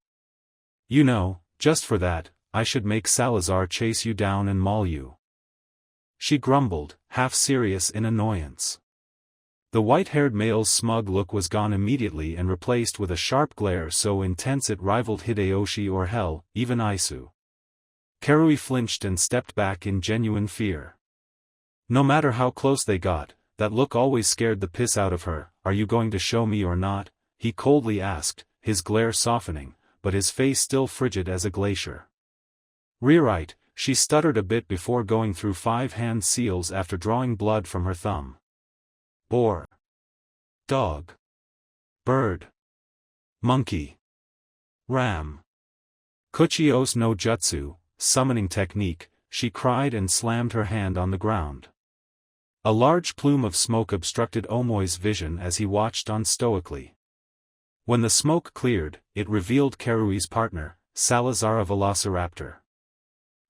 "You know, just for that, I should make Salazar chase you down and maul you." She grumbled, half serious in annoyance. The white-haired male's smug look was gone immediately and replaced with a sharp glare so intense it rivaled Hideyoshi or hell, even Isu. Karui flinched and stepped back in genuine fear. No matter how close they got, that look always scared the piss out of her. "Are you going to show me or not?" he coldly asked, his glare softening, but his face still frigid as a glacier. Rewrite, she stuttered a bit before going through 5 hand seals after drawing blood from her thumb. Boar. Dog. Bird. Monkey. Ram. Kuchios no jutsu, summoning technique, she cried and slammed her hand on the ground. A large plume of smoke obstructed Omoi's vision as he watched on stoically. When the smoke cleared, it revealed Karui's partner, Salazar a velociraptor.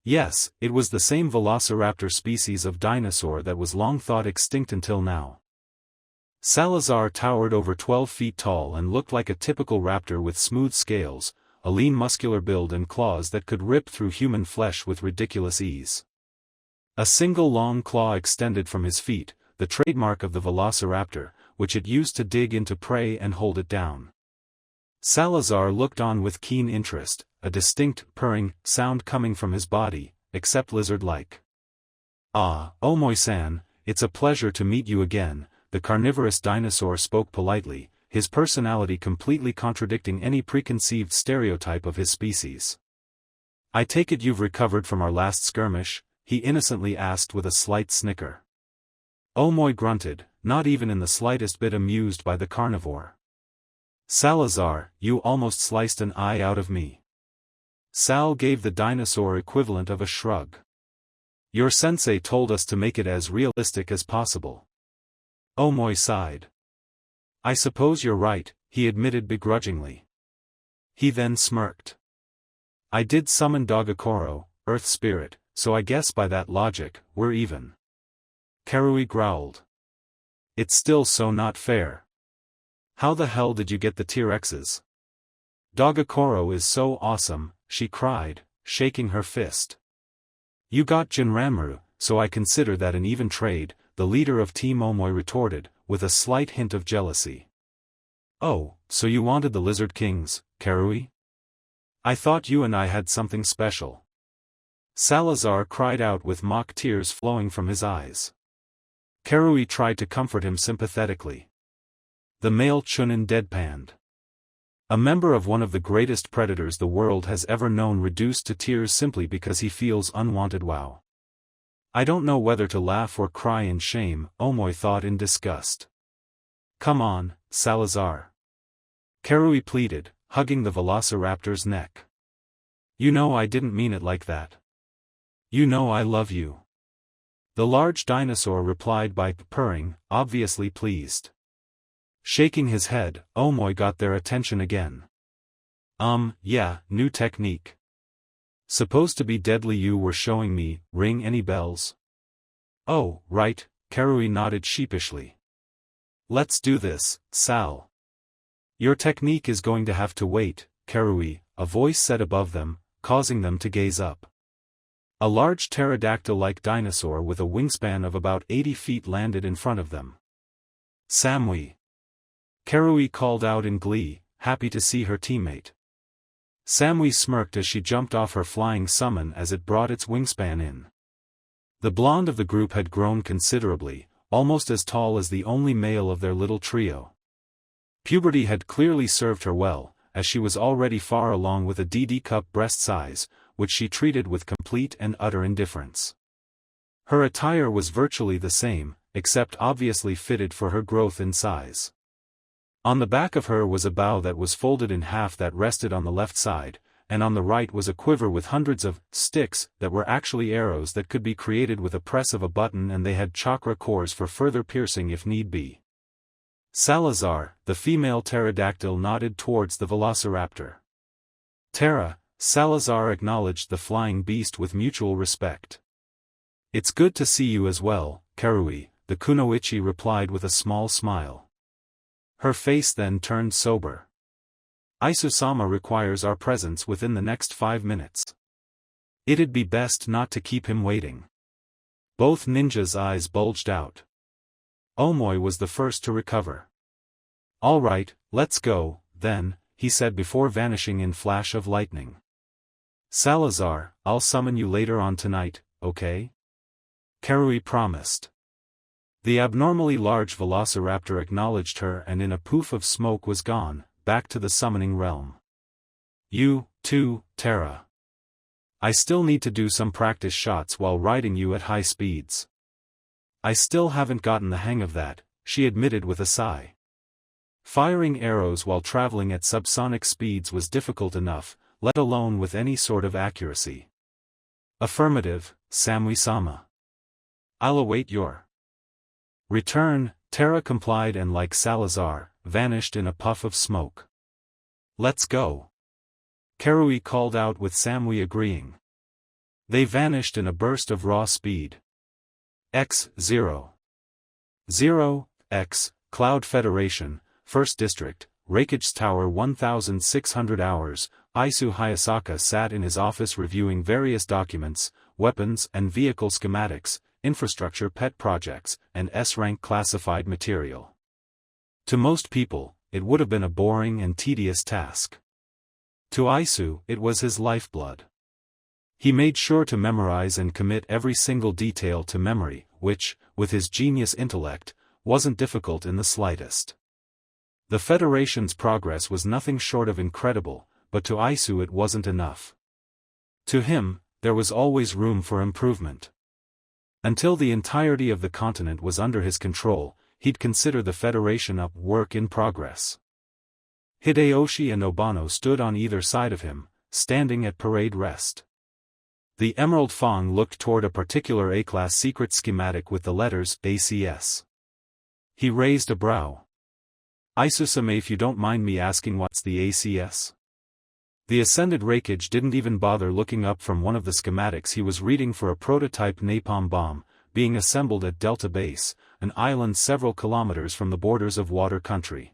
Yes, it was the same velociraptor species of dinosaur that was long thought extinct until now. Salazar towered over 12 feet tall and looked like a typical raptor with smooth scales, a lean muscular build and claws that could rip through human flesh with ridiculous ease. A single long claw extended from his feet, the trademark of the velociraptor, which it used to dig into prey and hold it down. Salazar looked on with keen interest, a distinct, purring, sound coming from his body, except lizard-like. "Ah, Omoi-san, it's a pleasure to meet you again," the carnivorous dinosaur spoke politely, his personality completely contradicting any preconceived stereotype of his species. "I take it you've recovered from our last skirmish?" he innocently asked with a slight snicker. Omoi grunted, not even in the slightest bit amused by the carnivore. "Salazar, you almost sliced an eye out of me." Sal gave the dinosaur equivalent of a shrug. "Your sensei told us to make it as realistic as possible." Omoi sighed. "I suppose you're right," he admitted begrudgingly. He then smirked. "I did summon Dogakoro, Earth Spirit, so I guess by that logic, we're even." Karui growled. "It's still so not fair. How the hell did you get the T-Rexes?" "Dogakoro is so awesome," she cried, shaking her fist. "You got Jinranmaru, so I consider that an even trade," the leader of Team Omoi retorted, with a slight hint of jealousy. "Oh, so you wanted the Lizard Kings, Karui? I thought you and I had something special." Salazar cried out with mock tears flowing from his eyes. Karui tried to comfort him sympathetically. The male Chunin deadpanned. A member of one of the greatest predators the world has ever known reduced to tears simply because he feels unwanted. Wow. "I don't know whether to laugh or cry in shame," Omoi thought in disgust. "Come on, Salazar." Karui pleaded, hugging the velociraptor's neck. "You know I didn't mean it like that. You know I love you." The large dinosaur replied by purring, obviously pleased. Shaking his head, Omoi got their attention again. Yeah, new technique. Supposed to be deadly you were showing me, ring any bells?" "Oh, right," Karui nodded sheepishly. "Let's do this, Sal." "Your technique is going to have to wait, Karui," a voice said above them, causing them to gaze up. A large pterodactyl-like dinosaur with a wingspan of about 80 feet landed in front of them. "Samui!" Karui called out in glee, happy to see her teammate. Samui smirked as she jumped off her flying summon as it brought its wingspan in. The blonde of the group had grown considerably, almost as tall as the only male of their little trio. Puberty had clearly served her well, as she was already far along with a DD cup breast size, which she treated with complete and utter indifference. Her attire was virtually the same, except obviously fitted for her growth in size. On the back of her was a bow that was folded in half that rested on the left side, and on the right was a quiver with hundreds of sticks that were actually arrows that could be created with a press of a button, and they had chakra cores for further piercing if need be. Salazar, the female pterodactyl, nodded towards the velociraptor. "Terra," Salazar acknowledged the flying beast with mutual respect. "It's good to see you as well, Karui," the kunoichi replied with a small smile. Her face then turned sober. "Isusama requires our presence within the next 5 minutes. It'd be best not to keep him waiting." Both ninjas' eyes bulged out. Omoi was the first to recover. "All right, let's go, then," he said before vanishing in flash of lightning. "Salazar, I'll summon you later on tonight, okay?" Karui promised. The abnormally large velociraptor acknowledged her and in a poof of smoke was gone, back to the summoning realm. "You, too, Terra." I still need to do some practice shots while riding you at high speeds. I still haven't gotten the hang of that, she admitted with a sigh. Firing arrows while traveling at subsonic speeds was difficult enough, let alone with any sort of accuracy. Affirmative, Samui-sama. I'll await your return. Terra complied and, like Salazar, vanished in a puff of smoke. Let's go. Karui called out with Samui agreeing. They vanished in a burst of raw speed. X0. 0, X, Cloud Federation, 1st District, Raikage's Tower 1600 hours, Aisu Hayasaka sat in his office reviewing various documents, weapons and vehicle schematics, infrastructure pet projects, and S-rank classified material. To most people, it would have been a boring and tedious task. To Aisu, it was his lifeblood. He made sure to memorize and commit every single detail to memory, which, with his genius intellect, wasn't difficult in the slightest. The Federation's progress was nothing short of incredible, but to Aisu it wasn't enough. To him, there was always room for improvement. Until the entirety of the continent was under his control, he'd consider the Federation a work in progress. Hideyoshi and Obano stood on either side of him, standing at parade rest. The Emerald Fang looked toward a particular A-class secret schematic with the letters ACS. He raised a brow. Aisu-sama, if you don't mind me asking, what's the ACS? The Ascended Raikage didn't even bother looking up from one of the schematics he was reading for a prototype napalm bomb, being assembled at Delta Base, an island several kilometers from the borders of Water Country.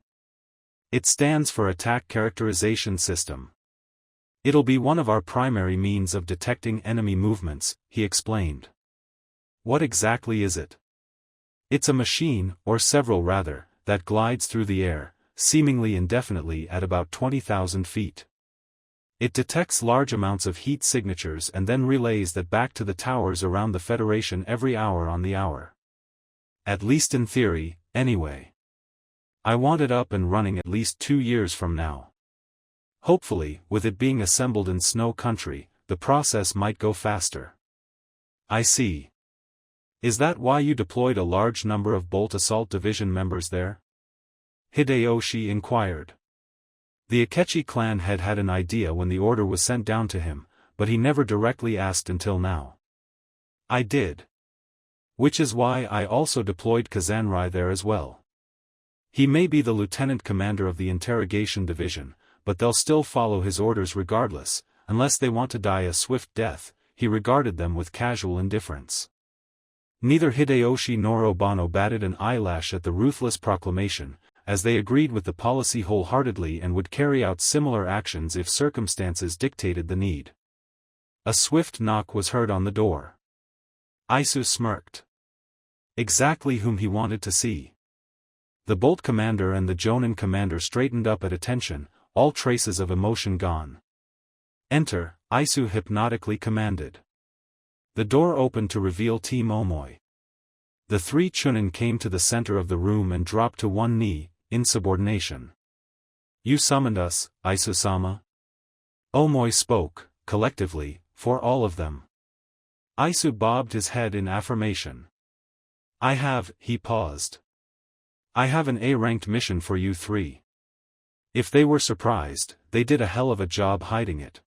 It stands for Attack Characterization System. It'll be one of our primary means of detecting enemy movements, he explained. What exactly is it? It's a machine, or several rather, that glides through the air, seemingly indefinitely at about 20,000 feet. It detects large amounts of heat signatures and then relays that back to the towers around the Federation every hour on the hour. At least in theory, anyway. I want it up and running at least 2 years from now. Hopefully, with it being assembled in Snow Country, the process might go faster. I see. Is that why you deployed a large number of Bolt Assault Division members there? Hideyoshi inquired. The Akechi clan had had an idea when the order was sent down to him, but he never directly asked until now. I did. Which is why I also deployed Kazanrai there as well. He may be the lieutenant commander of the interrogation division, but they'll still follow his orders regardless, unless they want to die a swift death. He regarded them with casual indifference. Neither Hideyoshi nor Obano batted an eyelash at the ruthless proclamation, as they agreed with the policy wholeheartedly and would carry out similar actions if circumstances dictated the need. A swift knock was heard on the door. Aisu smirked. Exactly whom he wanted to see. The Bolt commander and the Jonin commander straightened up at attention, all traces of emotion gone. Enter, Aisu hypnotically commanded. The door opened to reveal Team Omoi. The 3 Chunin came to the center of the room and dropped to one knee, in subordination. You summoned us, Aisu-sama? Omoi spoke, collectively, for all of them. Aisu bobbed his head in affirmation. I have, he paused. I have an A-ranked mission for you 3. If they were surprised, they did a hell of a job hiding it.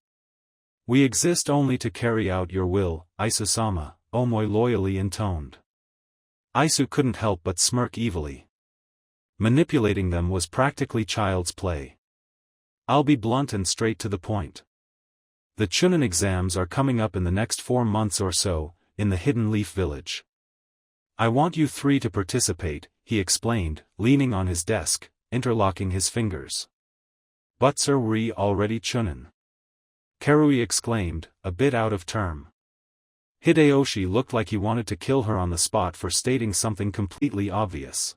We exist only to carry out your will, Aisu-sama, Omoi loyally intoned. Aisu couldn't help but smirk evilly. Manipulating them was practically child's play. I'll be blunt and straight to the point. The Chunin exams are coming up in the next 4 months or so, in the Hidden Leaf Village. I want you 3 to participate, he explained, leaning on his desk, interlocking his fingers. But are we already Chunin? Karui exclaimed, a bit out of term. Hideyoshi looked like he wanted to kill her on the spot for stating something completely obvious.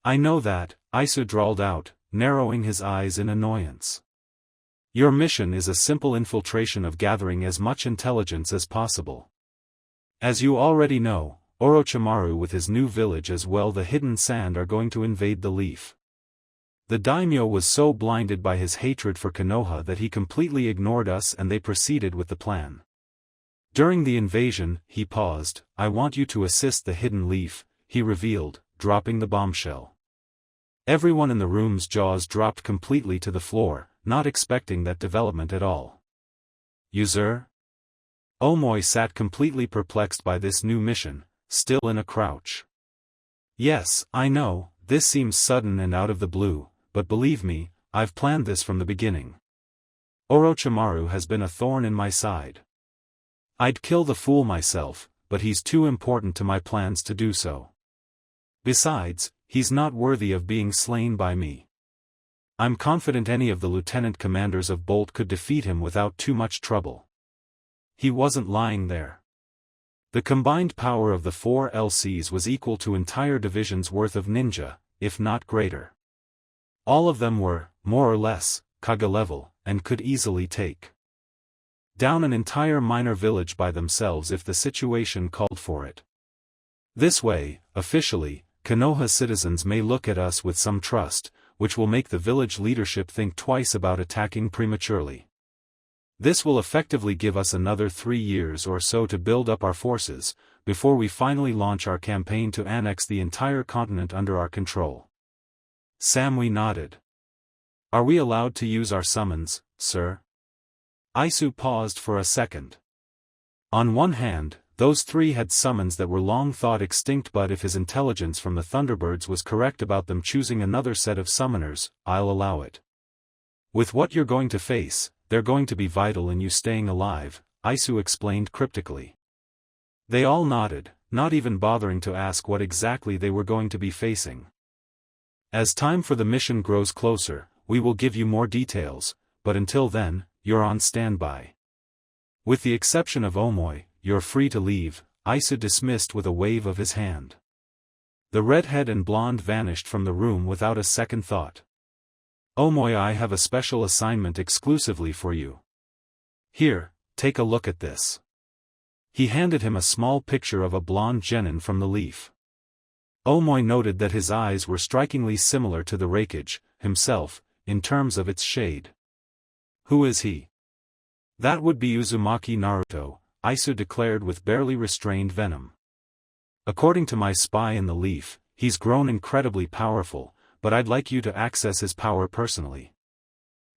I know that, Aisu drawled out, narrowing his eyes in annoyance. Your mission is a simple infiltration of gathering as much intelligence as possible. As you already know, Orochimaru with his new village as well the Hidden Sand are going to invade the Leaf The daimyo was so blinded by his hatred for Konoha that he completely ignored us and they proceeded with the plan. During the invasion, he paused. I want you to assist the hidden leaf, he revealed, dropping the bombshell. Everyone in the room's jaws dropped completely to the floor, not expecting that development at all. User? Omoi sat completely perplexed by this new mission, still in a crouch. Yes, I know, this seems sudden and out of the blue, but believe me, I've planned this from the beginning. Orochimaru has been a thorn in my side. I'd kill the fool myself, but he's too important to my plans to do so. Besides, he's not worthy of being slain by me. I'm confident any of the lieutenant commanders of Bolt could defeat him without too much trouble. He wasn't lying there. The combined power of the 4 LCs was equal to entire divisions worth of ninja, if not greater. All of them were, more or less, Kage level, and could easily take down an entire minor village by themselves if the situation called for it. This way, officially, Konoha citizens may look at us with some trust, which will make the village leadership think twice about attacking prematurely. This will effectively give us another 3 years or so to build up our forces, before we finally launch our campaign to annex the entire continent under our control. Samui nodded. Are we allowed to use our summons, sir? Aisu paused for a second. On one hand, those 3 had summons that were long thought extinct, but if his intelligence from the Thunderbirds was correct about them choosing another set of summoners, I'll allow it. With what you're going to face, they're going to be vital in you staying alive, Aisu explained cryptically. They all nodded, not even bothering to ask what exactly they were going to be facing. As time for the mission grows closer, we will give you more details, but until then, you're on standby. With the exception of Omoi, you're free to leave, Aisu dismissed with a wave of his hand. The redhead and blonde vanished from the room without a second thought. Omoi, I have a special assignment exclusively for you. Here, take a look at this. He handed him a small picture of a blonde genin from the leaf. Omoi noted that his eyes were strikingly similar to the Raikage, himself, in terms of its shade. Who is he? That would be Uzumaki Naruto, Aisu declared with barely restrained venom. According to my spy in the leaf, he's grown incredibly powerful, but I'd like you to access his power personally.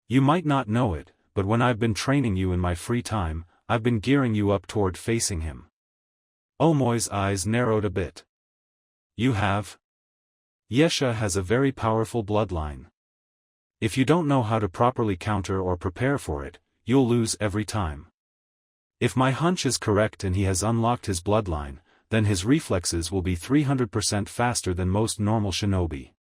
You might not know it, but when I've been training you in my free time, I've been gearing you up toward facing him. Omoi's eyes narrowed a bit. You have? Yesha has a very powerful bloodline. If you don't know how to properly counter or prepare for it, you'll lose every time. If my hunch is correct and he has unlocked his bloodline, then his reflexes will be 300% faster than most normal shinobi.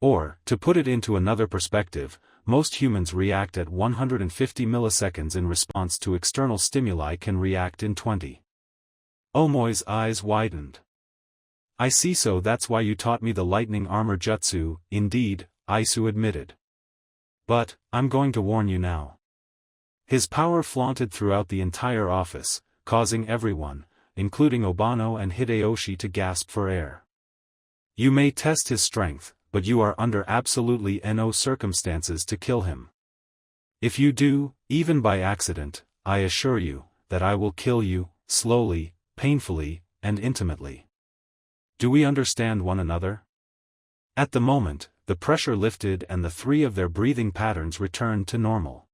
Or, to put it into another perspective, most humans react at 150 milliseconds in response to external stimuli can react in 20. Omoi's eyes widened. I see, so that's why you taught me the lightning armor jutsu. Indeed, Aisu admitted. But, I'm going to warn you now. His power flaunted throughout the entire office, causing everyone, including Obano and Hideyoshi, to gasp for air. You may test his strength, but you are under absolutely no circumstances to kill him. If you do, even by accident, I assure you, that I will kill you, slowly, painfully, and intimately. Do we understand one another? At the moment, the pressure lifted and the 3 of their breathing patterns returned to normal.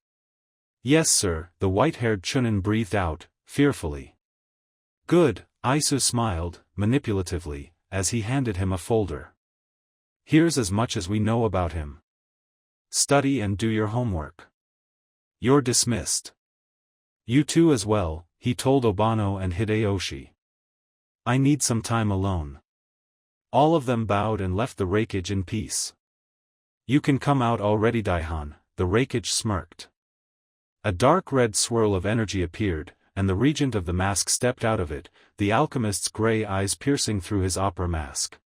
Yes, sir, the white-haired Chunin breathed out, fearfully. Good, Aisu smiled, manipulatively, as he handed him a folder. Here's as much as we know about him. Study and do your homework. You're dismissed. You too as well, he told Obano and Hideyoshi. I need some time alone. All of them bowed and left the Raikage in peace. You can come out already, Daihan, the Raikage smirked. A dark red swirl of energy appeared, and the regent of the mask stepped out of it, the alchemist's gray eyes piercing through his opera mask.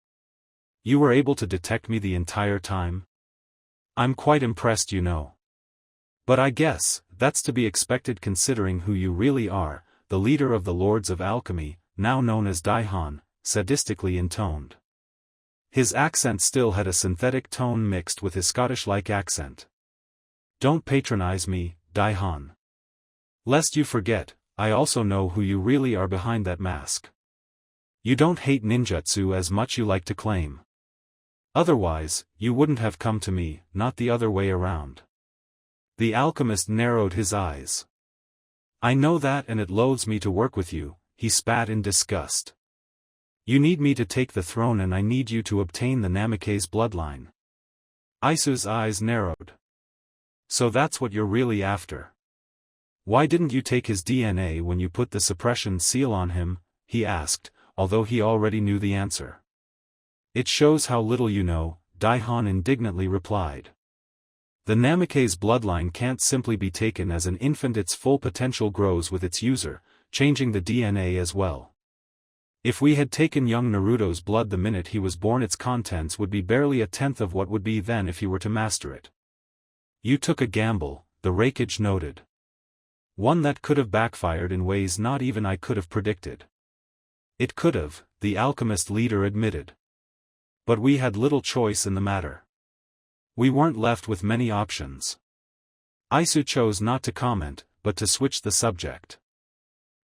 You were able to detect me the entire time? I'm quite impressed, you know. But I guess, that's to be expected considering who you really are, the leader of the Lords of Alchemy, now known as Daihan, sadistically intoned. His accent still had a synthetic tone mixed with his Scottish-like accent. "Don't patronize me, Daihan. Lest you forget, I also know who you really are behind that mask. You don't hate ninjutsu as much you like to claim. Otherwise, you wouldn't have come to me, not the other way around." The alchemist narrowed his eyes. "I know that and it loathes me to work with you," he spat in disgust. "You need me to take the throne and I need you to obtain the Namikaze bloodline." Isu's eyes narrowed. "So that's what you're really after. Why didn't you take his DNA when you put the suppression seal on him?" he asked, although he already knew the answer. "It shows how little you know," Daihan indignantly replied. "The Namikaze bloodline can't simply be taken as an infant. Its full potential grows with its user, changing the DNA as well. If we had taken young Naruto's blood the minute he was born, its contents would be barely a tenth of what would be then if he were to master it." "You took a gamble," the Hokage noted. "One that could have backfired in ways not even I could have predicted." "It could have," the alchemist leader admitted. "But we had little choice in the matter. We weren't left with many options." Isu chose not to comment, but to switch the subject.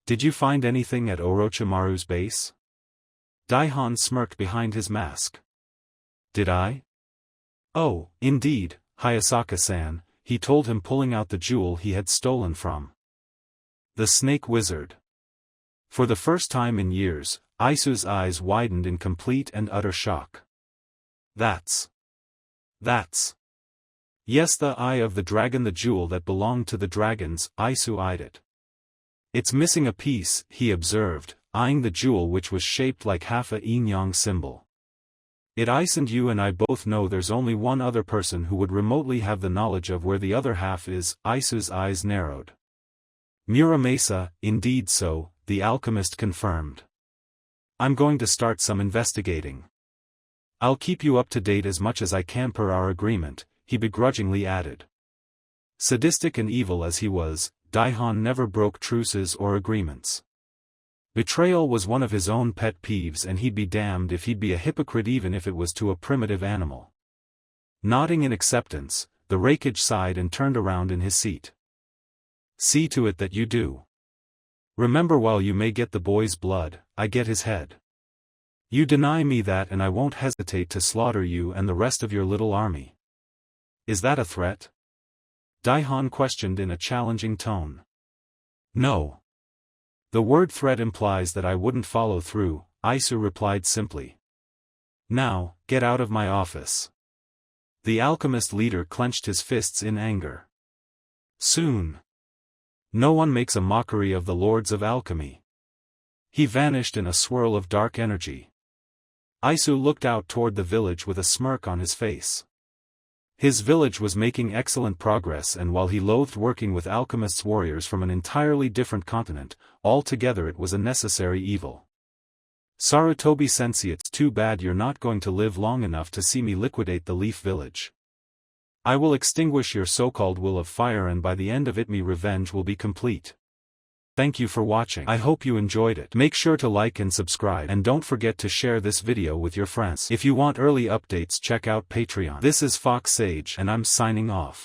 "Did you find anything at Orochimaru's base?" Daihan smirked behind his mask. "Did I?" "Oh, indeed, Hayasaka-san," he told him, pulling out the jewel he had stolen from the snake wizard. For the first time in years, Isu's eyes widened in complete and utter shock. That's... Yes, the eye of the dragon, the jewel that belonged to the dragons." Isu eyed it. "It's missing a piece," he observed, eyeing the jewel which was shaped like half a yin-yang symbol. "It and you and I both know there's only one other person who would remotely have the knowledge of where the other half is." Isu's eyes narrowed. "Muramasa, indeed so," the alchemist confirmed. "I'm going to start some investigating. I'll keep you up to date as much as I can per our agreement," he begrudgingly added. Sadistic and evil as he was, Daihan never broke truces or agreements. Betrayal was one of his own pet peeves, and he'd be damned if he'd be a hypocrite even if it was to a primitive animal. Nodding in acceptance, the Hokage sighed and turned around in his seat. "See to it that you do. Remember, while you may get the boy's blood, I get his head. You deny me that and I won't hesitate to slaughter you and the rest of your little army." "Is that a threat?" Daihan questioned in a challenging tone. "No. The word threat implies that I wouldn't follow through," Isu replied simply. "Now, get out of my office." The alchemist leader clenched his fists in anger. "Soon. No one makes a mockery of the lords of alchemy." He vanished in a swirl of dark energy. Isu looked out toward the village with a smirk on his face. His village was making excellent progress, and while he loathed working with alchemists' warriors from an entirely different continent, altogether it was a necessary evil. "Sarutobi-sensei, it's too bad you're not going to live long enough to see me liquidate the Leaf Village. I will extinguish your so-called will of fire, and by the end of it my revenge will be complete." Thank you for watching. I hope you enjoyed it. Make sure to like and subscribe, and don't forget to share this video with your friends. If you want early updates, check out Patreon. This is Fox Sage, and I'm signing off.